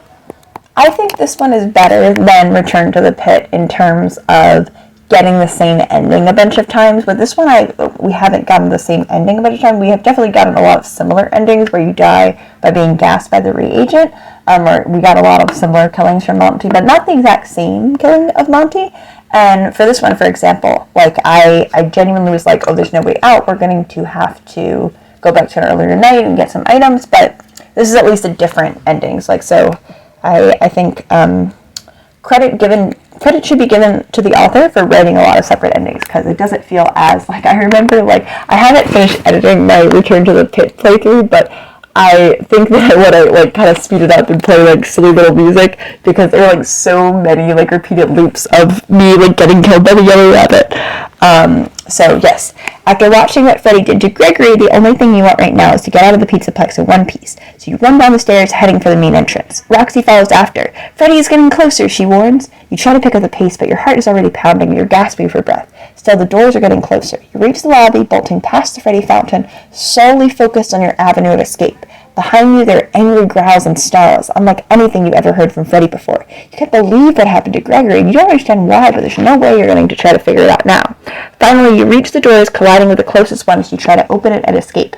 I think this one is better than Return to the Pit in terms of getting the same ending a bunch of times. But this one, we haven't gotten the same ending a bunch of times. We have definitely gotten a lot of similar endings where you die by being gassed by the reagent. Or we got a lot of similar killings from Monty, but not the exact same killing of Monty. And for this one, for example, like I genuinely was like, oh, there's no way out. We're going to have to go back to an earlier night and get some items. But this is at least a different endings. Like, so I think credit should be given to the author for writing a lot of separate endings, because it doesn't feel as, like, I remember, like, I haven't finished editing my Return to the Pit playthrough, but I think that I would have, like, kind of speed it up and play, like, silly little music, because there are, like, so many, like, repeated loops of me, like, getting killed by the yellow rabbit. So, yes. After watching what Freddy did to Gregory, the only thing you want right now is to get out of the Pizzaplex in one piece. So you run down the stairs, heading for the main entrance. Roxy follows after. Freddy is getting closer, she warns. You try to pick up the pace, but your heart is already pounding, and you're gasping for breath. Still, the doors are getting closer. You reach the lobby, bolting past the Freddy fountain, solely focused on your avenue of escape. Behind you, there are angry growls and snarls, unlike anything you've ever heard from Freddy before. You can't believe what happened to Gregory, and you don't understand why, but there's no way you're going to try to figure it out now. Finally, you reach the doors, colliding with the closest one as you try to open it and escape.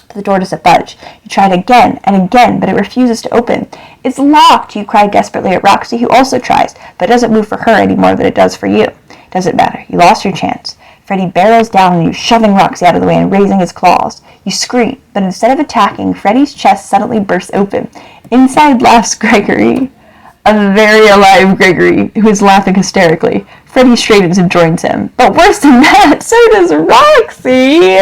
But the door doesn't budge. You try it again and again, but it refuses to open. It's locked, you cry desperately at Roxy, who also tries, but it doesn't move for her any more than it does for you. Doesn't matter. You lost your chance. Freddy barrels down on you, shoving Roxy out of the way and raising his claws. You scream, but instead of attacking, Freddy's chest suddenly bursts open. Inside laughs Gregory, a very alive Gregory, who is laughing hysterically. Freddy straightens and joins him. But worse than that, so does Roxy!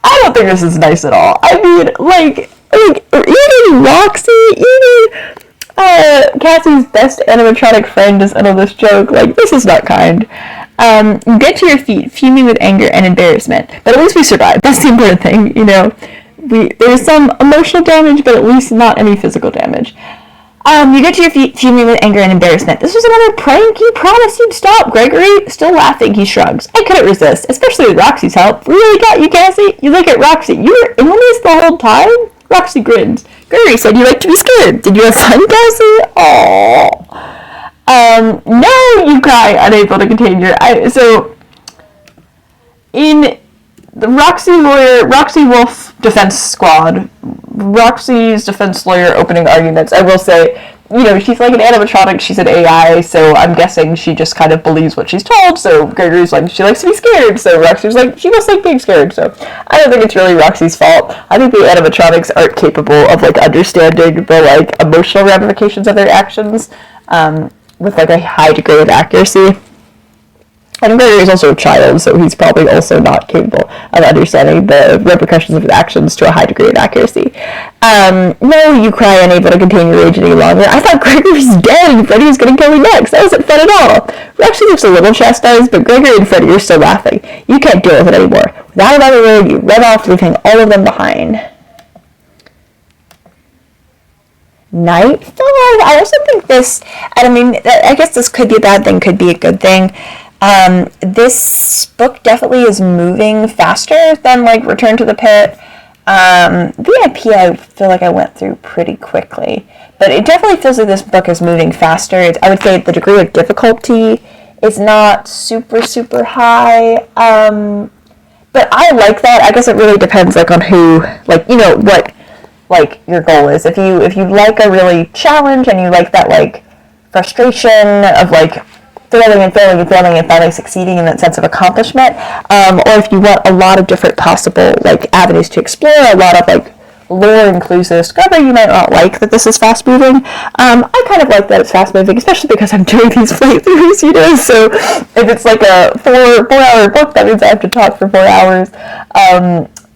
I don't think this is nice at all. I mean, like even Roxy, even Cassie's best animatronic friend just ended this joke. Like, this is not kind. You get to your feet, fuming with anger and embarrassment. But at least we survived. That's the important thing, you know. There was some emotional damage, but at least not any physical damage. You get to your feet, fuming with anger and embarrassment. This was another prank. You promised you'd stop, Gregory. Still laughing, he shrugs. I couldn't resist, especially with Roxy's help. Really got you, Cassie? You look at Roxy. You were in this the whole time? Roxy grins. Gregory said you like to be scared. Did you have fun, Cassie? Aww. No, you cry, unable to contain your... in the Roxy Wolf defense squad, Roxy's defense lawyer opening arguments, I will say, you know, she's like an animatronic, she's an AI, so I'm guessing she just kind of believes what she's told, so Gregory's like, she likes to be scared, so Roxy's like, she must like being scared, so I don't think it's really Roxy's fault. I think the animatronics aren't capable of, like, understanding the, like, emotional ramifications of their actions, with, like, a high degree of accuracy. And Gregory is also a child, so he's probably also not capable of understanding the repercussions of his actions to a high degree of accuracy. No, you cry, unable to contain your rage any longer. I thought Gregory was dead and Freddy was going to kill me next. That wasn't fun at all. Roxy looks a little chastised, but Gregory and Freddy are still laughing. You can't deal with it anymore. Without another word, you run off, leaving all of them behind. Nightfall? I also think this, and I mean, I guess this could be a bad thing, could be a good thing. This book definitely is moving faster than, like, Return to the Pit. VIP I feel like I went through pretty quickly, but it definitely feels like this book is moving faster. I would say the degree of difficulty is not super, super high, but I like that. I guess it really depends, like, on who, like, you know, what, like, your goal is. If you like a really challenge and you like that, like, frustration of, like, failing and finally succeeding in that sense of accomplishment, or if you want a lot of different possible, like, avenues to explore, a lot of, like, lore-inclusive discovery, you might not like that this is fast-moving. I kind of like that it's fast-moving, especially because I'm doing these playthroughs, you know, so if it's like a four-hour book, that means I have to talk for 4 hours.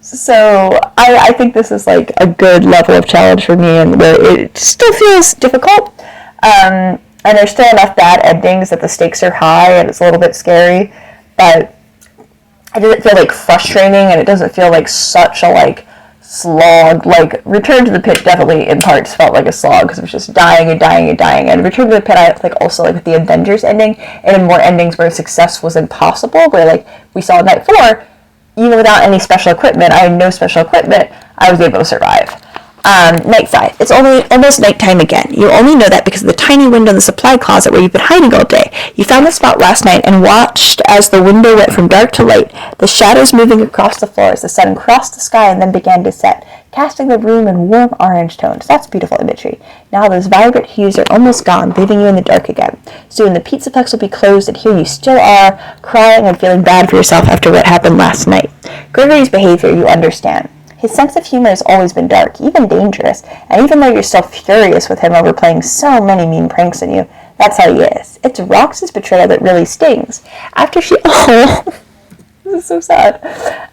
So I think this is, like, a good level of challenge for me, and where it still feels difficult. And there's still enough bad endings that the stakes are high and it's a little bit scary, but it doesn't feel, like, frustrating, and it doesn't feel like such a, like, slog. Like, Return to the Pit definitely in parts felt like a slog, because it was just dying and dying and dying, and Return to the Pit I think also, like, with the Avengers ending, and in more endings where success was impossible, where, like, we saw Night 4, even without any special equipment, I had no special equipment, I was able to survive. Night 5. It's almost nighttime again. You only know that because of the tiny window in the supply closet where you've been hiding all day. You found the spot last night and watched as the window went from dark to light, the shadows moving across the floor as the sun crossed the sky and then began to set, casting the room in warm orange tones. That's beautiful imagery. Now those vibrant hues are almost gone, leaving you in the dark again. Soon the Pizzaplex will be closed, and here you still are, crying and feeling bad for yourself after what happened last night. Gregory's behavior you understand. His sense of humor has always been dark, even dangerous, and even though you're still furious with him over playing so many mean pranks on you, that's how he is. It's Rox's betrayal that really stings. After she... Oh, this is so sad.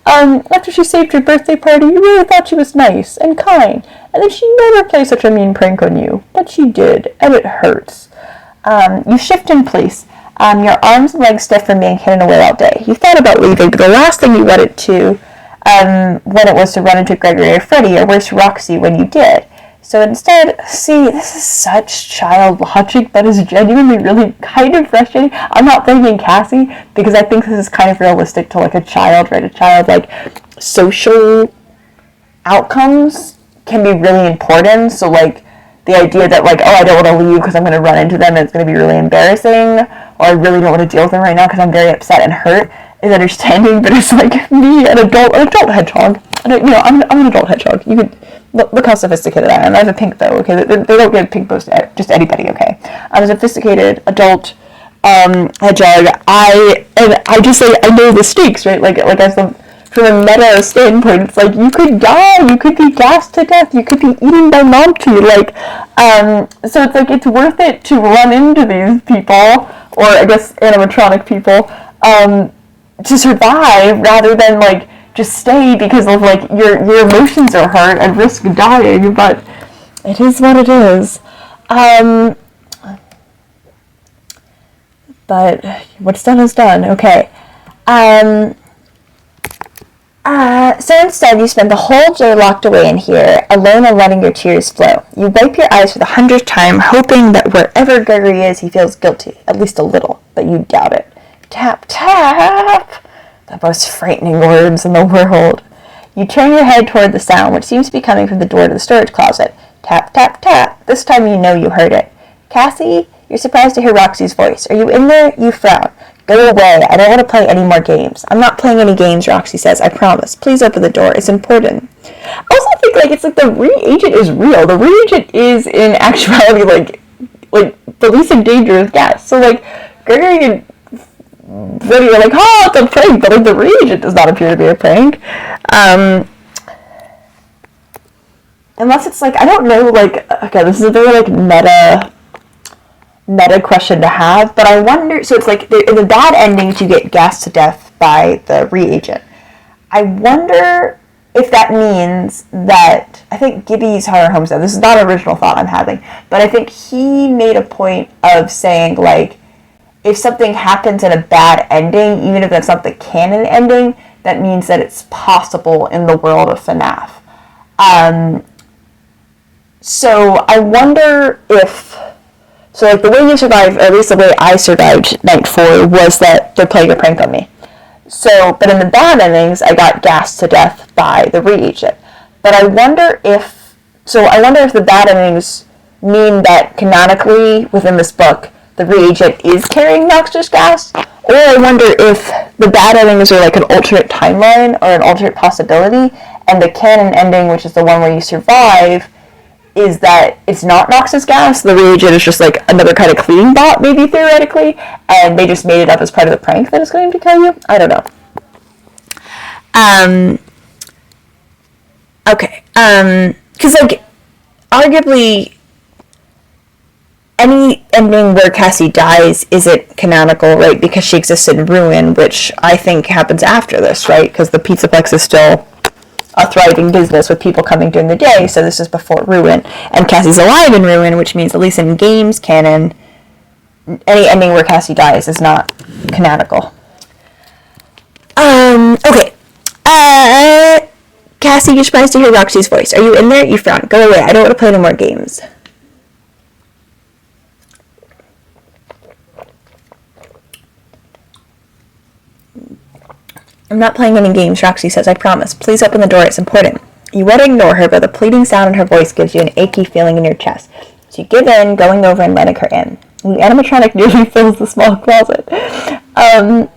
After she saved your birthday party, you really thought she was nice and kind, and that she never played such a mean prank on you. But she did, and it hurts. You shift in place. Your arms and legs stiff from being hidden away all day. You thought about leaving, but the last thing you wanted to... when it was to run into Gregory or Freddy, or worse, Roxy, when you did. So instead, see, this is such child logic that is genuinely really kind of frustrating. I'm not blaming Cassie, because I think this is kind of realistic to, like, a child, right? A child, like, social outcomes can be really important, so, like, the idea that, like, oh, I don't want to leave because I'm going to run into them and it's going to be really embarrassing, or I really don't want to deal with them right now because I'm very upset and hurt, is understanding. But it's like me, an adult hedgehog. And, you know, I'm an adult hedgehog. You could look how sophisticated I am. I have a pink bow. Okay, they don't give pink bows to just anybody. Okay, I'm a sophisticated adult hedgehog. I just say I know the stakes, right? Like as from a meta standpoint, it's like you could die, you could be gassed to death, you could be eaten by Monty, like, so it's like it's worth it to run into these people, or I guess animatronic people, to survive, rather than, like, just stay because of, like, your emotions are hurt and risk dying. But it is what it is. But what's done is done. Okay. So instead, you spend the whole day locked away in here, alone and letting your tears flow. You wipe your eyes for the 100th time, hoping that wherever Gregory is, he feels guilty, at least a little, but you doubt it. Tap, tap! The most frightening words in the world. You turn your head toward the sound, which seems to be coming from the door to the storage closet. Tap, tap, tap. This time you know you heard it. Cassie, you're surprised to hear Roxy's voice. Are you in there? You frown. Go away. I don't want to play any more games. I'm not playing any games, Roxy says. I promise. Please open the door. It's important. I also think, it's like the reagent is real. The reagent is, in actuality, like the least dangerous gas. So, Gregory and Freddy are like, oh, it's a prank, but, the reagent does not appear to be a prank. Unless it's, I don't know, okay, this is a very, meta question to have, but I wonder, so it's in the bad endings you get gassed to death by the reagent. I wonder if that means that, I think Gibby's Horror Home said, this is not an original thought I'm having, but I think he made a point of saying, if something happens in a bad ending, even if that's not the canon ending, that means that it's possible in the world of FNAF. So I wonder if, the way you survived, or at least the way I survived Night 4, was that they're playing a prank on me. So, but in the bad endings, I got gassed to death by the reagent. But I wonder if the bad endings mean that canonically, within this book, the reagent is carrying noxious gas, or I wonder if the bad endings are an alternate timeline, or an alternate possibility, and the canon ending, which is the one where you survive, is that it's not noxious gas. The reagent is just another kind of cleaning bot, maybe theoretically, and they just made it up as part of the prank that it's going to kill you. I don't know. Okay. Because arguably, any ending where Cassie dies isn't canonical, right? Because she exists in ruin, which I think happens after this, right? Because the Pizzaplex is still a thriving business with people coming during the day, so this is before ruin, and Cassie's alive in ruin, which means at least in games canon, any ending where Cassie dies is not canonical. Okay. Cassie, you're surprised to hear Roxy's voice. Are you in there? You frown. Go away. I don't want to play no more games. I'm not playing any games, Roxy says. I promise. Please open the door. It's important. You want to ignore her, but the pleading sound in her voice gives you an achy feeling in your chest. So you give in, going over and letting her in. The animatronic nearly fills the small closet. A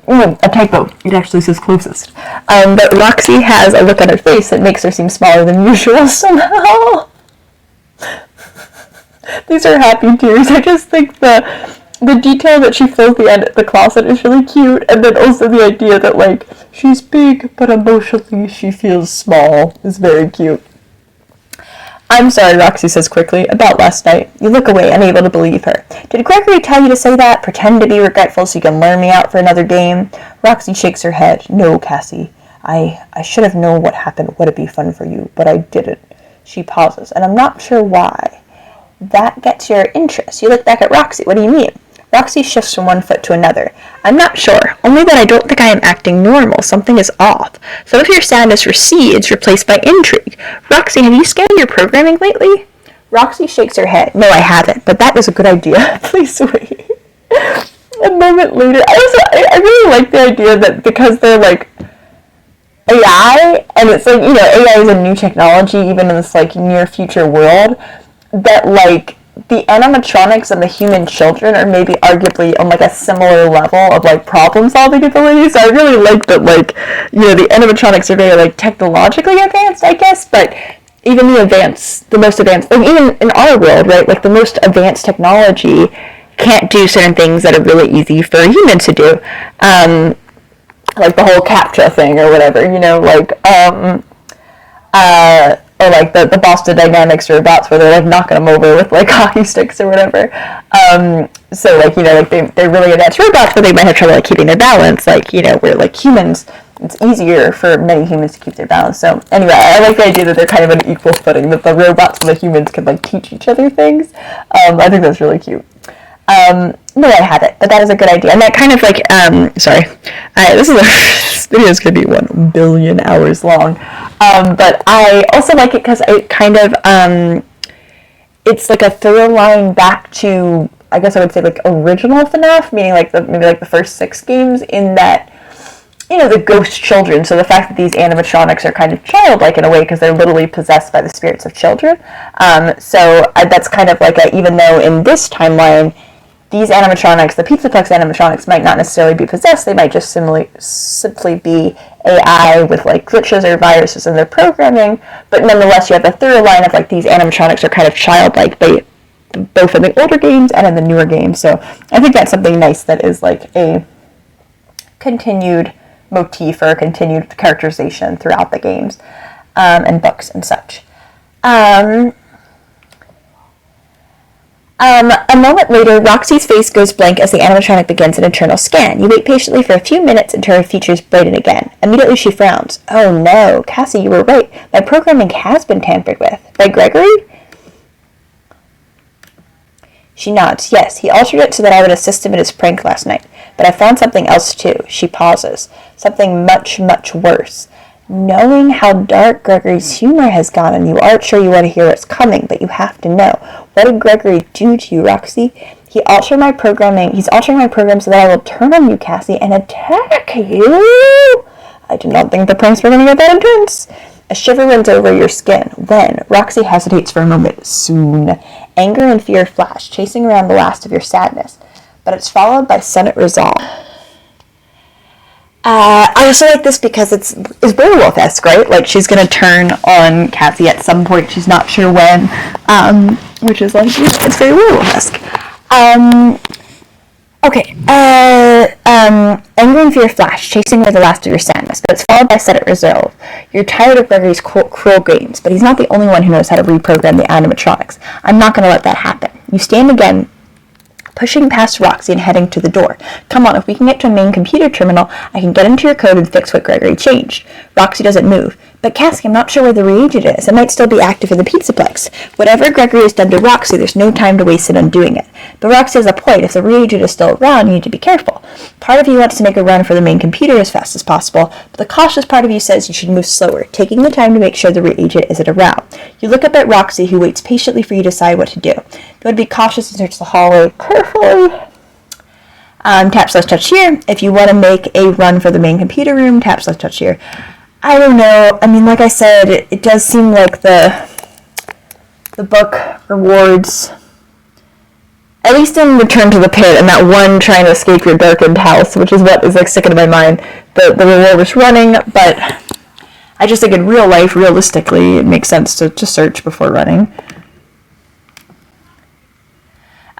typo. It actually says closest. But Roxy has a look on her face that makes her seem smaller than usual somehow. These are happy tears. I just think the detail that she fills the closet is really cute, and then also the idea that, she's big, but emotionally she feels small is very cute. I'm sorry, Roxy says quickly, about last night. You look away, unable to believe her. Did Gregory tell you to say that? Pretend to be regretful so you can lure me out for another game? Roxy shakes her head. No, Cassie. I should have known what happened would be fun for you, but I didn't. She pauses, and I'm not sure why. That gets your interest. You look back at Roxy. What do you mean? Roxy shifts from one foot to another. I'm not sure, only that I don't think I am acting normal. Something is off. Some of your sadness recedes, replaced by intrigue. Roxy, have you scanned your programming lately? Roxy shakes her head. No, I haven't, but that was a good idea. Please wait. A moment later, I really like the idea that because they're AI, and it's AI is a new technology even in this near future world, that the animatronics and the human children are maybe arguably on a similar level of problem solving abilities. So I really like that the animatronics are very technologically advanced, I guess, but even the most advanced, even in our world, right, the most advanced technology can't do certain things that are really easy for a human to do. The whole CAPTCHA thing or whatever, or like the Boston Dynamics robots where they're like knocking them over with like hockey sticks or whatever. So like, you know, like they're really advanced robots, but they might have trouble like keeping their balance, like, you know, where like humans, it's easier for many humans to keep their balance. So anyway, I like the idea that they're kind of on an equal footing, that the robots and the humans can like teach each other things. I think that's really cute. No, I have it, but that is a good idea. And that kind of like, this video is going to be 1 billion hours long. But I also like it because it kind of, it's like a through line back to, I guess I would say like original FNAF, meaning like maybe like the first 6 games, in that, you know, the ghost children. So the fact that these animatronics are kind of childlike in a way because they're literally possessed by the spirits of children. That's kind of like even though in this timeline, these animatronics, the Pizzaplex animatronics, might not necessarily be possessed. They might just simply be AI with like glitches or viruses in their programming. But nonetheless, you have the through line of like these animatronics are kind of childlike, both in the older games and in the newer games. So I think that's something nice that is like a continued motif or a continued characterization throughout the games and books and such. A moment later, Roxy's face goes blank as the animatronic begins an internal scan. You wait patiently for a few minutes until her features brighten again. Immediately she frowns. Oh no, Cassie, you were right. My programming has been tampered with. By Gregory? She nods. Yes, he altered it so that I would assist him in his prank last night. But I found something else too. She pauses. Something much, much worse. Knowing how dark Gregory's humor has gone, and you aren't sure you want to hear what's coming, but you have to know. What did Gregory do to you, Roxy? He's altering my program so that I will turn on you, Cassie, and attack you. I did not think the pranks were going to get that intense. A shiver runs over your skin. Then, Roxy hesitates for a moment. Soon. Anger and fear flash, chasing around the last of your sadness. But it's followed by sudden resolve. I also like this because it's werewolf-esque, right? Like, she's going to turn on Cassie at some point. She's not sure when, which is like, it's very werewolf-esque. Okay. Anger and fear flash, chasing away the last of your sadness, but it's followed by sudden resolve. You're tired of Gregory's cruel games, but he's not the only one who knows how to reprogram the animatronics. I'm not going to let that happen. You stand again, pushing past Roxy and heading to the door. Come on, if we can get to a main computer terminal, I can get into your code and fix what Gregory changed. Roxy doesn't move. But Cassie, I'm not sure where the reagent is. It might still be active in the Pizzaplex. Whatever Gregory has done to Roxy, there's no time to waste in undoing it. But Roxy has a point. If the reagent is still around, you need to be careful. Part of you wants to make a run for the main computer as fast as possible, but the cautious part of you says you should move slower, taking the time to make sure the reagent isn't around. You look up at Roxy, who waits patiently for you to decide what to do. You want to be cautious and search the hallway carefully. Tap/touch here. If you want to make a run for the main computer room, tap/touch here. I don't know. I mean, like I said, it does seem like the book rewards, at least in Return to the Pit and that one trying to escape your darkened house, which is what is like sticking to my mind. The reward was running, but I just think in real life, realistically, it makes sense to search before running.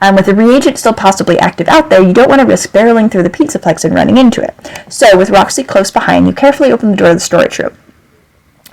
With the reagent still possibly active out there, you don't want to risk barreling through the Pizzaplex and running into it. So, with Roxy close behind, you carefully open the door of the storage room.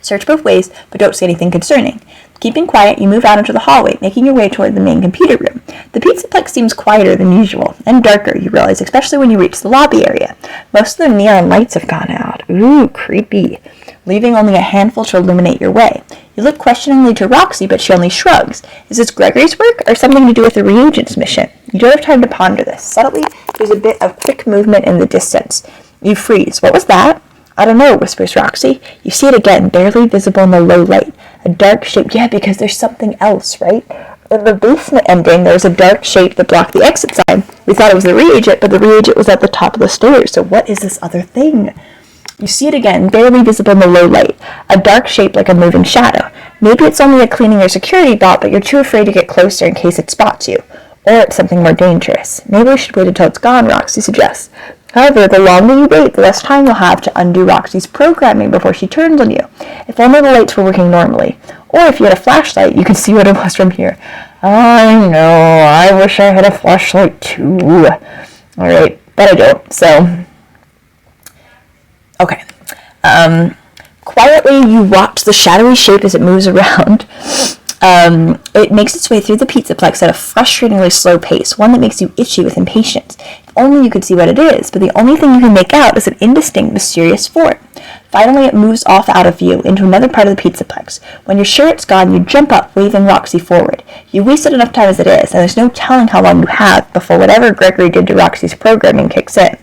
Search both ways, but don't see anything concerning. Keeping quiet, you move out into the hallway, making your way toward the main computer room. The Pizzaplex seems quieter than usual, and darker, you realize, especially when you reach the lobby area. Most of the neon lights have gone out. Ooh, creepy. Leaving only a handful to illuminate your way. You look questioningly to Roxy, but she only shrugs. Is this Gregory's work, or something to do with the reagent's mission? You don't have time to ponder this. Subtly, there's a bit of quick movement in the distance. You freeze. What was that? I don't know, whispers Roxy. You see it again, barely visible in the low light. A dark shape. Yeah, because there's something else, right? In the basement ending, there was a dark shape that blocked the exit sign. We thought it was the reagent, but the reagent was at the top of the stairs. So what is this other thing? You see it again, barely visible in the low light. A dark shape like a moving shadow. Maybe it's only a cleaning or security bot, but you're too afraid to get closer in case it spots you. Or it's something more dangerous. Maybe we should wait until it's gone, Roxy suggests. However, the longer you wait, the less time you'll have to undo Roxy's programming before she turns on you. If only the lights were working normally. Or if you had a flashlight, you could see what it was from here. I know, I wish I had a flashlight too. Alright, but I don't, so... Okay. Quietly, you watch the shadowy shape as it moves around. It makes its way through the Pizzaplex at a frustratingly slow pace, one that makes you itchy with impatience. If only you could see what it is, but the only thing you can make out is an indistinct, mysterious form. Finally, it moves off out of view, into another part of the Pizzaplex. When you're sure it's gone, you jump up, waving Roxy forward. You wasted enough time as it is, and there's no telling how long you have before whatever Gregory did to Roxy's programming kicks in.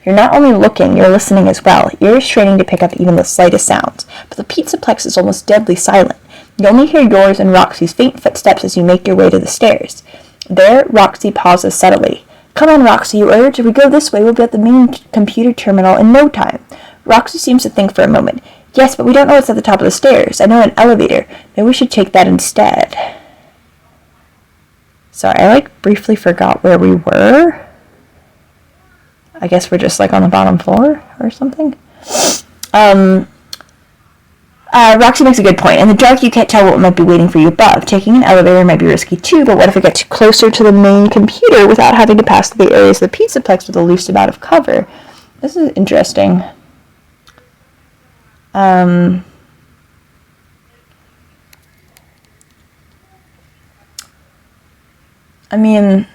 You're not only looking, you're listening as well, ears straining to pick up even the slightest sounds. But the Pizzaplex is almost deadly silent. You only hear yours and Roxy's faint footsteps as you make your way to the stairs. There, Roxy pauses subtly. "Come on, Roxy," you urge. "If we go this way, we'll be at the main computer terminal in no time." Roxy seems to think for a moment. "Yes, but we don't know what's at the top of the stairs. I know an elevator. Maybe we should take that instead." Sorry, I briefly forgot where we were. I guess we're just on the bottom floor or something. Roxy makes a good point. In the dark, you can't tell what might be waiting for you above. Taking an elevator might be risky too, but what if it gets you closer to the main computer without having to pass through the areas of the Pizzaplex with the least amount of cover? This is interesting. I mean,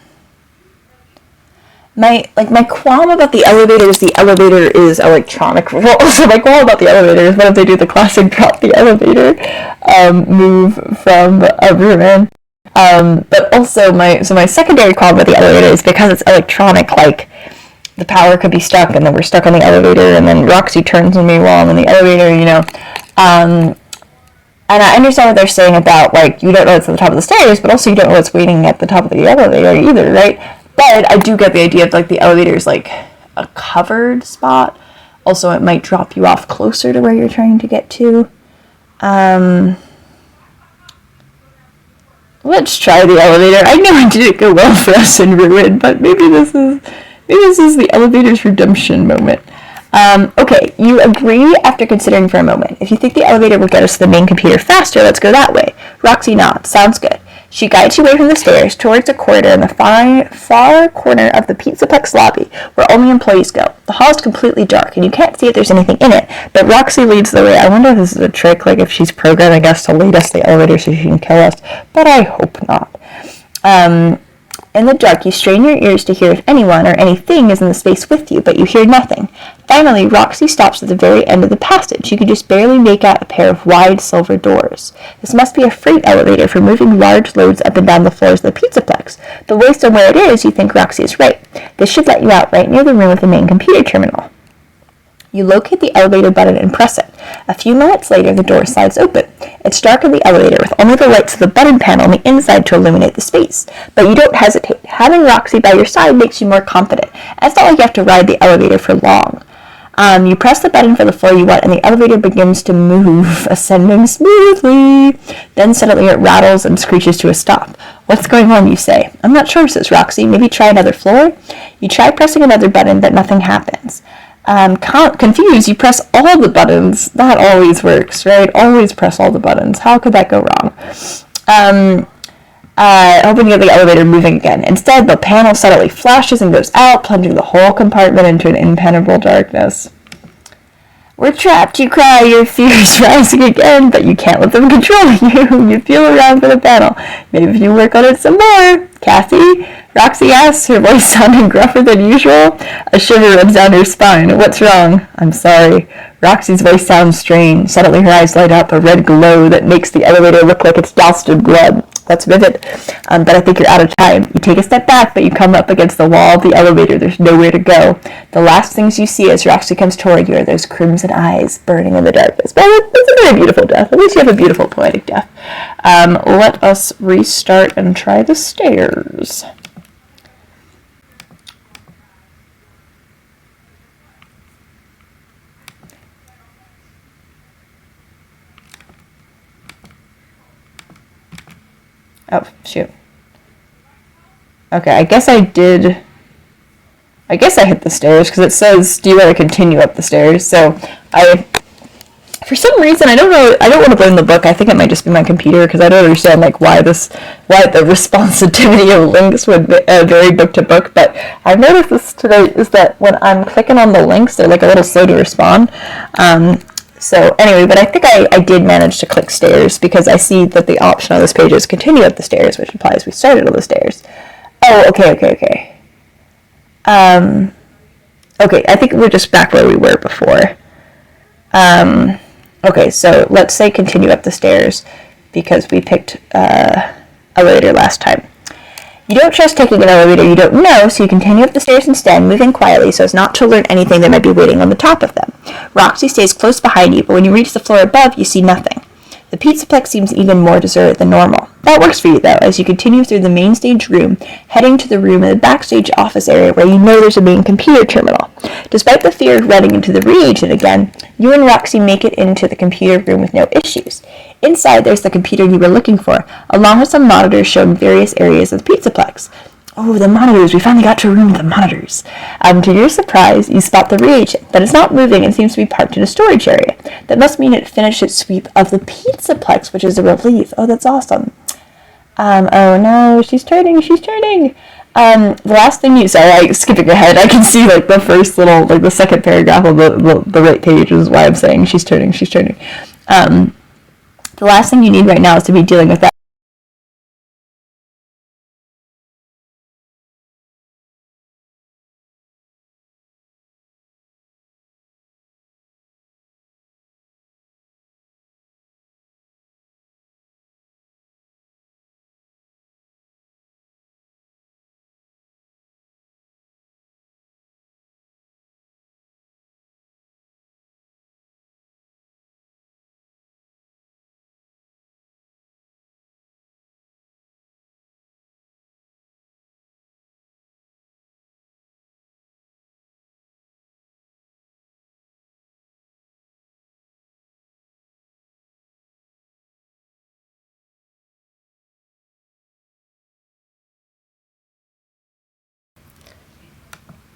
my qualm about the elevator is electronic. Well, also my qualm about the elevator is what if they do the classic drop the elevator move from a room in. But also my secondary qualm about the elevator is because it's electronic, the power could be stuck and then we're stuck on the elevator and then Roxy turns on me while I'm in the elevator, and I understand what they're saying about, you don't know what's at the top of the stairs, but also you don't know what's waiting at the top of the elevator either, right? But I do get the idea of, the elevator's, a covered spot. Also, it might drop you off closer to where you're trying to get to. Let's try the elevator. I know it didn't go well for us in Ruin, but maybe this is the elevator's redemption moment. Okay, you agree after considering for a moment. If you think the elevator will get us to the main computer faster, let's go that way. Roxy nods. Sounds good. She guides you away from the stairs towards a corridor in the far corner of the Pizzaplex lobby, where only employees go. The hall is completely dark, and you can't see if there's anything in it, but Roxy leads the way. I wonder if this is a trick, if she's programming us to lead us to the elevator so she can kill us, but I hope not. In the dark, you strain your ears to hear if anyone or anything is in the space with you, but you hear nothing. Finally, Roxy stops at the very end of the passage. You can just barely make out a pair of wide silver doors. This must be a freight elevator for moving large loads up and down the floors of the Pizzaplex. But based on where it is, you think Roxy is right. This should let you out right near the room with the main computer terminal. You locate the elevator button and press it. A few minutes later, the door slides open. It's dark in the elevator with only the lights of the button panel on the inside to illuminate the space. But you don't hesitate. Having Roxy by your side makes you more confident. And it's not like you have to ride the elevator for long. You press the button for the floor you want, and the elevator begins to move, ascending smoothly. Then suddenly it rattles and screeches to a stop. "What's going on?" you say. "I'm not sure," says Roxy. "Maybe try another floor?" You try pressing another button, but nothing happens. Confused, you press all the buttons. That always works, right? Always press all the buttons. How could that go wrong? Hoping to get the elevator moving again. Instead, the panel suddenly flashes and goes out, plunging the whole compartment into an impenetrable darkness. "We're trapped," you cry, your fears rising again, but you can't let them control you. You feel around for the panel. Maybe if you work on it some more. "Kathy?" Roxy asks, her voice sounding gruffer than usual. A shiver runs down her spine. "What's wrong?" "I'm sorry." Roxy's voice sounds strange. Suddenly her eyes light up, a red glow that makes the elevator look like it's doused in blood. That's vivid. But I think you're out of time. You take a step back, but you come up against the wall of the elevator. There's nowhere to go. The last things you see as Roxy comes toward you are those crimson eyes burning in the darkness. Well, it's a very beautiful death. At least you have a beautiful poetic death. Let us restart and try the stairs. Oh, shoot. Okay, I guess I hit the stairs, because it says, "Do you want to continue up the stairs?" So, for some reason, I don't want to blame the book. I think it might just be my computer, because I don't understand, why the responsivity of links would vary book to book, but I've noticed this today, is that when I'm clicking on the links, they're a little slow to respond. So anyway, but I think I did manage to click stairs because I see that the option on this page is continue up the stairs, which implies we started on the stairs. Oh, okay. Okay, I think we're just back where we were before. Okay, so let's say continue up the stairs because we picked elevator last time. You don't trust taking an elevator you don't know, so you continue up the stairs instead, moving quietly so as not to alert anything that might be waiting on the top of them. Roxy stays close behind you, but when you reach the floor above, you see nothing. The Pizzaplex seems even more deserted than normal. That works for you, though, as you continue through the main stage room, heading to the room in the backstage office area where you know there's a main computer terminal. Despite the fear of running into the reagent again, you and Roxy make it into the computer room with no issues. Inside, there's the computer you were looking for, along with some monitors showing various areas of the Pizzaplex. Oh, the monitors! We finally got to a room with the monitors. To your surprise, you spot the reagent, but it's not moving and seems to be parked in a storage area. That must mean it finished its sweep of the Pizzaplex, which is a relief. Oh, that's awesome. Oh no, she's turning! The last thing you... Sorry, I'm skipping ahead. I can see, like, the first little... Like, the second paragraph of the right page is why I'm saying she's turning. The last thing you need right now is to be dealing with that.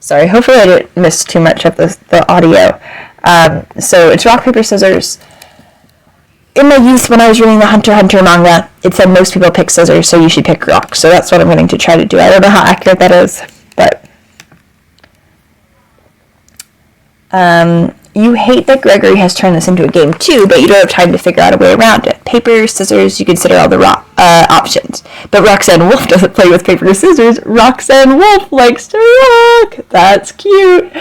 Sorry, hopefully I didn't miss too much of the audio. So it's rock, paper, scissors. In my youth, when I was reading the Hunter x Hunter manga, it said most people pick scissors, so you should pick rock. So that's what I'm going to try to do. I don't know how accurate that is, but... You hate that Gregory has turned this into a game too, but you don't have time to figure out a way around it. Paper, scissors, you consider all the options. But Roxanne Wolf doesn't play with paper or scissors. Roxanne Wolf likes to rock! That's cute!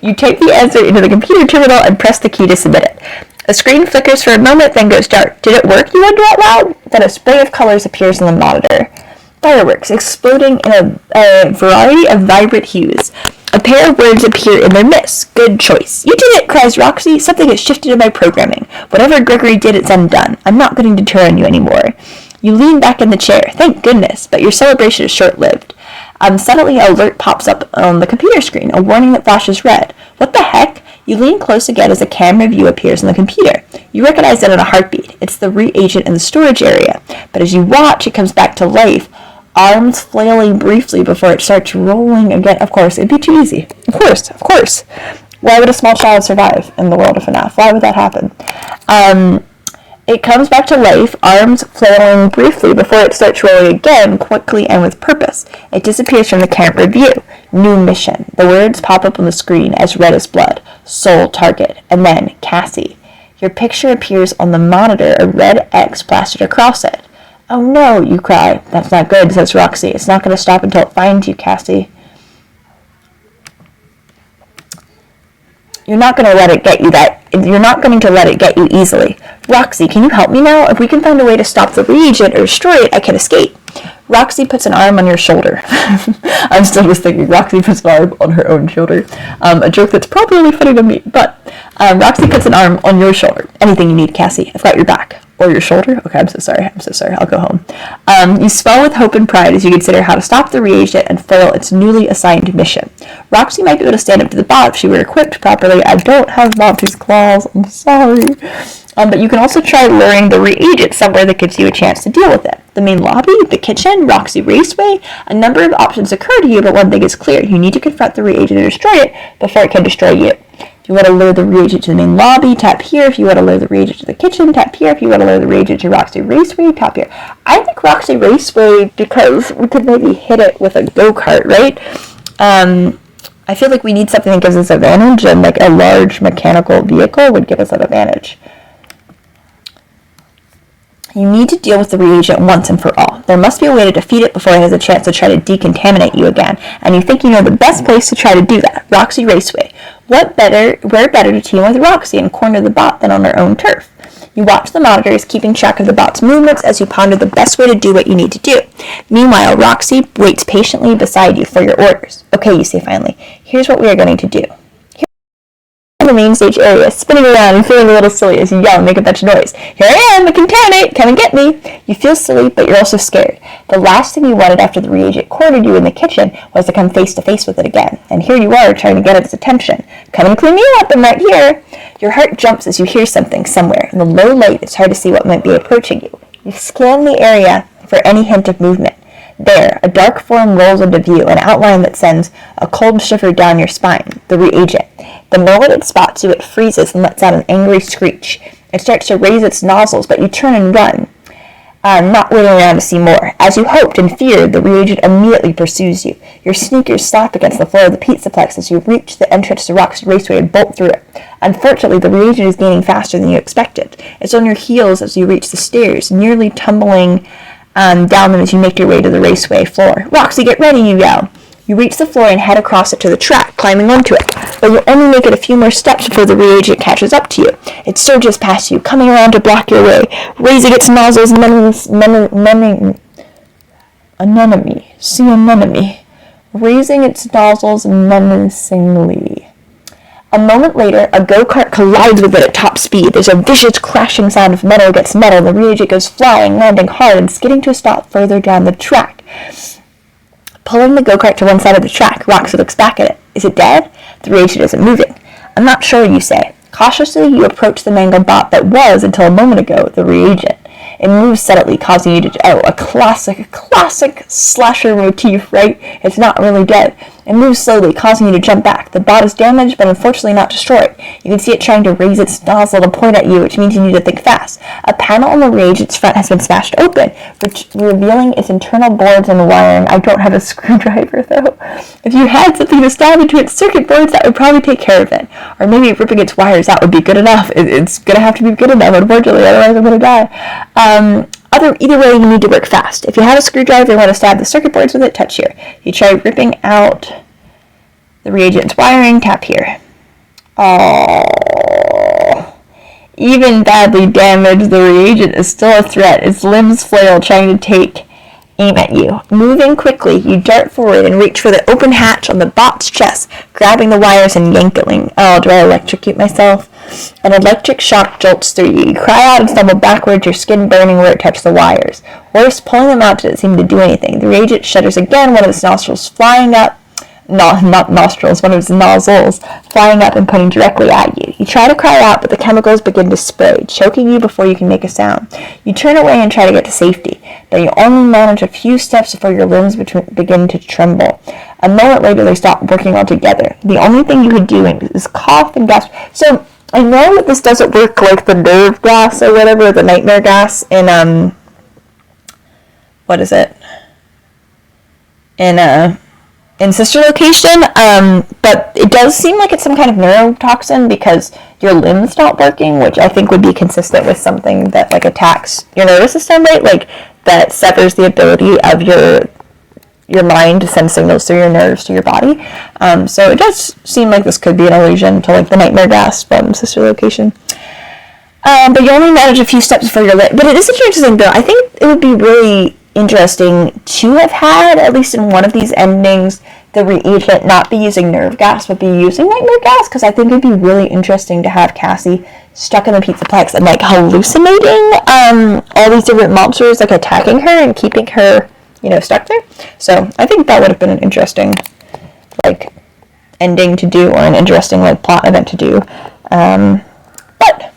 You type the answer into the computer terminal and press the key to submit it. A screen flickers for a moment, then goes dark. Did it work, you wonder out loud? Then a spray of colors appears on the monitor. Fireworks, exploding in a variety of vibrant hues. A pair of words appear in their midst. Good choice. You did it, cries Roxy. Something has shifted in my programming. Whatever Gregory did, it's undone. I'm not going to deter on you anymore. You lean back in the chair. Thank goodness, but your celebration is short-lived. Suddenly, an alert pops up on the computer screen, a warning that flashes red. What the heck? You lean close again as a camera view appears on the computer. You recognize it in a heartbeat. It's the reagent in the storage area. But as you watch, it comes back to life, arms flailing briefly before it starts rolling again. Of course, it'd be too easy. Of course. Why would a small child survive in the world of FNAF? Why would that happen? It comes back to life, arms flailing briefly before it starts rolling again, quickly and with purpose. It disappears from the camera view. New mission. The words pop up on the screen as red as blood. Sole target. And then, Cassie. Your picture appears on the monitor, a red X plastered across it. Oh no, you cry. That's not good, says Roxy. It's not going to stop until it finds you, Cassie. You're not going to let it get you easily. Roxy, can you help me now? If we can find a way to stop the reagent or destroy it, I can escape. Roxy puts an arm on your shoulder. I'm still just thinking Roxy puts an arm on her own shoulder. A joke that's probably really funny to me, but Roxy puts an arm on your shoulder. Anything you need, Cassie. I've got your back. Or your shoulder? Okay, I'm so sorry. I'll go home. You swell with hope and pride as you consider how to stop the reagent and foil its newly assigned mission. Roxy might be able to stand up to the bot if she were equipped properly. I don't have Monty's claws. I'm sorry. But you can also try luring the reagent somewhere that gives you a chance to deal with it. The main lobby, the kitchen, Roxy Raceway. A number of options occur to you, but one thing is clear. You need to confront the reagent and destroy it before it can destroy you. If you want to lure the reagent to the main lobby, tap here. If you want to lure the reagent to the kitchen, tap here. If you want to lure the reagent to Roxy Raceway, tap here. I think Roxy Raceway because we could maybe hit it with a go-kart, right? I feel like we need something that gives us advantage, and like a large mechanical vehicle would give us that advantage. You need to deal with the reagent once and for all. There must be a way to defeat it before it has a chance to try to decontaminate you again, and you think you know the best place to try to do that, Roxy Raceway. Where better to team with Roxy and corner the bot than on her own turf? You watch the monitors, keeping track of the bot's movements as you ponder the best way to do what you need to do. Meanwhile, Roxy waits patiently beside you for your orders. Okay, you say finally, here's what we are going to do. The main stage area, spinning around and feeling a little silly as you yell and make a bunch of noise. Here I am, the contaminate, come and get me. You feel silly, but you're also scared. The last thing you wanted after the reagent cornered you in the kitchen was to come face to face with it again. And here you are, trying to get its attention. Come and clean me up, I'm right here. Your heart jumps as you hear something somewhere. In the low light, it's hard to see what might be approaching you. You scan the area for any hint of movement. There, a dark form rolls into view, an outline that sends a cold shiver down your spine, the reagent. The moment it spots you, it freezes and lets out an angry screech. It starts to raise its nozzles, but you turn and run, not waiting around to see more. As you hoped and feared, the reagent immediately pursues you. Your sneakers slap against the floor of the Pizzaplex as you reach the entrance to Roxy Raceway and bolt through it. Unfortunately, the reagent is gaining faster than you expected. It's on your heels as you reach the stairs, nearly tumbling down them as you make your way to the raceway floor. Roxy, get ready, you yell. You reach the floor and head across it to the track, climbing onto it, but you only make it a few more steps before the reagent catches up to you. It surges past you, coming around to block your way, raising its nozzles raising its nozzles menacingly. A moment later, a go-kart collides with it at top speed. There's a vicious crashing sound of metal against metal. The reagent goes flying, landing hard, and skidding to a stop further down the track. Pulling the go-kart to one side of the track, Roxy looks back at it. Is it dead? The reagent isn't moving. I'm not sure, you say. Cautiously, you approach the mangled bot that was, until a moment ago, the reagent. It moves subtly, causing you to, a classic slasher motif, right? It's not really dead. It moves slowly, causing you to jump back. The bot is damaged, but unfortunately not destroyed. You can see it trying to raise its nozzle to point at you, which means you need to think fast. A panel on the reagent's front has been smashed open, revealing its internal boards and wiring. I don't have a screwdriver, though. If you had something to stab into its circuit boards, that would probably take care of it. Or maybe ripping its wires out would be good enough. It's going to have to be good enough, unfortunately, otherwise I'm going to die. Either way, you need to work fast. If you have a screwdriver and want to stab the circuit boards with it, touch here. You try ripping out the reagent's wiring, tap here. Oh, even badly damaged, the reagent is still a threat. Its limbs flail, trying to take aim at you. Moving quickly, you dart forward and reach for the open hatch on the bot's chest, grabbing the wires and yanking. Oh, do I electrocute myself? An electric shock jolts through you. You cry out and stumble backwards, your skin burning where it touched the wires. Worse, pulling them out didn't seem to do anything. The reagent shudders again, one of its nostrils flying up. Not nostrils, one of its nozzles flying up and pointing directly at you. You try to cry out, but the chemicals begin to spray, choking you before you can make a sound. You turn away and try to get to safety, but you only manage a few steps before your limbs begin to tremble. A moment later, they stop working altogether. The only thing you could do is cough and gasp. So, I know that this doesn't work like the nerve gas or whatever, the nightmare gas in, what is it? In Sister Location, but it does seem like it's some kind of neurotoxin because your limbs stop working, which I think would be consistent with something that, like, attacks your nervous system, right? Like, that severs the ability of your mind to send signals through your nerves to your body. So it does seem like this could be an allusion to, like, the nightmare gas from Sister Location. But you only manage a few steps before you're lit. But it is interesting, though. I think it would be really interesting to have had, at least in one of these endings, the reagent not be using nerve gas, but be using nightmare gas, because I think it'd be really interesting to have Cassie stuck in the Pizzaplex and, like, hallucinating all these different monsters, like, attacking her and keeping her, stuck there. So I think that would have been an interesting, like, ending to do, or an interesting, like, plot event to do. But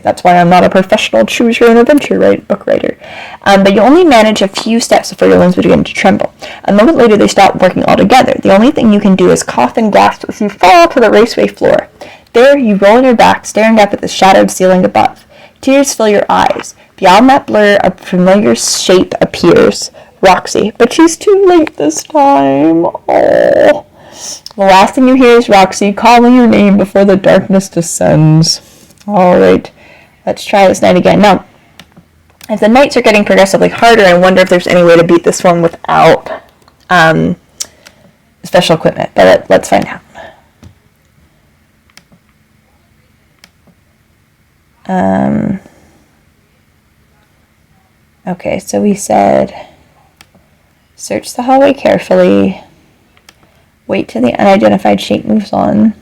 that's why I'm not a professional choose your own adventure book writer. But you only manage a few steps before your limbs begin to tremble. A moment later, they stop working altogether. The only thing you can do is cough and gasp as you fall to the raceway floor. There, you roll on your back, staring up at the shadowed ceiling above. Tears fill your eyes. Beyond that blur, a familiar shape appears. Roxy. But she's too late this time. Oh. The last thing you hear is Roxy calling your name before the darkness descends. Alright, let's try this night again. Now, as the nights are getting progressively harder, I wonder if there's any way to beat this one without special equipment. But let's find out. Okay, so we said search the hallway carefully. Wait till the unidentified shape moves on.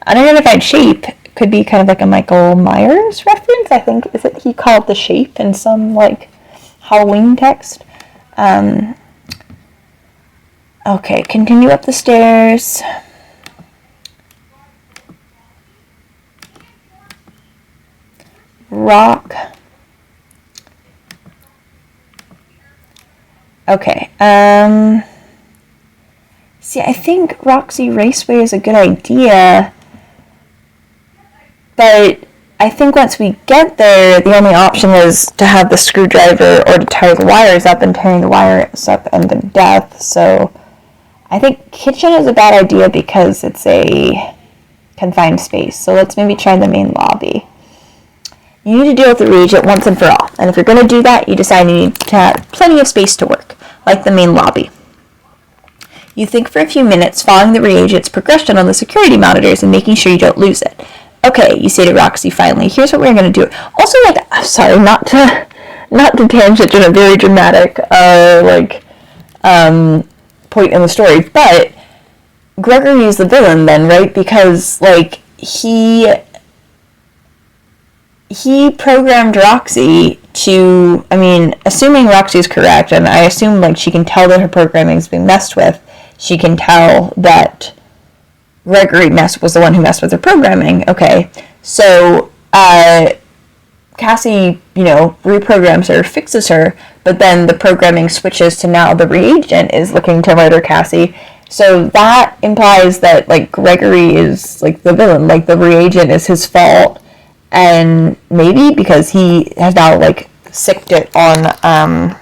Unidentified shape could be kind of like a Michael Myers reference, I think. Is it he called the shape in some like Halloween text? Okay, continue up the stairs. Rock. Okay, see, I think Roxy Raceway is a good idea, but I think once we get there, the only option is to have the screwdriver or to tie the wires up, and tearing the wires up ends in death. So I think kitchen is a bad idea because it's a confined space. So let's maybe try the main lobby. You need to deal with the reagent once and for all. And if you're going to do that, you decide you need to have plenty of space to work, like the main lobby. You think for a few minutes, following the reagent's progression on the security monitors and making sure you don't lose it. Okay, you say to Roxy finally, here's what we're going to do. Also, like, I'm sorry, not to tangent in a very dramatic, point in the story, but Gregory is the villain then, right? Because, like, he programmed Roxy to, I mean, assuming Roxy is correct, and I assume, like, she can tell that her programming is being messed with, she can tell that Gregory was the one who messed with her programming. Okay, so, Cassie, reprograms her, fixes her, but then the programming switches to now the reagent is looking to murder Cassie. So that implies that, like, Gregory is, like, the villain, like, the reagent is his fault. And maybe because he has now, like, sicked it on,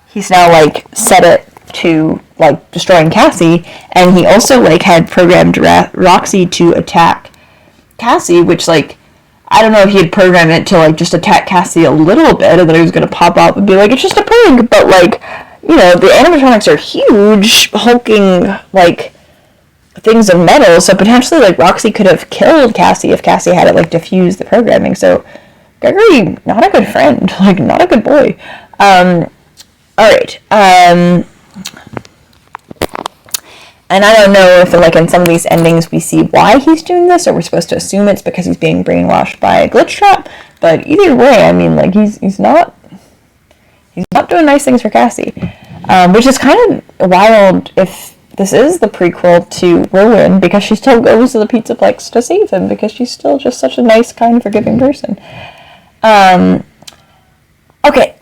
he's now, like, set it to, like, destroying Cassie, and he also, like, had programmed Roxy to attack Cassie, which, like, I don't know if he had programmed it to, like, just attack Cassie a little bit, and then he was gonna pop up and be like, it's just a prank, but, like, the animatronics are huge, hulking, like, things of metal, so potentially, like, Roxy could have killed Cassie if Cassie had it, like, diffused the programming. So Gregory, not a good friend, like, not a good boy. Alright, and I don't know if, like, in some of these endings we see why he's doing this, or we're supposed to assume it's because he's being brainwashed by a glitch trap, but either way, I mean, like, he's not doing nice things for Cassie, which is kind of wild if this is the prequel to Ruin, because she still goes to the Pizzaplex to save him, because she's still just such a nice, kind, forgiving person. Okay,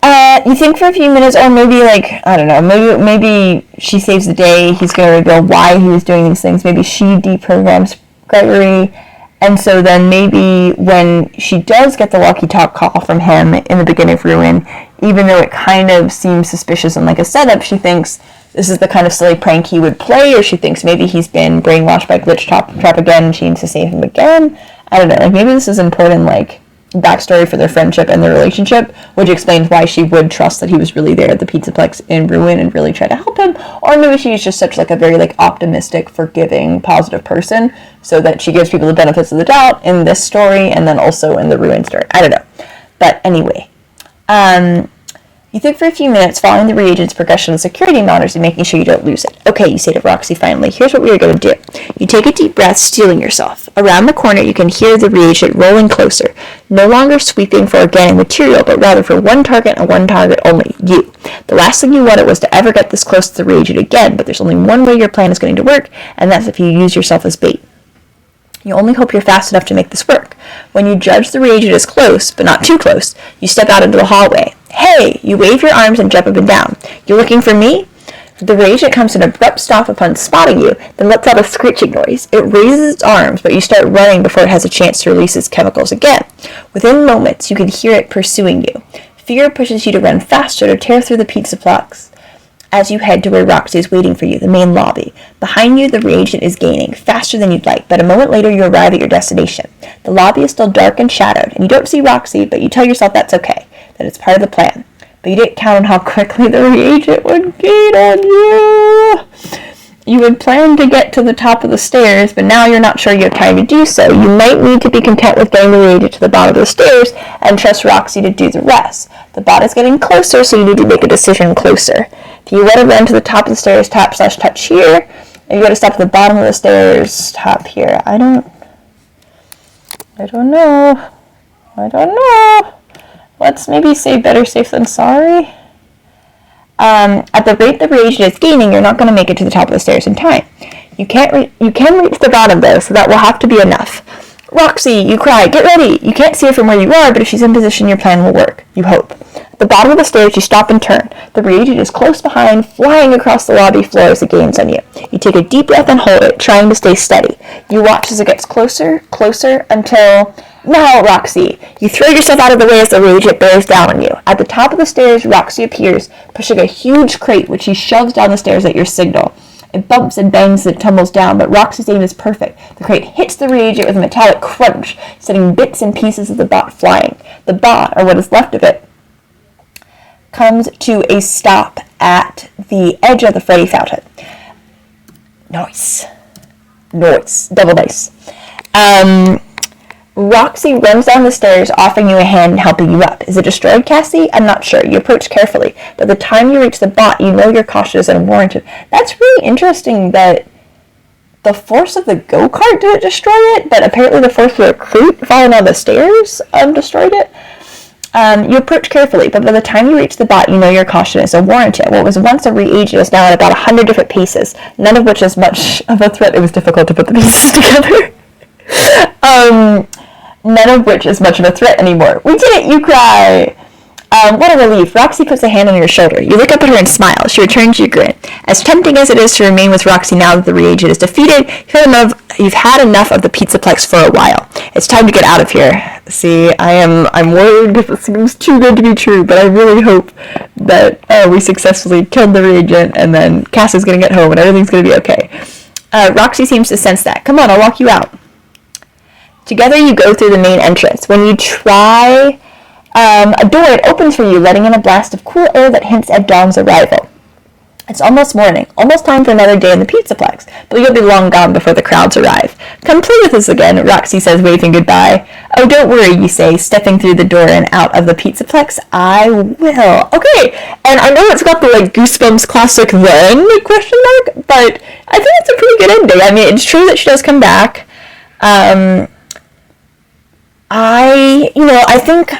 you think for a few minutes, or maybe, like, I don't know, maybe she saves the day, he's going to reveal why he was doing these things, maybe she deprograms Gregory, and so then maybe when she does get the walkie-talkie call from him in the beginning of Ruin, even though it kind of seems suspicious and like a setup, she thinks this is the kind of silly prank he would play, or she thinks maybe he's been brainwashed by Glitch Trap again and she needs to save him again. I don't know, like, maybe this is important, like, backstory for their friendship and their relationship, which explains why she would trust that he was really there at the Pizzaplex in Ruin and really try to help him, or maybe she's just such, like, a very, like, optimistic, forgiving, positive person, so that she gives people the benefits of the doubt in this story, and then also in the Ruin story. I don't know. But anyway, you think for a few minutes, following the reagent's progression of security monitors and making sure you don't lose it. Okay, you say to Roxy finally, here's what we are going to do. You take a deep breath, steeling yourself. Around the corner, you can hear the reagent rolling closer, no longer sweeping for organic material, but rather for one target and one target only, you. The last thing you wanted was to ever get this close to the reagent again, but there's only one way your plan is going to work, and that's if you use yourself as bait. You only hope you're fast enough to make this work. When you judge the reagent as close, but not too close, you step out into the hallway. Hey! You wave your arms and jump up and down. You're looking for me? The reagent comes to an abrupt stop upon spotting you, then lets out a screeching noise. It raises its arms, but you start running before it has a chance to release its chemicals again. Within moments, you can hear it pursuing you. Fear pushes you to run faster to tear through the Pizzaplex. as you head to where Roxy is waiting for you, the main lobby. Behind you, the reagent is gaining, faster than you'd like, but a moment later you arrive at your destination. The lobby is still dark and shadowed, and you don't see Roxy, but you tell yourself that's okay, that it's part of the plan. But you didn't count on how quickly the reagent would gain on you. You had planned to get to the top of the stairs, but now you're not sure you have time to do so. You might need to be content with getting the reagent to the bottom of the stairs and trust Roxy to do the rest. The bot is getting closer, so you need to make a decision closer. If you want to run to the top of the stairs, tap/touch here. If you want to stop at the bottom of the stairs, tap here. I don't know. Let's maybe say better safe than sorry. At the rate the reagent is gaining, you're not going to make it to the top of the stairs in time. You can reach the bottom though, so that will have to be enough. Roxy, you cry, get ready! You can't see her from where you are, but if she's in position, your plan will work. You hope. At the bottom of the stairs, you stop and turn. The reagent is close behind, flying across the lobby floor as it gains on you. You take a deep breath and hold it, trying to stay steady. You watch as it gets closer, until... Now, Roxy! You throw yourself out of the way as the reagent bears down on you. At the top of the stairs, Roxy appears, pushing a huge crate which she shoves down the stairs at your signal. It bumps and bangs as it tumbles down, but Roxy's aim is perfect. The crate hits the reagent with a metallic crunch, sending bits and pieces of the bot flying. The bot, or what is left of it, comes to a stop at the edge of the Freddy fountain. Nice. Double nice. Roxy runs down the stairs, offering you a hand and helping you up. Is it destroyed, Cassie? I'm not sure. You approach carefully. By the time you reach the bot, you know your caution is unwarranted. That's really interesting that the force of the go-kart didn't destroy it, but apparently the force of the crate falling down the stairs destroyed it. You approach carefully, but by the time you reach the bot, you know your caution is unwarranted. What was once a reagent is now at about 100 different pieces, none of which is much of a threat. It was difficult to put the pieces together. None of which is much of a threat anymore. We did it, you cry! What a relief. Roxy puts a hand on your shoulder. You look up at her and smile. She returns your grin. As tempting as it is to remain with Roxy now that the reagent is defeated, you've had enough of the Pizzaplex for a while. It's time to get out of here. See, I'm worried because it seems too good to be true, but I really hope that we successfully killed the reagent and then Cassie's gonna get home and everything's gonna be okay. Roxy seems to sense that. Come on, I'll walk you out. Together you go through the main entrance. When you try a door, it opens for you, letting in a blast of cool air that hints at dawn's arrival. It's almost morning, almost time for another day in the Pizzaplex, but you'll be long gone before the crowds arrive. Come play with us again, Roxy says, waving goodbye. Oh, don't worry, you say, stepping through the door and out of the Pizzaplex. I will. Okay, and I know it's got the, Goosebumps classic then, question mark, but I think it's a pretty good ending. I mean, it's true that she does come back. I think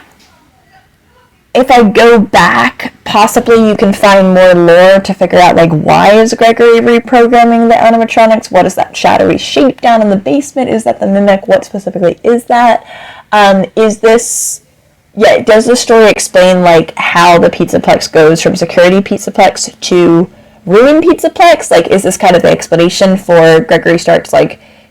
if I go back, possibly you can find more lore to figure out, why is Gregory reprogramming the animatronics? What is that shadowy shape down in the basement? Is that the mimic? What specifically is that? Does the story explain, how the Pizzaplex goes from security Pizzaplex to ruin Pizzaplex? Is this kind of the explanation for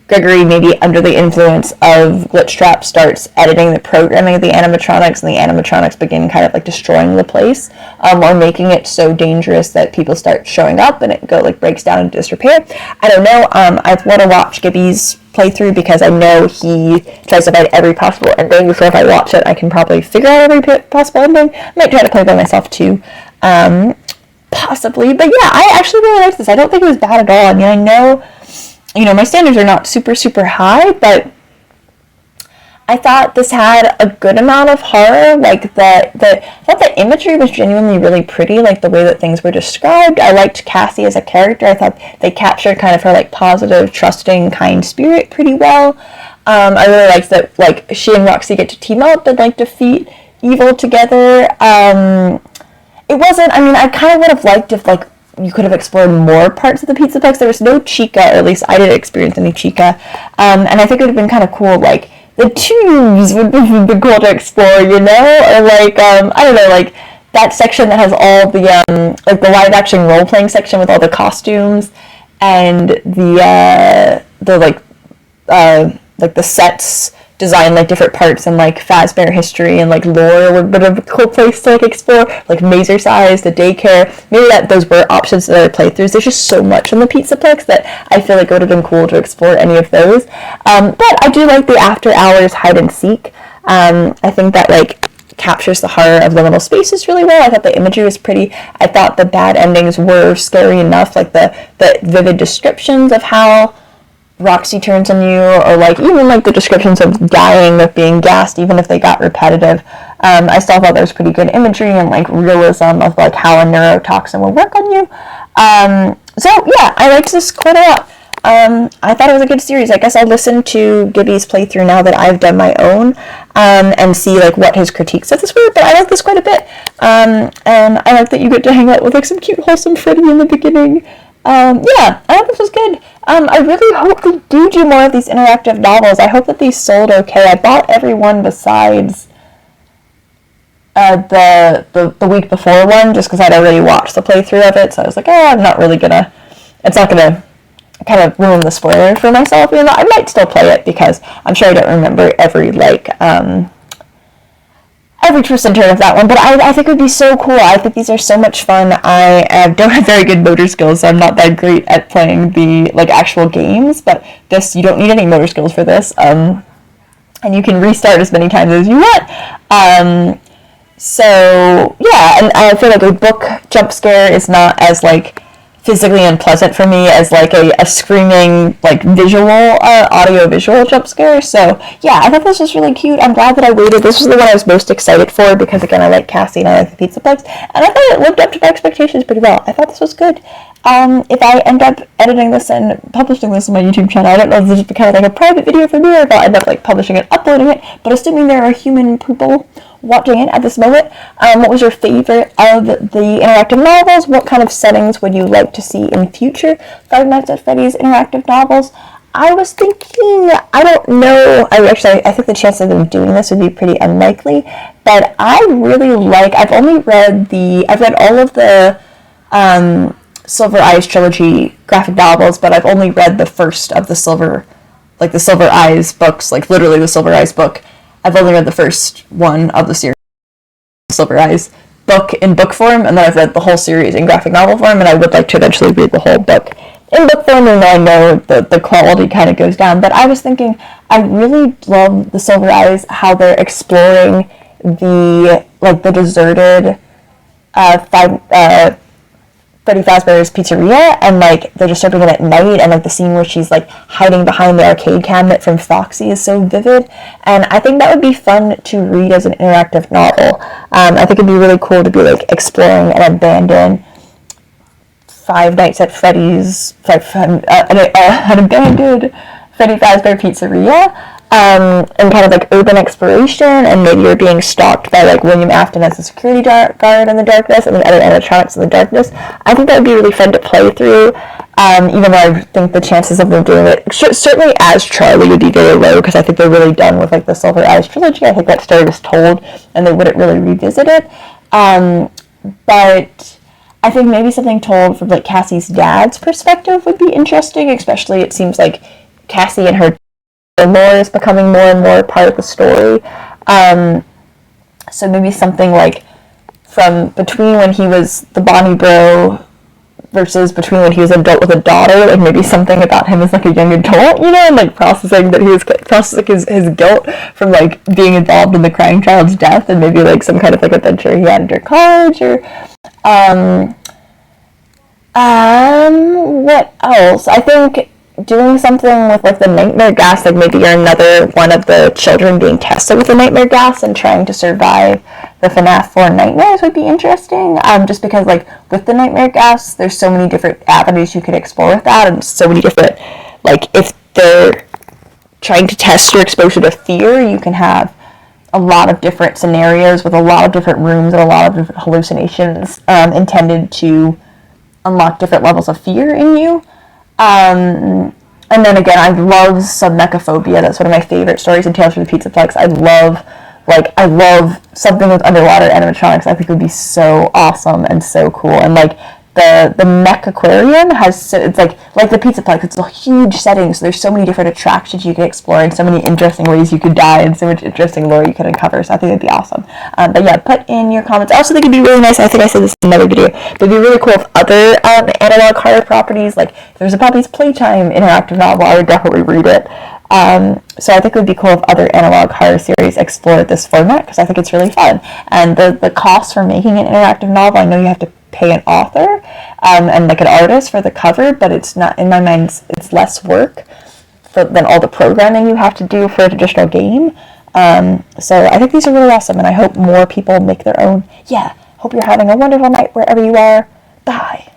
Gregory maybe under the influence of Glitchtrap starts editing the programming of the animatronics, and the animatronics begin kind of destroying the place, or making it so dangerous that people start showing up and it breaks down into disrepair. I don't know. I want to watch Gibby's playthrough because I know he tries to find every possible ending, so if I watch it I can probably figure out every possible ending. I might try to play by myself too. Possibly, but yeah, I actually really liked this. I don't think it was bad at all. I mean, I know my standards are not super, super high, but I thought this had a good amount of horror. I thought the imagery was genuinely really pretty, the way that things were described. I liked Cassie as a character. I thought they captured kind of her, positive, trusting, kind spirit pretty well. I really liked that, she and Roxy get to team up and, defeat evil together. It wasn't, I kind of would have liked if, you could have explored more parts of the Pizzaplex. There was no Chica, or at least I didn't experience any Chica. And I think it would have been kind of cool, the tubes would have been cool to explore, or I don't know, that section that has all the, the live-action role-playing section with all the costumes, and the sets design like different parts and like Fazbear history and like lore would have a cool place to like explore, like Mazer size, the daycare. Maybe those were options that other playthroughs. There's just so much on the Pizzaplex that I feel like it would have been cool to explore any of those. But I do like the after hours hide and seek. I think that like captures the horror of liminal spaces really well. I thought the imagery was pretty. I thought the bad endings were scary enough, like the vivid descriptions of how Roxy turns on you, or like even like the descriptions of dying, of being gassed, even if they got repetitive. I still thought there was pretty good imagery and like realism of like how a neurotoxin will work on you. So yeah, I liked this quite a lot. I thought it was a good series. I guess I'll listen to Gibby's playthrough now that I've done my own, and see like what his critiques of this were, but I like this quite a bit. And I like that you get to hang out with like some cute wholesome Freddy in the beginning. Yeah, I thought this was good. I really hope they do more of these interactive novels. I hope that these sold okay. I bought every one besides the week before one, just because I'd already watched the playthrough of it, so I was like, I'm not really gonna, it's not gonna kind of ruin the spoiler for myself, even though I might still play it, because I'm sure I don't remember every twist and turn of that one, but I think it would be so cool. I think these are so much fun. I don't have very good motor skills, so I'm not that great at playing the like actual games, but this, you don't need any motor skills for this, and you can restart as many times as you want. So yeah, and I feel like a book jump scare is not as like physically unpleasant for me as like a screaming like visual audio visual jump scare. So yeah, I thought this was really cute. I'm glad that I waited. This was the one I was most excited for, because again, I like Cassie and I like the Pizzaplex, and I thought it lived up to my expectations pretty well. I thought this was good. If I end up editing this and publishing this on my YouTube channel, I don't know if this is kind of like a private video for me, or if I'll end up like publishing it, uploading it, but assuming there are human people watching it at this moment, what was your favorite of the interactive novels? What kind of settings would you like to see in future Five Nights at Freddy's interactive novels? I was thinking, I don't know, I think the chances of them doing this would be pretty unlikely, but I really like, I've read all of the Silver Eyes trilogy graphic novels, but I've only read the first of the Silver Eyes books, like literally the Silver Eyes book. I've only read the first one of the series, Silver Eyes book in book form, and then I've read the whole series in graphic novel form, and I would like to eventually read the whole book in book form, and I know the quality kind of goes down. But I was thinking, I really love the Silver Eyes, how they're exploring the deserted Freddy Fazbear's Pizzeria, and like they're just opening it at night, and like the scene where she's like hiding behind the arcade cabinet from Foxy is so vivid, and I think that would be fun to read as an interactive novel. I think it'd be really cool to be like exploring an abandoned Five Nights at Freddy's, an abandoned Freddy Fazbear Pizzeria. And kind of like urban exploration, and maybe you're being stalked by like William Afton as a security guard in the darkness, and the other animatronics in the darkness. I think that would be really fun to play through, even though I think the chances of them doing it, certainly as Charlie, would be very low, because I think they're really done with like the Silver Eyes trilogy. I think that story was told, and they wouldn't really revisit it. But I think maybe something told from like Cassie's dad's perspective would be interesting, especially it seems like Cassie and her lore is becoming more and more part of the story. So maybe something like from between when he was the Bonnie bro versus between when he was an adult with a daughter, like maybe something about him as like a young adult, and like processing his guilt from like being involved in the crying child's death, and maybe like some kind of like adventure he had under college, or what else? I think doing something with like the nightmare gas, like maybe you're another one of the children being tested with the nightmare gas and trying to survive the FNAF 4 nightmares would be interesting, just because like with the nightmare gas there's so many different avenues you could explore with that, and so many different, like if they're trying to test your exposure to fear, you can have a lot of different scenarios with a lot of different rooms and a lot of different hallucinations intended to unlock different levels of fear in you. And then again, I love submechaphobia. That's one of my favorite stories in Tales from the Pizzaplex. I love something with underwater animatronics. I think it would be so awesome and so cool. And like the mech aquarium has, it's like the Pizzaplex, it's a huge setting, so there's so many different attractions you can explore and so many interesting ways you could die and so much interesting lore you could uncover, so I think it'd be awesome. But yeah, put in your comments. I also think it'd be really nice, I think I said this in another video, but it'd be really cool if other analog horror properties, like if there's a Poppy's Playtime interactive novel, I would definitely read it. So I think it would be cool if other analog horror series explored this format, because I think it's really fun. And the cost for making an interactive novel, I know you have to pay an author and like an artist for the cover, but it's not, in my mind, it's less work than all the programming you have to do for a traditional game. So I think these are really awesome, and I hope more people make their own. Yeah, hope you're having a wonderful night wherever you are. Bye.